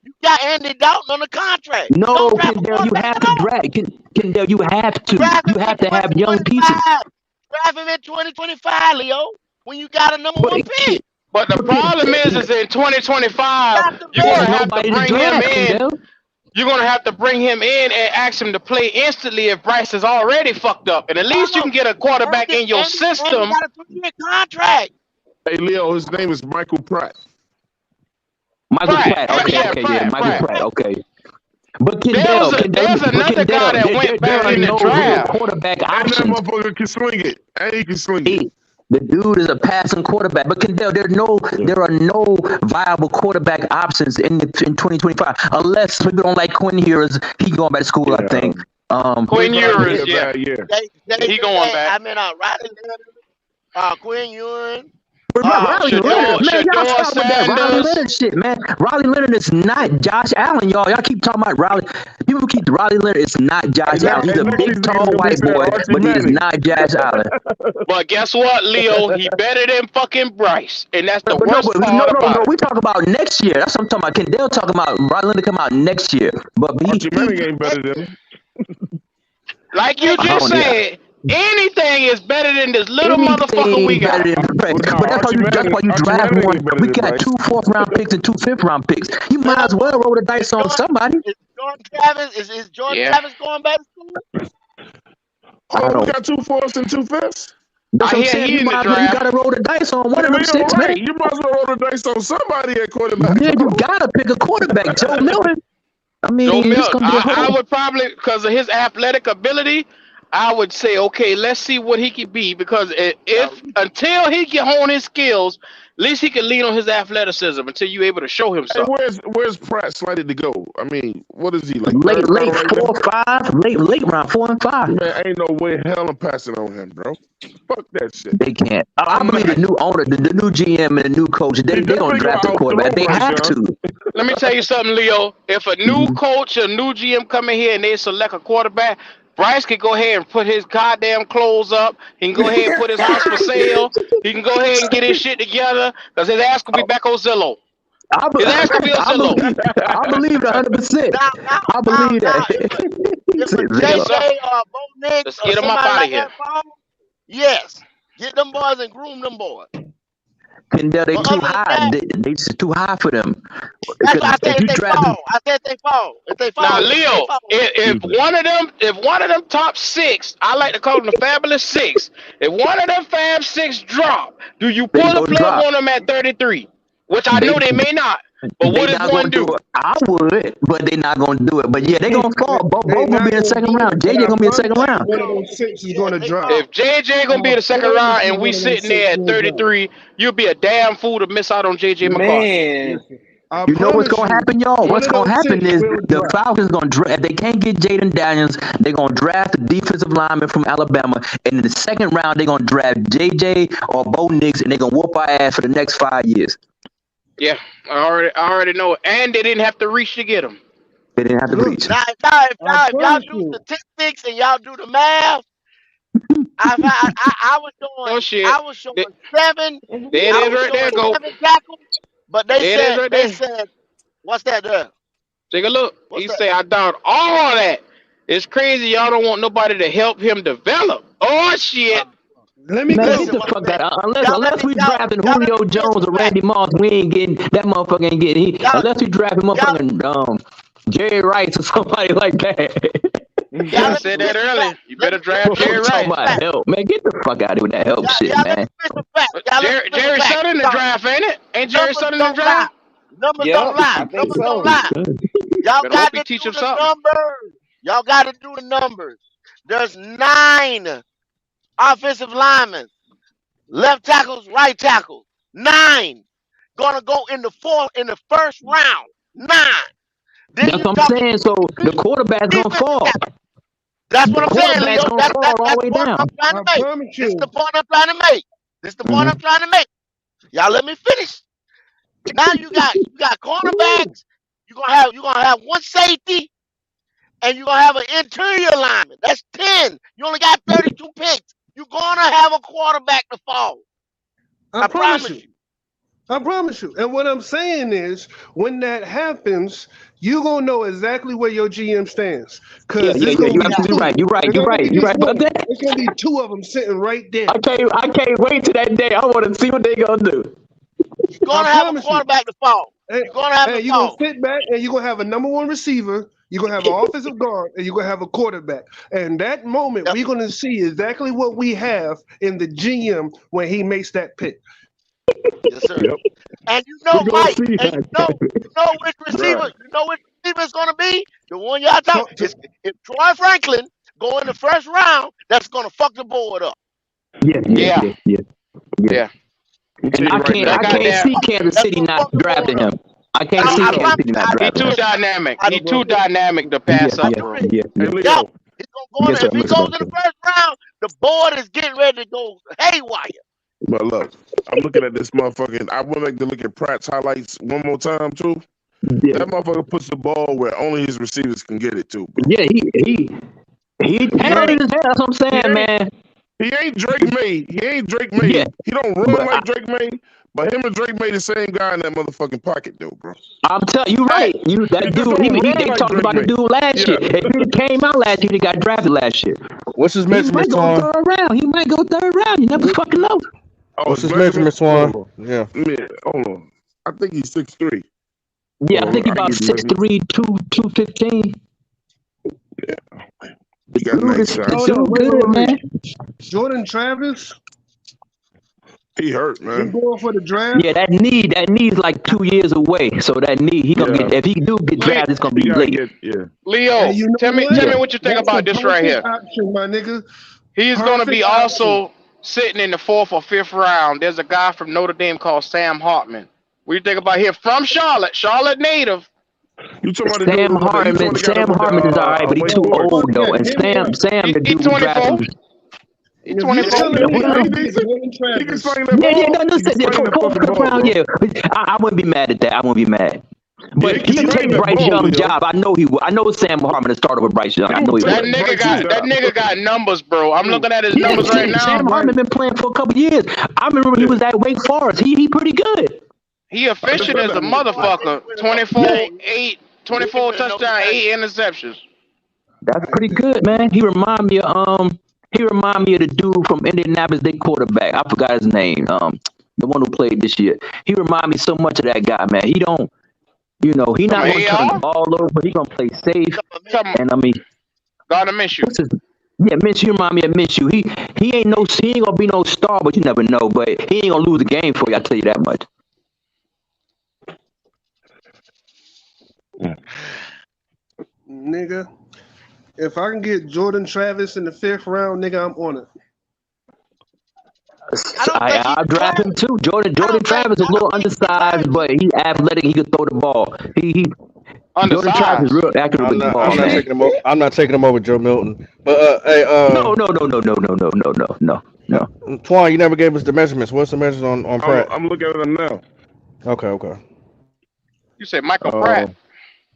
You got Andy Dalton on the contract. No, Kendall, you have to draft. Kendall, you have to. You have to have young pieces. Draft him in 2025, Leo, when you got a number 1 pick. But the problem is in 2025, you're gonna have to bring him in. You're gonna have to bring him in and ask him to play instantly if Bryce is already fucked up, and at least you can get a quarterback in your system. Got a 3-year contract. Hey, Leo, his name is Michael Pratt. Michael Pratt. Okay. But Kendall, there's another guy that went back in the draft. Quarterback And that options. motherfucker can swing it. And he can swing it. The dude is a passing quarterback. But Kendall, there are no viable quarterback options in 2025 unless people don't like Quinn here. He going back to school, I think. Quinn Ewers, yeah. He going back. I mean, Riley Leonard, Quinn Ewers. Riley Leonard, man, y'all stop with that Riley Leonard shit, man. Riley Leonard is not Josh Allen, y'all. Y'all keep talking about Riley. People keep Riley Leonard. It's not Josh Allen. He's a big, tall white boy, but he is not Josh Allen. But guess what, Leo? He better than fucking Bryce, and that's the worst part about it. We talk about next year. That's what I'm talking about. Kendall talking about Riley Leonard come out next year, but Archie Manning ain't better than him. Like you just said. Anything is better than this little motherfucker we got. But that's why you draft one. We got 2 4th-round picks and 2 5th-round picks. You might as well roll the dice on somebody. Is Jordan Travis going back to school? We got 2 4ths and 2 5ths. That's what I'm saying. You gotta roll the dice on one of them 6, man. You might as well roll the dice on somebody at quarterback. Yeah, you gotta pick a quarterback. Joe Milton. I mean, Joe Milton. I would probably, because of his athletic ability, I would say, okay, let's see what he can be, because until he can hone his skills, at least he can lean on his athleticism until you're able to show himself. Hey, where's Pratt slated to go? I mean, what is he like? Late 4 or 5, late round 4 and 5. Man, ain't no way hell I'm passing on him, bro. Fuck that shit. They can't. I believe the new owner, the new GM and the new coach, they gonna draft a quarterback. They have to. Let me tell you something, Leo. If a new coach, a new GM come in here and they select a quarterback, Bryce can go ahead and put his goddamn clothes up. He can go ahead and put his house for sale. He can go ahead and get his shit together, because his ass could be back on Zillow. His ass could be on Zillow. I believe 100%. I believe that. If a JJ or Bo Nix Let's get him up out of here. Yes. Get them boys and groom them boys. Kendall, they too high. They just too high for them. That's why I said if they fall. If they fall. Now, Leo, if one of them top 6, I like to call them the fabulous 6. If one of them fab 6 drop, do you pull the plug on them at 33? Which I know they may not. But what does one do? I would, but they're not going to do it. But yeah, they're going to fall. Both going to be in the second round. JJ going to be in the second round. One of those 6 is going to drop. If JJ going to be in the second round and we sitting there at 33, you'll be a damn fool to miss out on JJ McCarthy. You know what's going to happen, y'all? What's going to happen is the Falcons going to draft. If they can't get Jaden Daniels, they're going to draft a defensive lineman from Alabama. And in the second round, they're going to draft JJ or Bo Nix, and they're going to whoop our ass for the next 5 years. Yeah, I already know it. And they didn't have to reach to get him. They didn't have to reach. Now, if y'all do statistics and y'all do the math, I was showing 7. There it is right there, go. 7 tackles, but they said, what's that there? Take a look. He said, I doubt all that. It's crazy. Y'all don't want nobody to help him develop. Oh, shit. Let me get the fuck out. Unless we drafting Julio Jones or Randy Moss, we ain't getting that motherfucker. Ain't getting unless we draft motherfucking Jerry Rice or somebody like that. I said that earlier. You better draft Jerry Rice. Help, man, get the fuck out of here with that help shit, man. Jerry Sutton in the draft, ain't it? Ain't Jerry Sutton in the draft? Numbers don't lie. Numbers don't lie. Y'all got to do the numbers. Y'all got to do the numbers. There's 9 offensive linemen, left tackles, right tackles. 9 gonna go in the first round. 9. That's what I'm saying. So the quarterback's gonna fall. That's what I'm saying, Leo. That's the point I'm trying to make. This is the point I'm trying to make. Y'all let me finish. Now you got cornerbacks. You're gonna have 1 safety, and you're gonna have an interior lineman. That's 10. You only got 32 picks. You're gonna have a quarterback to fall. I promise you. I promise you. And what I'm saying is, when that happens, you're gonna know exactly where your GM stands. Because you're right. You're right about that. There's gonna be 2 of them sitting right there. I can't wait till that day. I want to see what they're gonna do. You're gonna have a quarterback to fall. You're gonna sit back and you're gonna have a number 1 receiver. You're going to have an offensive guard, and you're going to have a quarterback. And that moment, we're going to see exactly what we have in the GM when he makes that pick. Yes, sir. Yep. And you know, Mike, and you know which receiver, is going to be? The one y'all talking. If Troy Franklin go in the first round, that's going to fuck the board up. Yeah. And I can't see Kansas City not drafting him. I can't see Kansas City not drafting him. He's too dynamic. He's too dynamic to pass up. Hey, Leo, Yes, sir, if he Mr. goes in the Bunker. first round, the board is getting ready to go haywire. But look, I'm looking at this motherfucking. I would like to look at Pratt's highlights one more time too. Yeah, That motherfucker puts the ball where only his receivers can get it to, bro. yeah, he talented as hell. That's what I'm saying, man. He ain't Drake May. He ain't Drake May. Yeah, He don't run but like Drake May. But him and Drake May the same guy in that motherfucking pocket, though, bro. I'm telling you, right? You He that just dude. don't They run like talked Drake about the May. dude last year. Yeah. If he came out last year, he got drafted last year. What's his He measurement, might go Swan? third round. He might go third round. You never fucking know. What's his measurement, Swan? Yeah. Hold on. I think he's 6'3". Yeah, I think he about 6'3", 215. Yeah. He got Dude, nice shots. dude good, man. Jordan Travis, He hurt, he man. going for the draft. Yeah, that knee's like 2 years away. So that knee, he gonna get. If he do get drafted, it's gonna be He gotta late. get, yeah. Leo, And you know tell me what you think That's about a this right here. perfect option, my nigga. He's going to be Perfect also sitting in the 4th or 5th round. There's a guy from Notre Dame called Sam Hartman. What do you think about him? From Charlotte native. You talking about the Sam dude Hartman. Sam Hartman is all right, but he's too old though. And Sam, the dude who drafted. He's If 24. you telling me Yeah, I he get decent. Jordan He can Travis, sling that ball. Yeah, no, He can sling that fucking ball, round, bro. yeah. I wouldn't be mad at that. I wouldn't be mad. But he can he'll sling take that Bryce ball, Young's Leo. job. I know he will. I know Sam Hartman to start with Bryce Young. I know he That will. nigga got numbers, bro. I'm looking at his Yeah, numbers right now. Sam Hartman been playing for a couple years. I remember when he was at Wake Forest. He pretty good. He efficient as a motherfucker. 24 touchdowns, 8 interceptions. That's pretty good, man. He remind me of the dude from Indianapolis, their quarterback. I forgot his name. The one who played this year. He remind me so much of that guy, man. He don't, he not going to turn the ball over, but he gonna play safe. And I mean, Gardner Minshew. Minshew remind me of Minshew. He ain't gonna be no star, but you never know. But he ain't gonna lose the game for you. I tell you that much. nigga, if I can get Jordan Travis in the 5th round, nigga, I'm on it. I'll draft him too. Jordan Travis is a little undersized, but he's athletic. He can throw the ball. Jordan Travis is real accurate with the ball. I'm not taking him over Joe Milton. But hey, no. Twan, you never gave us the measurements. What's the measurements on Pratt? I'm looking at them now. Okay. You said Michael Pratt.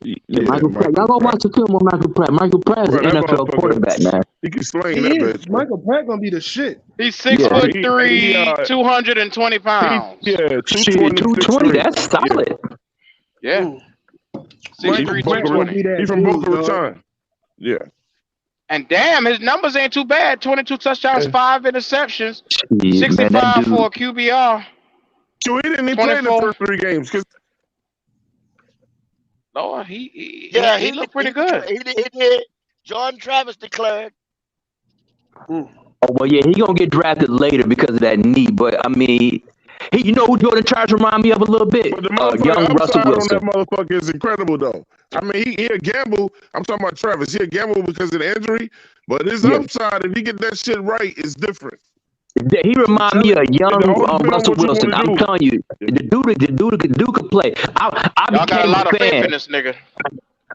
Yeah, Michael Pratt. Y'all go watch the film on Michael Pratt. Michael Pratt is an NFL quarterback, man. He can sling that bitch. Michael Pratt gonna be the shit. He's 6'3", 220 pounds. Yeah, 220. That's solid. Yeah. 6'3", 220. He's from Boca Raton. Yeah. And damn, his numbers ain't too bad. 22 touchdowns, 5 interceptions, Yeah, 65 man, for a QBR. So he didn't even play in the first 3 games. Lord, he looked pretty He good. did. Jordan Travis declared. Oh, well, yeah, he gonna get drafted later because of that knee. But I mean, you know who Jordan Travis remind me of a little bit? But the Young Russell Wilson. On that motherfucker is incredible though. I mean, he a gamble. I'm talking about Travis. He a gamble because of the injury, but his upside, if he get that shit right, is different. He remind me of young Russell Wilson. I'm telling you, the dude could play. I Y'all got a lot of faith fan. in this nigga.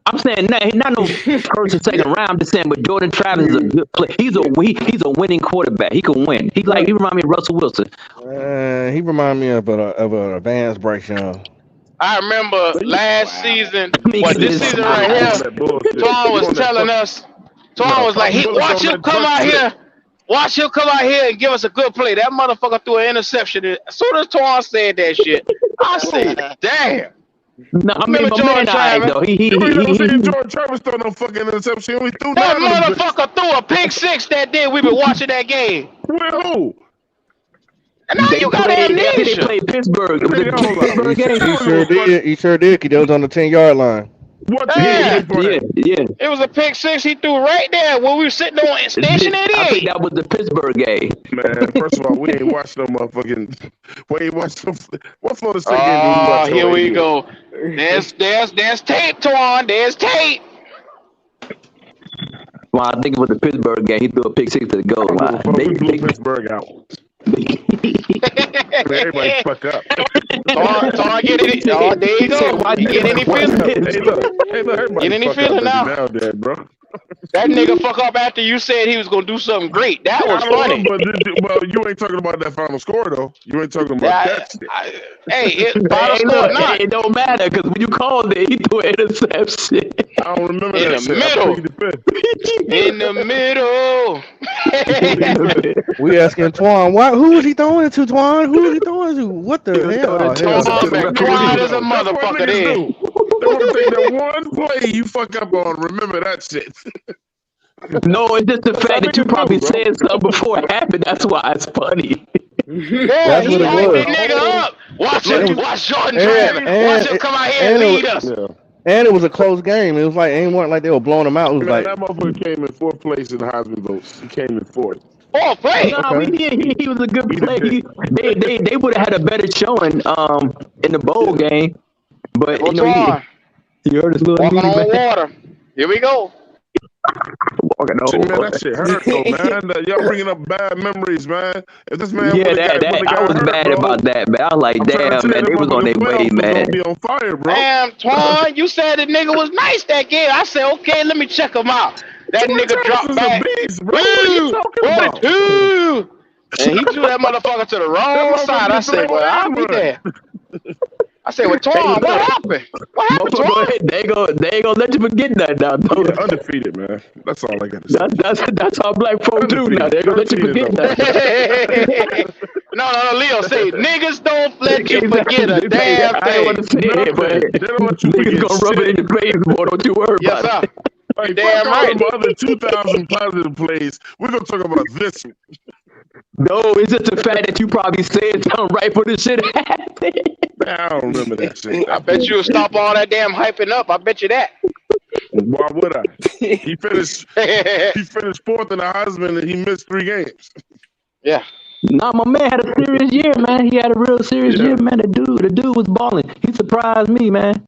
I'm saying not no first and second round. I'm just saying, but Jordan Travis is a good player. He's a winning quarterback. He can win. He remind me of Russell Wilson. He remind me of an advanced Bryce Young. I remember last season, this season right here, Twan was telling us, Twan was like, watch him come out here and give us a good play. That motherfucker threw an interception. As soon as Twan said that shit, I said, damn. No, I mean, my man, though. Jordan Travis threw no fucking interception. He only threw that motherfucker threw a pick 6 that day we been watching that game. With who? And now you got amnesia. They played Pittsburgh. It was a Pittsburgh game. He sure did. He was on the 10-yard line. What? Yeah. It was a pick 6 he threw right there when we were sitting on Station 88. I think that was the Pittsburgh game. Man, first of all, we ain't watched no motherfucking. We ain't watched no. What Florida State game did we watch? Here we go. There's tape, Twan. There's tape. Well, I think it was the Pittsburgh game. He threw a pick 6 to the goal line. They blew Pittsburgh out. Everybody fuck up. Twan, get it. Oh, there you go. You get any feeling? Hey, look, everybody get any fuck feeling up now? There, bro. That nigga fuck up after you said he was gonna do something great. That was funny. But you ain't talking about that final score though. You ain't talking about that shit. Final score not. It don't matter because when you called it, he threw an interception. I don't remember In that the shit. In the middle. We asking Twan, who is he throwing it to, Twan? Who is he throwing it to? What the hell? Twan is a motherfucker then. They want to take that one play you fuck up on. Remember that shit. No, it's just the fact that you probably said something before it happened. That's why it's funny. Yeah, he hyped the nigga up. Watch Jordan Travis. Watch him come out here and lead us. Yeah. And it was a close game. It was like, it wasn't like they were blowing him out. It was like that motherfucker came in 4th place in the Heisman votes. He came in 4th. 4th place? No, he was a good play. They would have had a better showing in the bowl game. But you know, you heard his little walking on water. Here we go. Walking on water. Man, that shit hurt though, man. Y'all bringing up bad memories, man. If this man I was bad about that, man. I was like, damn, man, they was on their way, man. Be on fire, bro. Damn, Twan, you said the nigga was nice that game. I said, okay, let me check him out. That nigga dropped back. And he threw that motherfucker to the wrong side. I said, well, I'll be there. I said, well, Twan, what happened? What happened, Twan? They ain't gonna let you forget that now. Yeah, undefeated, man. That's all I got to say. That's how black folk do now. They ain't gonna let you forget that. No, Leo, say, niggas don't let you forget a damn thing. I don't want to say it, but they don't let you niggas gonna rub it in your face, boy. Don't you worry about it. Like, damn right. The other 2,000 positive plays. We're gonna talk about this one. No, it's just the fact that you probably said something right for this shit happened. I don't remember that shit. I bet you'll stop all that damn hyping up. I bet you that. Why would I? He finished 4th in the Heisman and he missed 3 games. Yeah. Nah, my man had a serious year, man. He had a real serious year, man. The dude was balling. He surprised me, man.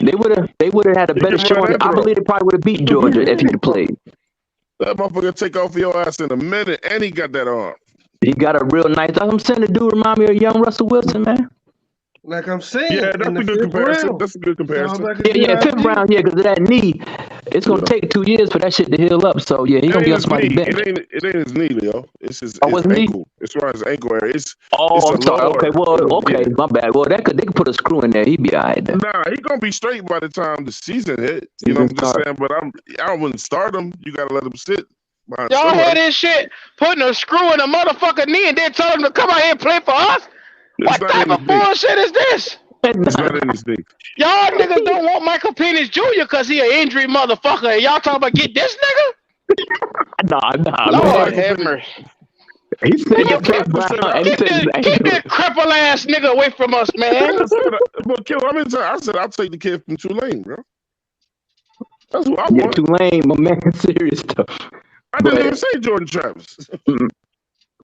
They would have had a better showing. I believe they probably would have beat Georgia if he'd played. That motherfucker take off your ass in a minute, and he got that arm. He got a real nice. I'm saying the dude remind me of young Russell Wilson, man. Like I'm saying, yeah, that's a good comparison. That's a good comparison. Like 5th round, because of that knee, it's gonna take 2 years for that shit to heal up. So yeah, he's gonna be on somebody's bench. It ain't his knee, Leo. It's his his ankle. As far as ankle area, I'm sorry. Okay, my bad. Well, they could put a screw in there. He'd be alright then. Nah, he gonna be straight by the time the season hit. You know what I'm just saying? But I wouldn't start him. You gotta let him sit. Y'all had this shit putting a screw in a motherfucking knee and then told him to come out here and play for us? What type of bullshit is this? It's not in his knee. Y'all niggas don't want Michael Penix Jr. because he an injury motherfucker. And y'all talking about get this nigga? Nah. Lord have mercy. He said get that cripple ass nigga away from us, man. But I said I'll take the kid from Tulane, bro. That's what I want. Tulane, my man, serious stuff. I didn't even say Jordan Travis.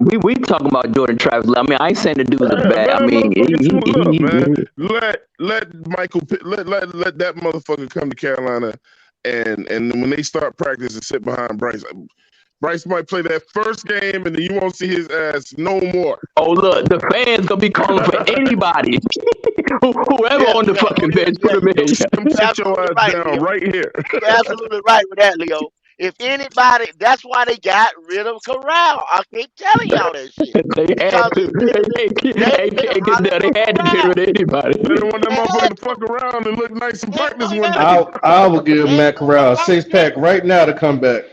We talking about Jordan Travis. I mean, I ain't saying the dude is bad. I mean, let Michael let that motherfucker come to Carolina, and when they start practice and sit behind Bryce. Bryce might play that first game, and then you won't see his ass no more. Oh, look, the fans gonna be calling for anybody, whoever on the fucking bench. Put him in. Sit your ass down right here. You're absolutely right with that, Leo. If anybody, that's why they got rid of Corral. I keep telling y'all that shit. They had to. They had to get rid of anybody. They don't want that motherfucker to fuck around and look nice in practice one day. I will give Matt Corral a 6-pack right now to come back.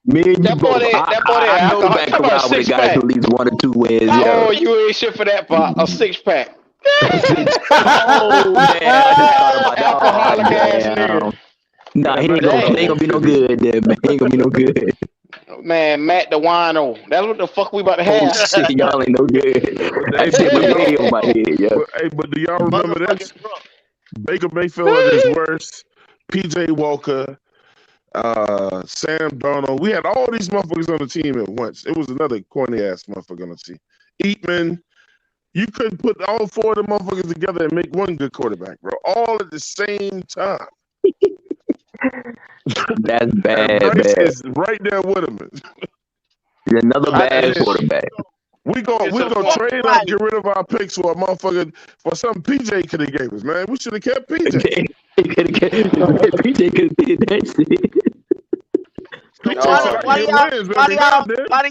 Me and you both. I know Matt Corral with a guy who leads 1 or 2 wins. Oh, you ain't shit for that part. A 6-pack. Oh man, I just thought about that. Alcoholic ass nigga. Nah, he ain't gonna be no good there, man. He ain't gonna be no good. Man, Matt the wino. That's what the fuck we about to have. Oh, shit, y'all ain't no good. That shit was way on my head, yeah. But do y'all remember this? Baker Mayfield at his worst. PJ Walker, Sam Darnold. We had all these motherfuckers on the team at once. It was another corny ass motherfucker on the team. Eatman. You couldn't put all 4 of them motherfuckers together and make one good quarterback, bro. All at the same time. That's bad, man. Is right there with him. Another bad quarterback. We gonna trade up, get rid of our picks for a motherfucker for something PJ could have gave us, man. We should have kept PJ. PJ could have did that shit. Why do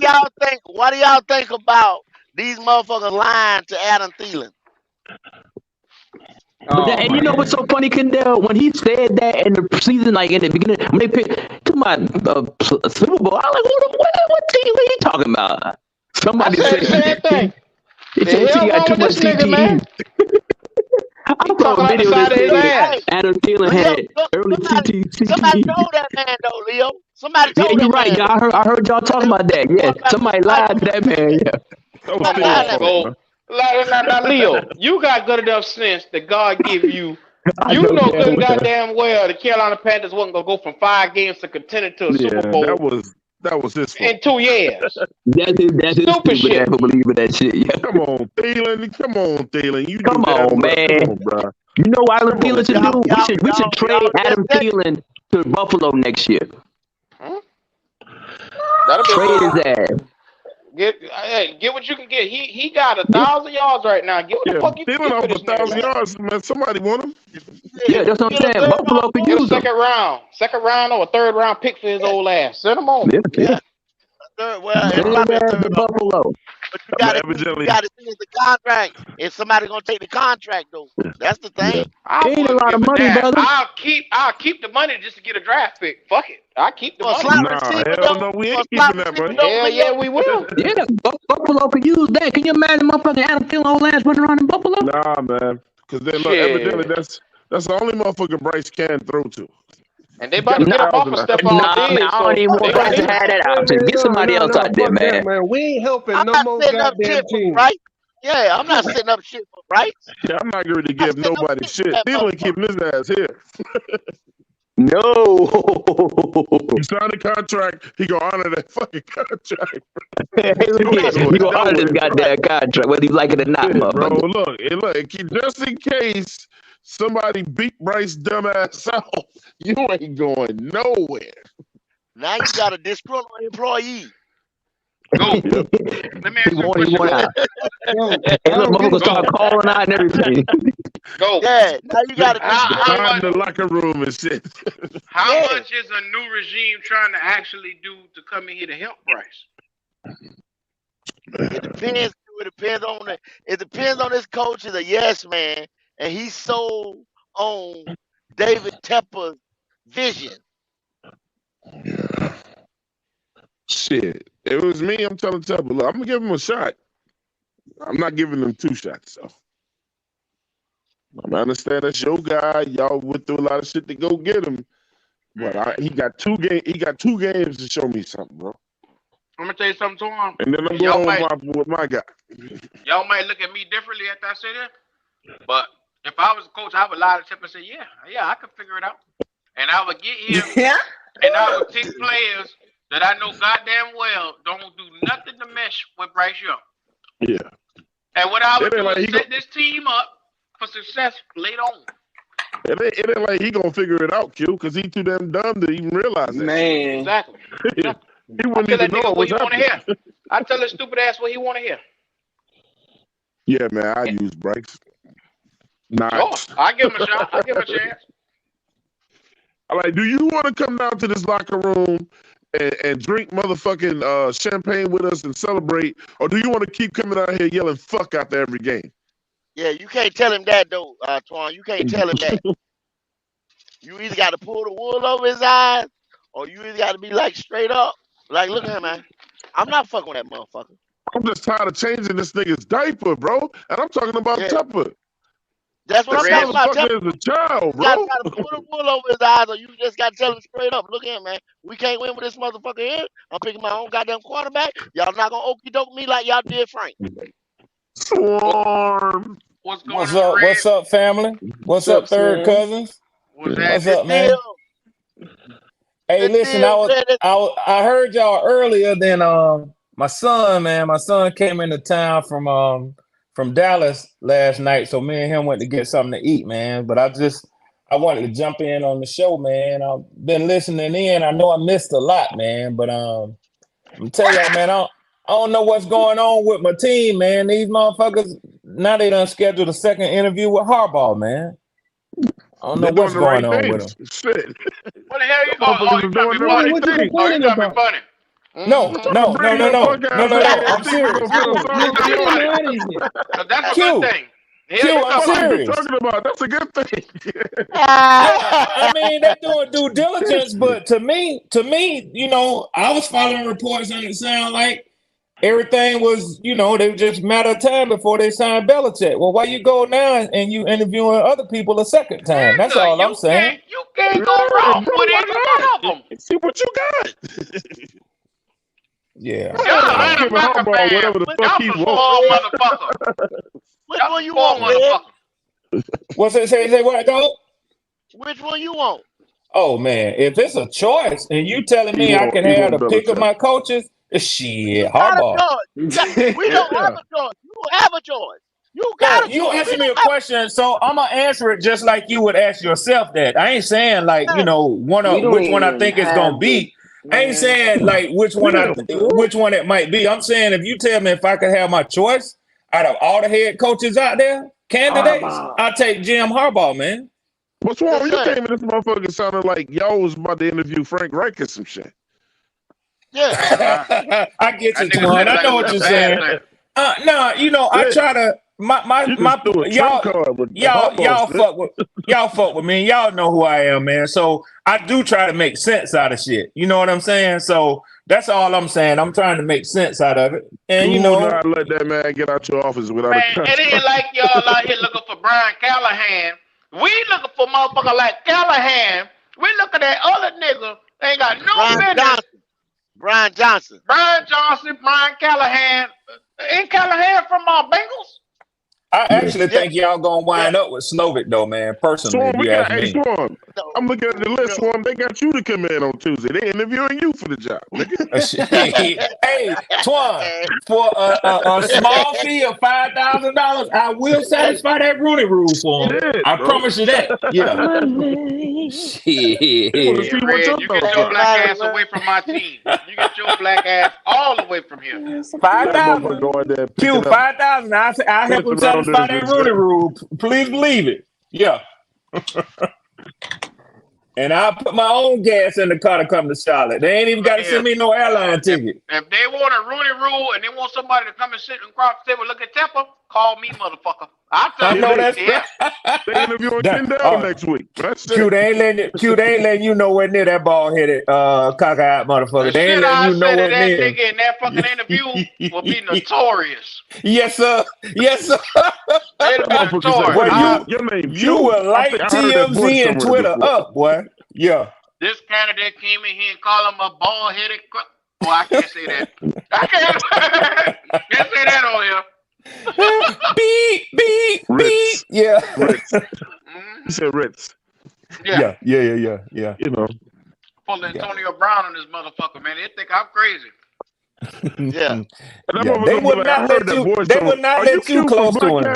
y'all think about these motherfuckers lying to Adam Thielen? But that, and you know what's so funny, Kendall? When he said that in the season, like in the beginning, when they picked to my Super Bowl, I was like, what team are you talking about? Somebody said the same thing. He said he got too much CTE. I saw a video that said Adam Thielen had early CTE. Somebody told that man though, Leo. Somebody told you're right. Yeah, I heard y'all talking about that. Yeah, somebody lied to that man. Yeah. Now, Leo, you got good enough sense that God give you. You know good and goddamn well the Carolina Panthers wasn't gonna go from 5 games to contender to a Super Bowl. That was his fault. In 2 years. That's his stupid shit. Who believe in that shit? Yeah. Come on, Thielen. You come on, man. Come on, bro. You know what Adam Thielen should do? We should trade Adam Thielen to Buffalo next year. Trade his ass. Get what you can get. He got 1,000 yards right now. Get what the fuck you can get off for this 1,000 yards, man. Somebody want him. Yeah, that's what I'm saying. Buffalo could use him. Second round or a 3rd round pick for his old ass. Send him on. Yeah. Well, Buffalo. But you got to see the contract. If somebody gonna take the contract though, that's the thing. Ain't a lot of money, brother. I'll keep the money just to get a draft pick. Fuck it. I'll keep the money. No, we ain't keeping that money. Yeah, we will. Yeah, Buffalo could use that. Can you imagine motherfucking Adam Thielen old ass running around in Buffalo? Nah, man. Because evidently that's the only motherfucker Bryce can throw to. And they about to get a bumper step on man, I don't even want Bryce to have that option. Get somebody else out there, man. We ain't helping no more goddamn team. Right? Yeah, I'm not setting up shit for Bryce. Yeah, I'm not going to give nobody shit. Thielen keeping his ass here. No. You signed a contract, he gonna honor that fucking contract. He gonna honor this goddamn contract, whether you like it or not, bro. Look, just in case somebody beat Bryce dumbass out, you ain't going nowhere. Now you got a disgruntled employee. Go. Let me ask you a question. Hey, look, motherfuckers start calling out and everything. Go. Yeah, now you got to in the locker room and shit. How much is a new regime trying to actually do to come in here to help Bryce? It depends. It depends on this coach is a yes man, and he's sold on David Tepper's vision. Yeah. Shit. It was me. I'm telling Tepper, look, I'm gonna give him a shot. I'm not giving him 2 shots, so. I understand that's your guy. Y'all went through a lot of shit to go get him, but he got 2 games. He got 2 games to show me something, bro. I'm gonna tell you something to him. And then I'm going with my guy. Y'all might look at me differently after I say that, but if I was a coach, I would lie to Tepper and say, yeah, I could figure it out, and I would get him, and I would pick players that I know goddamn well don't do nothing to mesh with Bryce Young. Yeah. And what I would do is set this team up for success later on. It ain't like he gonna figure it out, Q, because he too damn dumb to even realize that. Man. Exactly. He wouldn't even know what he want to hear. I tell his stupid ass what he want to hear. Yeah, man, I use Bryce. Sure. I give him a shot. I give him a chance. I'm like, do you want to come down to this locker room and drink motherfucking champagne with us and celebrate, or do you want to keep coming out here yelling fuck after every game? Yeah, you can't tell him that though, Twan. You can't tell him that. You either got to pull the wool over his eyes, or you either got to be like straight up, like, look at him, man. I'm not fucking with that motherfucker. I'm just tired of changing this nigga's diaper, bro. And I'm talking about Tepper. That's what I'm talking about. As a child, bro. You got to pull the wool over his eyes, or you just got to tell him straight up. Look here, man. We can't win with this motherfucker here. I'm picking my own goddamn quarterback. Y'all not gonna okey doke me like y'all did Frank. Swarm. What's up? What's up, family? What's up, third cousins? What's up, man? Hey, listen, I heard y'all earlier than my son, man. My son came into town from Dallas last night, so me and him went to get something to eat, man. But I wanted to jump in on the show, man. I've been listening in. I know I missed a lot, man, but I'm telling y'all, man, I don't know what's going on with my team, man. These motherfuckers, now they done scheduled a second interview with Harbaugh, man. I don't know what's going on with him. Shit. What the hell you you trying to be funny? What you complaining Oh, you trying to about? be funny? No. That's a good thing. Q, I'm serious. Talking about that's a good thing. I mean, they're doing due diligence, but to me, you know, I was following reports and it sounded like everything was, you know, they were just a matter of time before they signed Belichick. Well, why you go now and you interviewing other people a second time? That's all I'm saying. You can't go wrong with any one of them. See what you got. Yeah. Y'all whatever the fuck he wants. Motherfucker. Which one you want, man? What's it say? What, dog? Which one you want? Oh man, if it's a choice and you telling me I can have the pick of my coaches, shit, Harbaugh. We don't have a choice. You don't have a choice. You got a choice. You answer me a question, so I'm gonna answer it just like you would ask yourself that. I ain't saying like, you know, which one I think it's gonna be. I ain't saying like which one it might be. I'm saying if you tell me if I could have my choice out of all the head coaches out there, candidates, I'll take Jim Harbaugh, man. What's wrong? You came in this motherfucker sounded like y'all was about to interview Frank Reich or some shit. Yeah. I get you, Twan. I know what you're saying. No, you know, I try to y'all fuck with me. Y'all know who I am, man. So I do try to make sense out of shit. You know what I'm saying? So that's all I'm saying. I'm trying to make sense out of it. And you know, not let that man get out your office without a contract. It ain't like y'all out here looking for Brian Callahan. We looking for motherfucker like Callahan. We looking at other niggas. They ain't got no business. Brian Johnson, Brian Callahan. Ain't Callahan from Bengals? I actually think y'all gonna wind up with Slovic though, man. Personally, Swarm, I'm looking at the list, Swarm. They got you to come in on Tuesday. They interviewing you for the job. Hey, Twan, for a small fee of $5,000, I will satisfy that Rooney Rule for him. I promise you that. Yeah. Shit. Red, you get your black ass away from my team. You get your black ass all the way from here. 5,000. Q, 5,000. I help him satisfy that Rooney Rule. Please believe it. Yeah. And I'll put my own gas in the car to come to Charlotte. They ain't even got to send me no airline ticket. If they want a Rooney Rule and they want somebody to come and sit across the table, look at Temple, call me, motherfucker. I'll tell you. That's They interviewing Kendall next week. Q, they ain't letting you nowhere near that ball-headed cock-eyed motherfucker. They ain't letting you nowhere near. That nigga in that fucking interview will be notorious. Yes, sir. Well, you will light TMZ and Twitter up, boy. Yeah. This candidate came in here and called him a bald-headed. Oh, I can't say that. I can't say that on here. beep. Yeah. Ritz. You said Ritz. Yeah. You know. Pull Antonio Brown on this motherfucker, man. They think I'm crazy. Yeah. They would not let you close to him.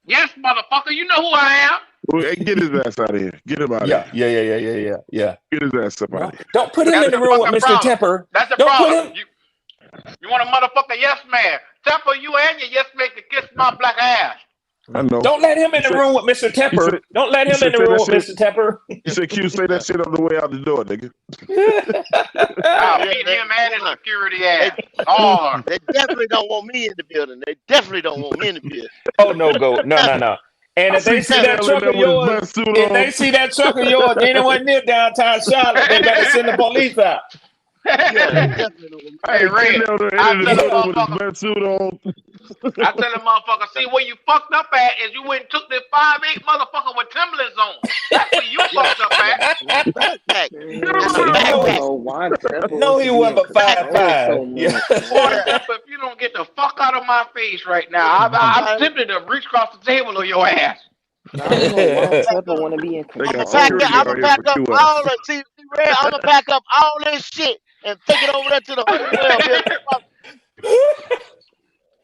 Yes, motherfucker. You know who I am. Well, get his ass out of here. Get him out of here. Yeah. Get his ass up out of here. Don't put him in the room with Mr. Tepper. That's the problem. You want a motherfucker yes man. Tepper, you and your yes man can kiss my black ass. I know. Don't let him in the room with Mr. Tepper. Don't let him in the room with Mr. Tepper. You said Q, say that shit on the way out the door, nigga. I'll beat him and his security ass. They definitely don't want me in the building. Oh no. And if they see that truck of yours, anyone near downtown Charlotte, they better send the police out. Hey, Ray, I tell the motherfucker, see where you fucked up at is you went and took this 5'8" motherfucker with Timberlands on. That's where you fucked up at. No, he wasn't but 5'5". If you don't get the fuck out of my face right now, I'm tempted to reach across the table on your ass. I don't know why Temple want to be in control. I'm gonna pack up all this shit and take it over there to the hotel.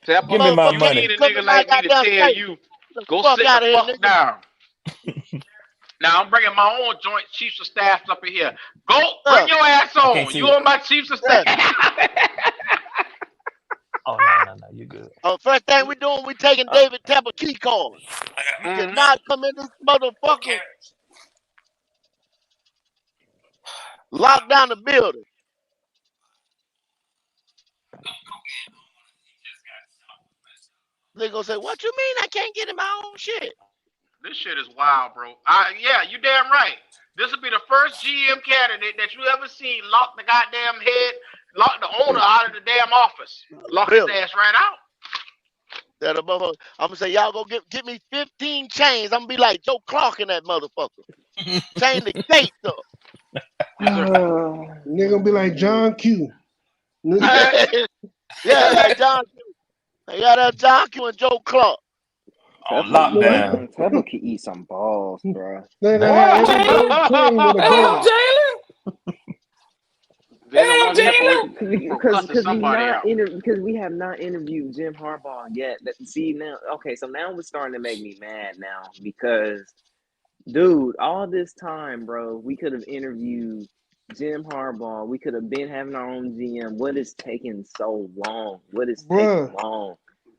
Give me my money. You need a nigga like me to tell you, go sit the fuck down. Now I'm bringing my own joint chiefs of staff up in here. Go bring your ass on. You on my chiefs of staff. Oh You good. First thing we doing, we taking David Tepper key card. You cannot come in this motherfucker. Lock down the building. They gonna say, "What you mean I can't get in my own shit?" This shit is wild, bro. Yeah, you damn right. This will be the first GM candidate that you ever seen lock the goddamn head, lock the owner out of the damn office, lock his ass right out. That a motherfucker. I'm gonna say, y'all go get me 15 chains. I'm gonna be like Joe Clark in that motherfucker. Chain the gates up. Nigga gonna be like John Q. Yeah, like John Q. Yeah, that John Q and Joe Clark. Lockdown. Tepper could eat some balls, bro. Damn, because we have not interviewed Jim Harbaugh yet. See now, okay, so now it's starting to make me mad now because, dude, all this time, bro, we could have interviewed Jim Harbaugh. We could have been having our own GM. What is taking so long? What is taking long?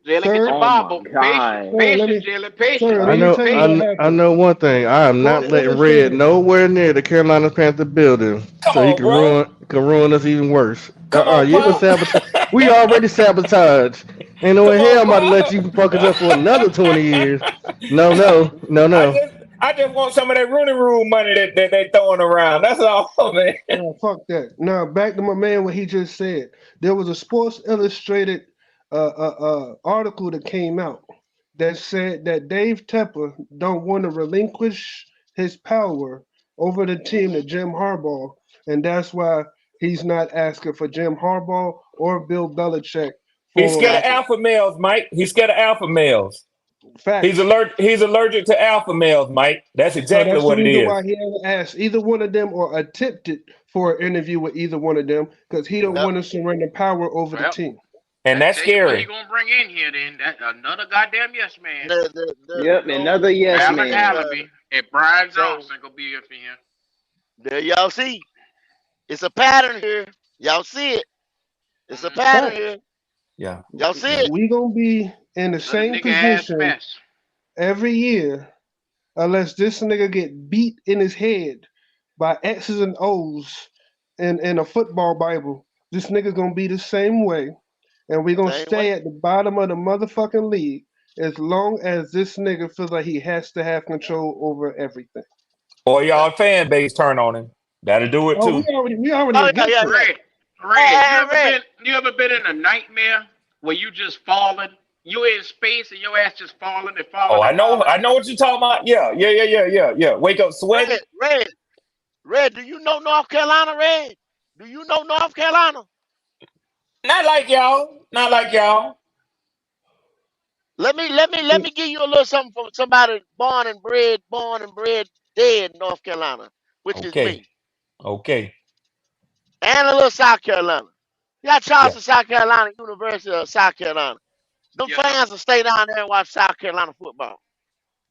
Jalen, get your Bible. Patience, Jalen. Patience. I know one thing. I am not letting Red nowhere near the Carolina Panther building, so he can ruin us even worse. You can sabotage. We already sabotaged. Ain't no way hell I'm about to let you fuck us up for another 20 years. No. I just want some of that Rooney Rule money that they throwing around. That's all, man. No, fuck that. Now back to my man, what he just said. There was a Sports Illustrated article that came out that said that Dave Tepper don't want to relinquish his power over the team to Jim Harbaugh, and that's why he's not asking for Jim Harbaugh or Bill Belichick. He's scared of alpha males, Mike. He's scared of alpha males. Fact. He's allergic to alpha males, Mike. That's exactly what it is. Why he hasn't asked either one of them or attempted for an interview with either one of them, because he don't want to surrender power over the team. And that's scary. What you gonna bring in here then? Another goddamn yes man. Another yes man. Allaby and Brian Johnson gonna be here for him. There y'all see. It's a pattern here. Y'all see it. It's a pattern here. Yeah. Y'all see it. We gonna be in the same position every year unless this nigga get beat in his head by X's and O's in a football Bible. This nigga gonna be the same way. And we're going to stay at the bottom of the motherfucking league as long as this nigga feels like he has to have control over everything. Or y'all fan base turn on him. That'll do it too. We already Red, you ever been in a nightmare where you just falling? You in space and your ass just falling and falling. Oh, I know what you're talking about. Yeah. Wake up sweating. Red, do you know North Carolina, Red? Do you know North Carolina? Not like y'all. Let me give you a little something from somebody born and bred dead in North Carolina, which is me. Okay. And a little South Carolina. You got Charleston, South Carolina, University of South Carolina. Them fans will stay down there and watch South Carolina football.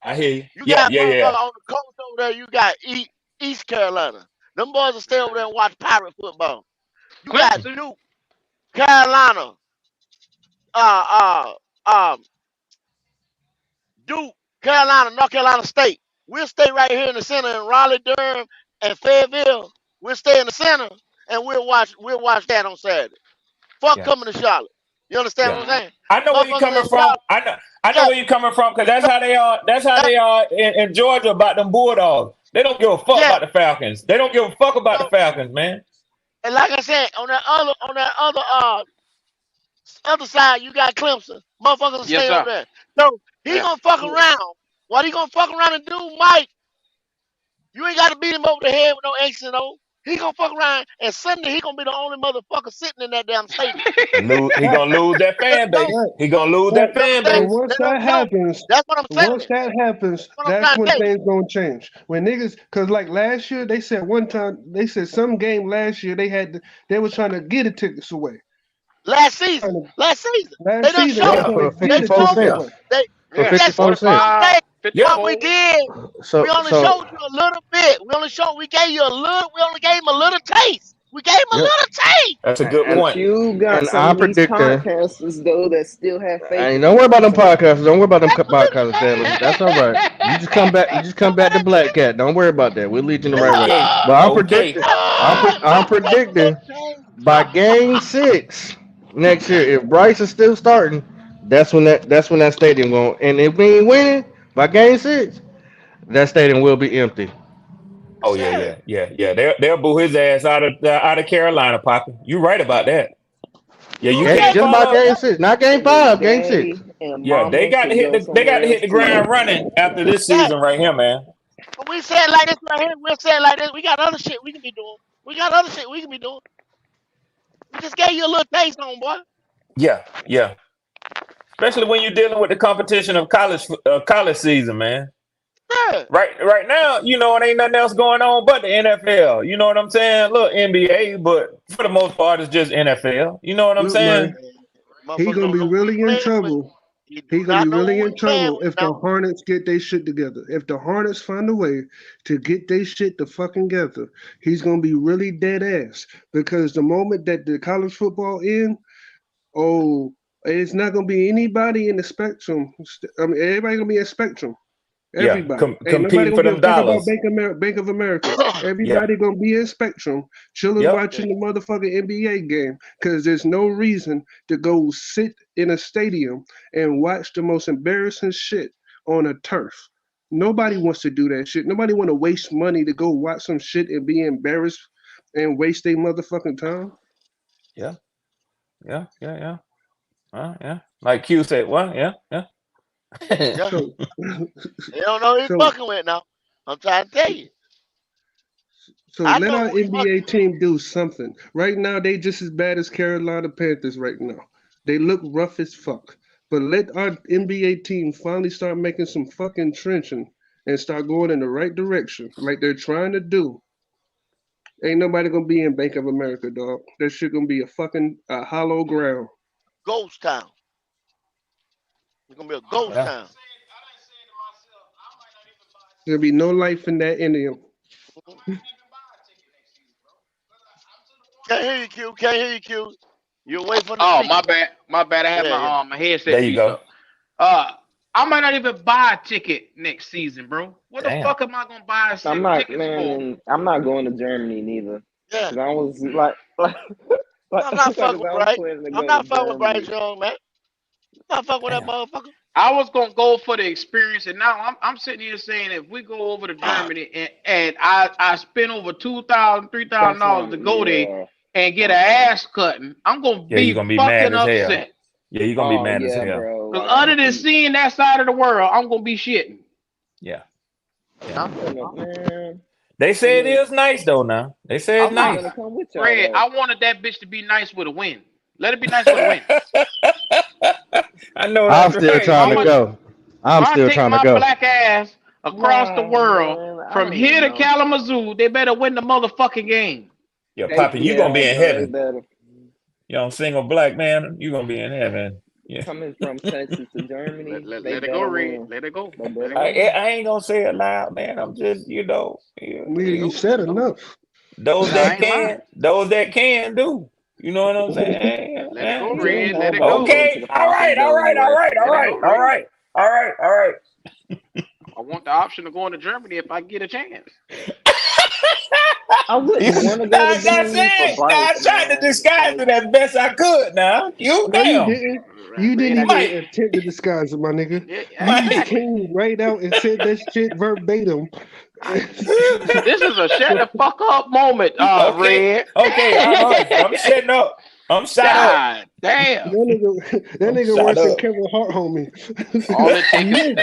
I hear you. You got on the coast over there, you got East Carolina. Them boys will stay over there and watch Pirate football. You got Duke, Carolina, Duke, Carolina, North Carolina State. We'll stay right here in the center in Raleigh, Durham, and Fayetteville. We'll stay in the center and we'll watch that on Saturday. Fuck coming to Charlotte. You understand what I'm saying? I know where you're coming from. I know where you're coming from because that's how they are. That's how they are in Georgia about them Bulldogs. They don't give a fuck about the Falcons. They don't give a fuck about the Falcons, man. And like I said, on that other side, you got Clemson. Motherfuckers stay over there. So he gonna fuck around. What he gonna fuck around and do, Mike? You ain't got to beat him over the head with no X and O. He gonna fuck around, and Sunday he gonna be the only motherfucker sitting in that damn stadium. He gonna lose that fan base. Once that happens, that's what I'm saying. Once that happens, that's when things gonna change. When niggas, cause like last year, they said some game last year they was trying to get the tickets away. Last season. They done showed it. What we did, we only showed you a little bit. We only gave him a little taste. We gave him a little taste. That's a good point. You got some of these podcasters though that still have faith. Don't worry about them podcasters. Don't worry about them podcasters, Stanley. That's all right. You just come back. You just come back to Black Cat. Don't worry about that. We'll lead you in the right way. But I'm predicting by game 6 next year, if Bryce is still starting, that's when that stadium going. And if we ain't winning by game 6, that stadium will be empty. Oh yeah. They'll boo his ass out of Carolina, Poppy. You right about that. Yeah, you can't just about game 6, not game 5, game 6. Yeah, they got to hit the ground running after this season right here, man. But we said like this right here. We'll say it like this. We got other shit we can be doing. We just gave you a little taste on, boy. Yeah. Especially when you're dealing with the competition of college season, man. Yeah. Right now, it ain't nothing else going on but the NFL. You know what I'm saying? Look, NBA, but for the most part, it's just NFL. You know what I'm saying? He's gonna be really in trouble. He's gonna be really in trouble if the Hornets get their shit together. If the Hornets find a way to get their shit to fucking together, he's gonna be really dead ass. Because the moment that the college football ends, it's not gonna be anybody in the spectrum. I mean, everybody gonna be in spectrum. Everybody competing for them dollars. Bank of America. Everybody gonna be in spectrum, chilling, watching the motherfucking NBA game. Because there's no reason to go sit in a stadium and watch the most embarrassing shit on a turf. Nobody wants to do that shit. Nobody want to waste money to go watch some shit and be embarrassed and waste their motherfucking time. Yeah. Like Q said, what? Yeah. They don't know who he's fucking with now. I'm trying to tell you. So let our NBA team do something. Right now, they just as bad as Carolina Panthers right now. They look rough as fuck. But let our NBA team finally start making some fucking trenching and start going in the right direction like they're trying to do. Ain't nobody gonna be in Bank of America, dog. That shit gonna be a hollow ground. Ghost town. It's gonna be a ghost town. There'll be no life in that Indian. Can't hear you, Q. You away from the speaker. My bad. I have my headset. There you go. I might not even buy a ticket next season, bro. What the fuck am I gonna buy tickets for? I'm not going to Germany neither. Yeah. I was like I'm not fucking with Bryce. I'm not fucking with Bryce Young, man. I'm not fucking with that motherfucker. I was gonna go for the experience, and now I'm sitting here saying if we go over to Germany and I spend over $2,000, $3,000 to go there and get an ass cutting, I'm gonna be fucking upset. Yeah, you're gonna be mad as hell. Because other than seeing that side of the world, I'm gonna be shitting. Yeah. Man. They say it is nice though. Now they say it's nice. Fred, I wanted that bitch to be nice with a win. Let it be nice with a win. I know. I'm still trying to go. I'm still trying to go. My black ass across the world from here to Kalamazoo. They better win the motherfucking game. Yeah, Poppy, you gonna be in heaven. Young single black man, you gonna be in heaven. Yeah. Coming from Texas to Germany. Let it go, Reed. Let it go. I ain't gonna say it loud, man. I'm just, you said enough. Those that can do. You know what I'm saying? Let it go, Reed. Let it go. Okay. All right. I want the option of going to Germany if I get a chance. I wouldn't want to go to Germany. I tried to disguise it as best I could. Now you didn't even attempt to disguise it, my nigga. You came right out and said that shit verbatim. This is a shut the fuck up moment, Red. Okay, I'm shutting up. I'm shut up. Damn. That nigga worse than Kevin Hart, homie. All it takes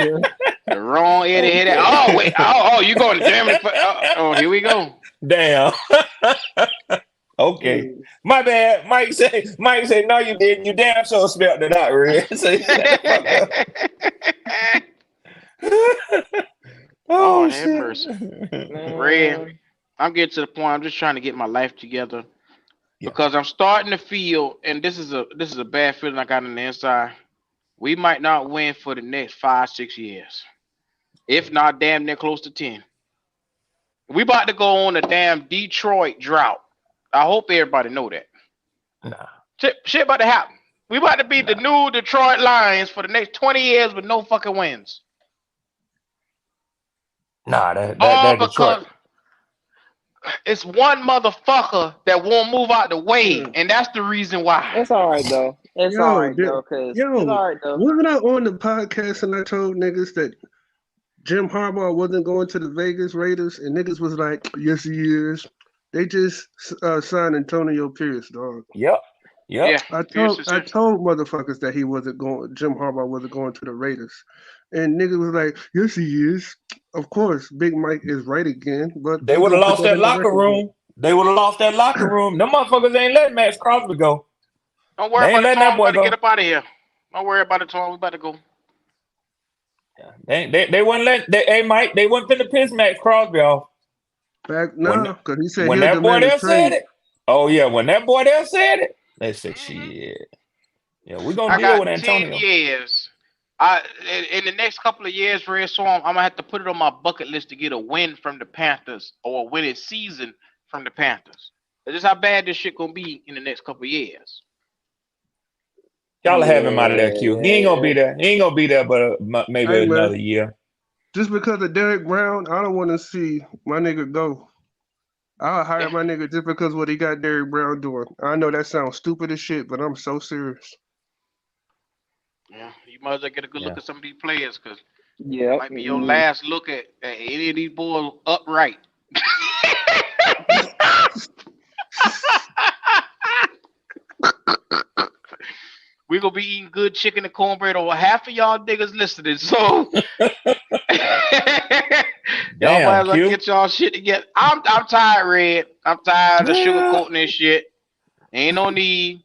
the wrong Eddie. Oh, wait. Oh, you going to Germany? Here we go. Damn. Okay. My bad. Mike said, no, you didn't. You damn sure spelled it out, Red. Oh, have mercy. Red, I'm getting to the point. I'm just trying to get my life together because I'm starting to feel, and this is a bad feeling I got on the inside. We might not win for the next 5-6 years, if not damn near close to 10. We about to go on a damn Detroit drought. I hope everybody know that. Nah. Shit about to happen. We about to be the new Detroit Lions for the next 20 years with no fucking wins. Nah, that because Detroit. It's one motherfucker that won't move out the way, and that's the reason why. It's all right though. It's all right though, cause it's all right though. Wasn't I on the podcast and I told niggas that Jim Harbaugh wasn't going to the Vegas Raiders, and niggas was like, "Yes, he is." They just signed Antonio Pierce, dog. Yep. Yeah. I told motherfuckers that he wasn't going. Jim Harbaugh wasn't going to the Raiders, and niggas was like, "Yes, he is." Of course, Big Mike is right again, but they would have lost that locker room. They would have lost that locker room. Them motherfuckers ain't letting Max Crosby go. Don't worry about it, Tom. We about to get up out of here. Don't worry about it, Tom. We about to go. Yeah. They wouldn't let. Hey, Mike, they wouldn't finna piss Max Crosby off. Because he said when that boy there said it. Oh yeah, when that boy there said it, they said shit. Yeah, we're gonna deal with Antonio. 10 years. In the next couple of years, Red Storm, I'm gonna have to put it on my bucket list to get a win from the Panthers or a winning season from the Panthers. That's just how bad this shit gonna be in the next couple of years. Y'all have him out of that queue. He ain't gonna be there. He ain't gonna be there, but maybe another year. Just because of Derek Brown, I don't want to see my nigga go. I'll hire my nigga just because what he got Derek Brown doing. I know that sounds stupid as shit, but I'm so serious. Yeah, you might as well get a good look at some of these players because it might be your last look at any of these boys upright. We're gonna be eating good chicken and cornbread over half of y'all niggas listening. So y'all might as well get y'all shit together. I'm tired, Red. I'm tired of sugarcoating this shit. Ain't no need.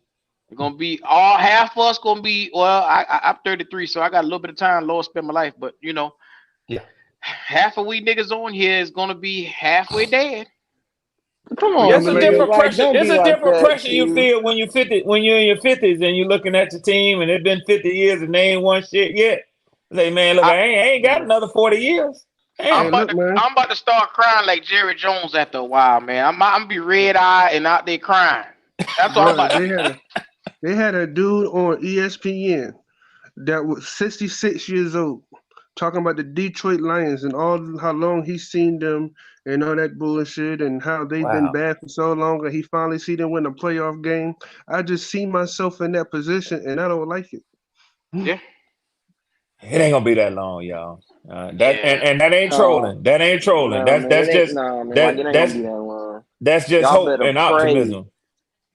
We're gonna be all half of us gonna be I'm 33, so I got a little bit of time, Lord, spend my life, but half of we niggas on here is gonna be halfway dead. Come on, it's a different pressure. It's a different pressure you feel when you're in your 50s and you're looking at your team and it's been 50 years and they ain't won shit yet. Say, man, look, I ain't got another 40 years. I'm about to start crying like Jerry Jones after a while, man. I'm gonna be red-eyed and out there crying. That's all I'm about to do. They had a dude on ESPN that was 66 years old talking about the Detroit Lions and how long he's seen them and all that bullshit and how they've been bad for so long and he finally see them win a playoff game. I just see myself in that position and I don't like it. Yeah. It ain't gonna be that long, y'all. And that ain't trolling. That ain't trolling. That's just hope and optimism.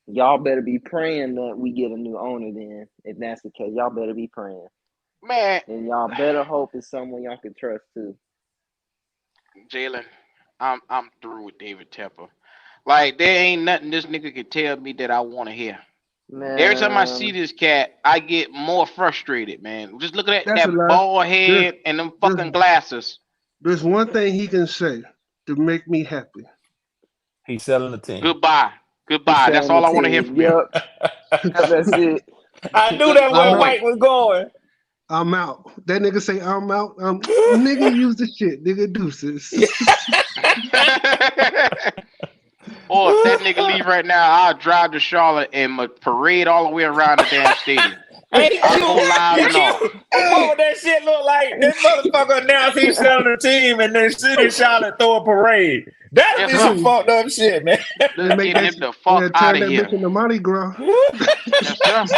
Y'all better be praying that we get a new owner then. If that's the case, y'all better be praying. Man. And y'all better hope it's someone y'all can trust too. Jalen, I'm through with David Tepper. Like, there ain't nothing this nigga can tell me that I want to hear. Man. Every time I see this cat, I get more frustrated, man. Just looking at that bald head and them fucking glasses. There's one thing he can say to make me happy. He's selling the team. Goodbye. That's all I want to hear from you. That's it. I knew that where Mike was going. I'm out. That nigga say I'm out. Nigga use the shit. Nigga deuces. Or if that nigga leave right now, I'll drive to Charlotte and parade all the way around the damn stadium. Hey, what would that shit look like? This motherfucker announced he's selling the team and then City Charlotte throw a parade. That'd be some fucked up shit, man. Let's get him the fuck out of here. In the Mardi Gras. Yes,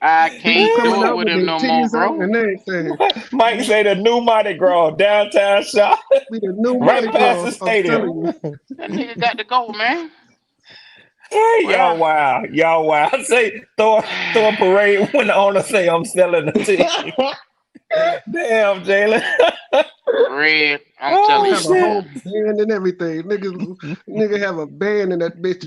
I can't do it with him no more, bro. Mike say the new Mardi Gras downtown Charlotte. Right past the stadium. That nigga got to go, man. Hey, y'all wow. I say throw a parade when the owner say I'm selling the team. Damn, Jalen. Red, I'm telling you. Have a whole band and everything. Nigga have a band in that bitch.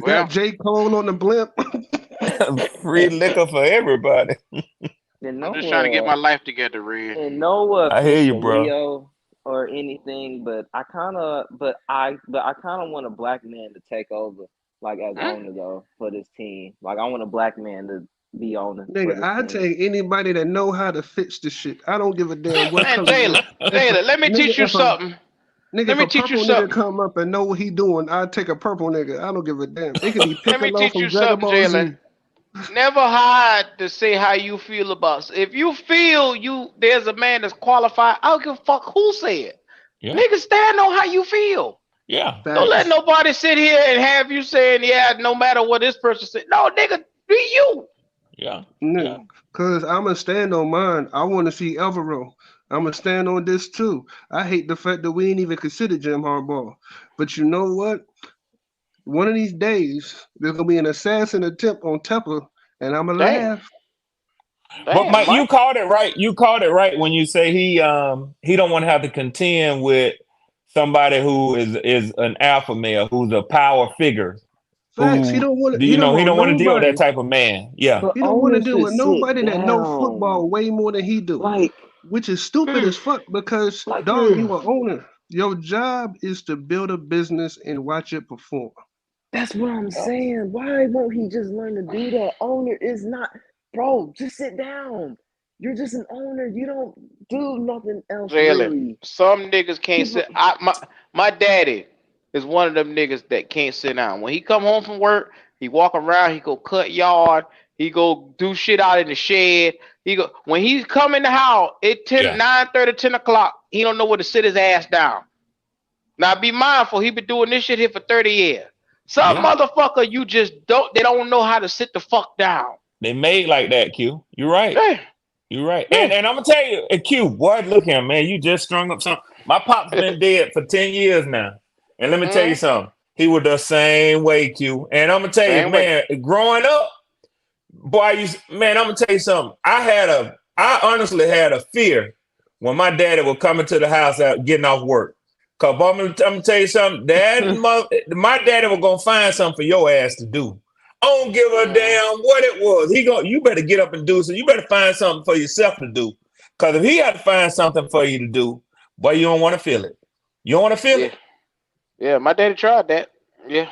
Got J. Cole on the blimp. Free liquor for everybody. I'm just trying to get my life together, Red. And no, I hear you, bro. Leo or anything, but I kind of want a black man to take over, like as owner though, for this team. Like I want a black man be honest. Nigga, I take anybody that know how to fix the shit. I don't give a damn what Man, color. Jalen, let me teach you something. Nigga, if a purple nigga come up and know what he doing, I take a purple nigga. I don't give a damn. It could be Let me Piccolo teach from you Dragon something, Ball Jalen. Z. Never hide to say how you feel about. If you feel there's a man that's qualified, I don't give a fuck who said. Yeah. Nigga, stand on how you feel. Yeah. Don't let nobody sit here and have you saying, yeah, no matter what this person said. No, nigga, be you. Yeah. Yeah. Cause I'ma stand on mine. I want to see Alvaro. I'ma stand on this too. I hate the fact that we ain't even considered Jim Harbaugh. But you know what? One of these days, there's gonna be an assassin attempt on Tepper, and I'ma laugh. But Mike, you called it right. You called it right when you say he don't want to have to contend with somebody who is an alpha male, who's a power figure. Facts. He don't want to. He don't want to deal with that type of man. Yeah. He don't want to deal with nobody that know football way more than he do. Like, which is stupid as fuck because dog, you an owner. Your job is to build a business and watch it perform. That's what I'm saying. Why won't he just learn to do that? Owner is not, bro. Just sit down. You're just an owner. You don't do nothing else. Really. Some niggas can't sit. My daddy is one of them niggas that can't sit down. When he come home from work, he walk around. He go cut yard. He go do shit out in the shed. When he come in the house at 9:30, 10 o'clock, he don't know where to sit his ass down. Now be mindful, he been doing this shit here for 30 years. Some motherfucker they don't know how to sit the fuck down. They made like that, Q. You're right. Yeah. You're right. Yeah. And I'm gonna tell you, Q, boy, look here, man. You just strung up something. My pop's been dead for 10 years now. And let me tell you something. He was the same way, Q. And I'm gonna tell you, man, growing up, boy, I'm gonna tell you something. I honestly had a fear when my daddy would come into the house out getting off work. Cause I'm gonna tell you something, my daddy was gonna find something for your ass to do. I don't give a damn what it was. You better get up and do something. You better find something for yourself to do. Cause if he had to find something for you to do, boy, you don't want to feel it. You don't want to feel it? Yeah, my daddy tried that. Yeah.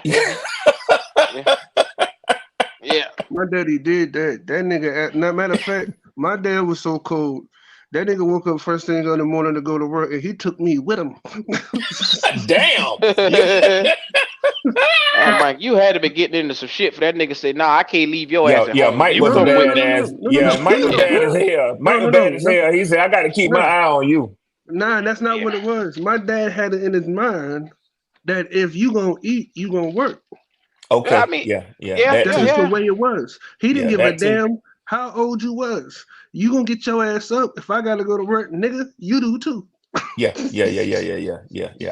Yeah. My daddy did that. That nigga, matter of fact, my dad was so cold. That nigga woke up first thing in the morning to go to work, and he took me with him. Damn. Mike, you had to be getting into some shit for that nigga say, nah, I can't leave your ass at home. Mike was bad as Mike was bad as hell. Mike was bad as hell. He said, I got to keep my eye on you. Nah, that's not what it was. My dad had it in his mind that if you gonna eat, you gonna work. Okay. I mean, That's just the way it was. He didn't give a damn how old you was. You gonna get your ass up. If I gotta go to work, nigga, you do too. Yeah.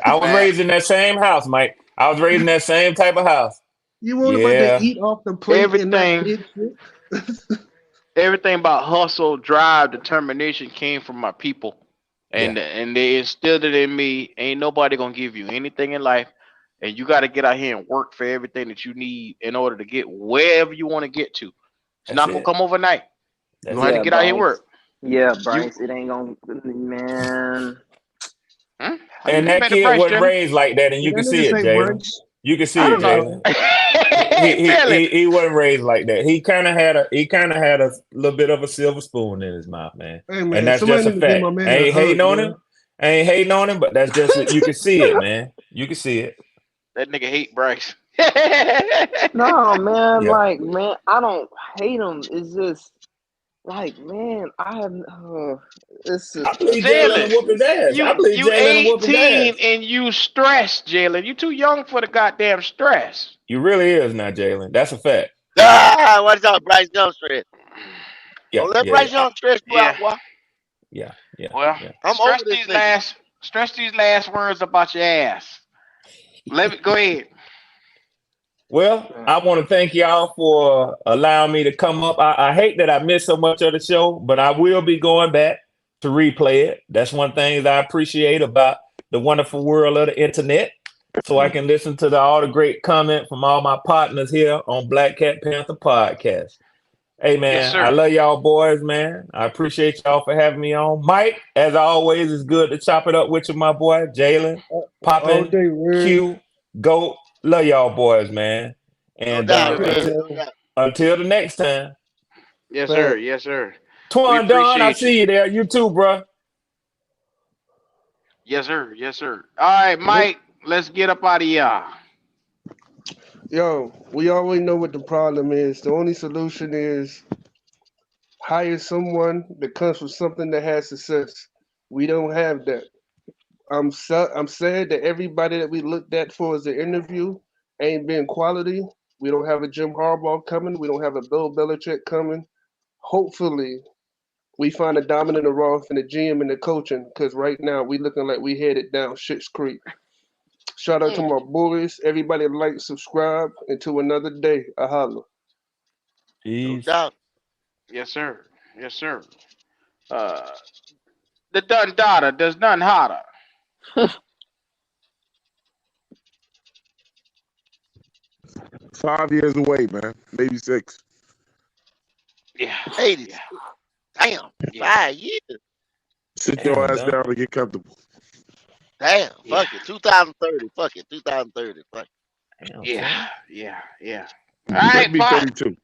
I was raised in that same house, Mike. I was raised in that same type of house. You want about to eat off the plate? Everything about hustle, drive, determination came from my people. And they instilled it in me. Ain't nobody gonna give you anything in life. And you got to get out here and work for everything that you need in order to get wherever you want to get to. It's not going to come overnight. You're going to have to get out here and work. Yeah, Bryce, it ain't going to, man. And that kid wasn't raised like that, and you can see it, Jalen. You can see it, Jalen. He wasn't raised like that. He kind of had a little bit of a silver spoon in his mouth, man. Hey, man, and that's just a fact. I ain't hating on him. I ain't hating on him, but that's just you can see it, man. You can see it. That nigga hate Bryce. No, man, man, I don't hate him. It's just like, man, it's just. I believe Jalen whoop his ass. You 18 and you stressed, Jalen. You too young for the goddamn stress. You really is not, Jalen. That's a fact. What's up, Bryce Young stress? Yeah, let Bryce Young stress you out, boy. Yeah. Well, stress these last words about your ass. Let me go ahead. Well, I want to thank y'all for allowing me to come up. I hate that I missed so much of the show, but I will be going back to replay it. That's one thing that I appreciate about the wonderful world of the internet. So I can listen to all the great comment from all my partners here on Black Cat Panther Podcast. Hey, man, I love y'all boys, man. I appreciate y'all for having me on. Mike, as always, it's good to chop it up with you, my boy. Jalen, Poppin', Q, Goat. Love y'all boys, man. And until the next time, Yes, sir. Yes, sir. Twan Don, I see you there. You too, bro. Yes, sir. Yes, sir. All right, Mike, let's get up out of here. Yo, we already know what the problem is. The only solution is hire someone that comes from something that has success. We don't have that. I'm sad that everybody that we looked at for as an interview ain't been quality. We don't have a Jim Harbaugh coming. We don't have a Bill Belichick coming. Hopefully, we find a dominant Roth in the GM and the coaching, because right now we looking like we headed down Schitt's Creek. Shout out to my boys. Everybody like, subscribe. Until another day. I holla. No doubt. Yes, sir. Yes, sir. The done daughter does none hotter. 5 years away, man. Maybe 6. Yeah. 80. Yeah. Damn. Yeah. 5 years. Sit your ass down and get comfortable. Damn. Fuck it. 2030. Fuck it. 2030. Fuck it. Yeah. Yeah. Yeah. All right, be 32.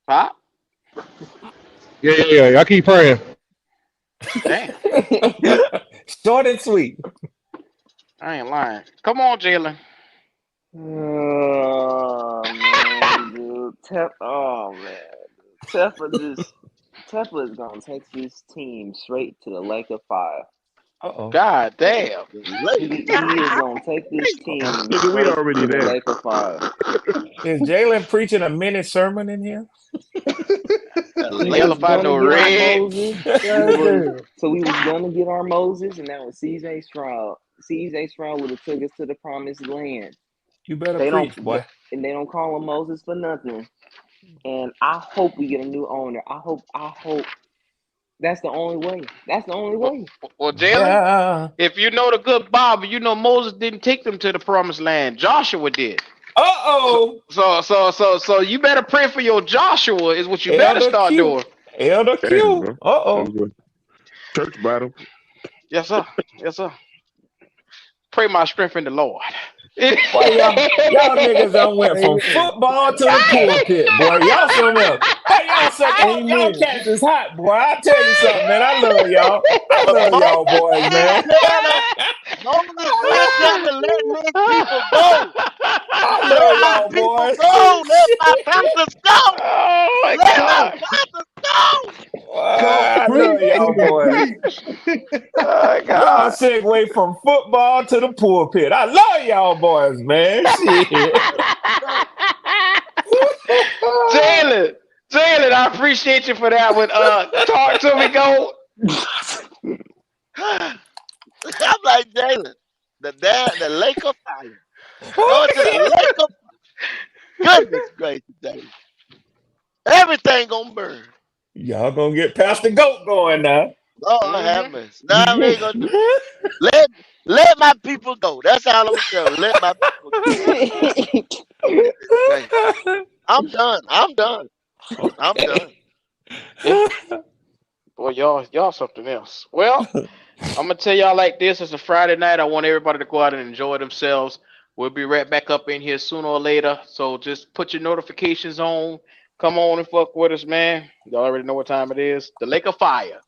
Pop? Yeah. I keep praying. Damn. Short and sweet. I ain't lying. Come on, Jalen. Oh man, dude. Tefla is gonna take this team straight to the Lake of Fire. God damn. He is gonna take this team we already to the there. Lake of Fire. Is Jalen preaching a mini sermon in here? Yellow by no red. So we was gonna get our Moses, and that was CJ Stroud. CJ Stroud would have took us to the promised land. You better preach, boy. And they don't call him Moses for nothing. And I hope we get a new owner. I hope. That's the only way. Well, Jalen, if you know the good Bible, you know Moses didn't take them to the promised land. Joshua did. So you better pray for your Joshua is what you better start doing. Elder Q. Church battle. Yes, sir. Yes, sir. Pray my strength in the Lord. Boy, y'all niggas done went from football to the pulpit, boy. Y'all something else. Hey, y'all cats is hot, boy. I tell you something, man. I love y'all. I love y'all boys, man. Let people go. I love y'all boys. Go. Let my Panthers go. Oh my God. I love y'all boys. Y'all segue from football to the pulpit. I love y'all boys, man. Shit. Jalen, I appreciate you for that one. Talk to me, go. I'm like Jalen, the Lake of Fire. Go to the Lake of Fire. Goodness gracious, Jalen. Everything gonna burn. Y'all gonna get past the goat going now. Oh, have mercy. Nah, we ain't gonna do it. Let my people go. That's all I'm saying. Let my people go. I'm done. Boy, y'all something else. Well, I'm gonna tell y'all like this. It's a Friday night. I want everybody to go out and enjoy themselves. We'll be right back up in here sooner or later. So just put your notifications on. Come on and fuck with us, man. You already know what time it is. The Lake of Fire.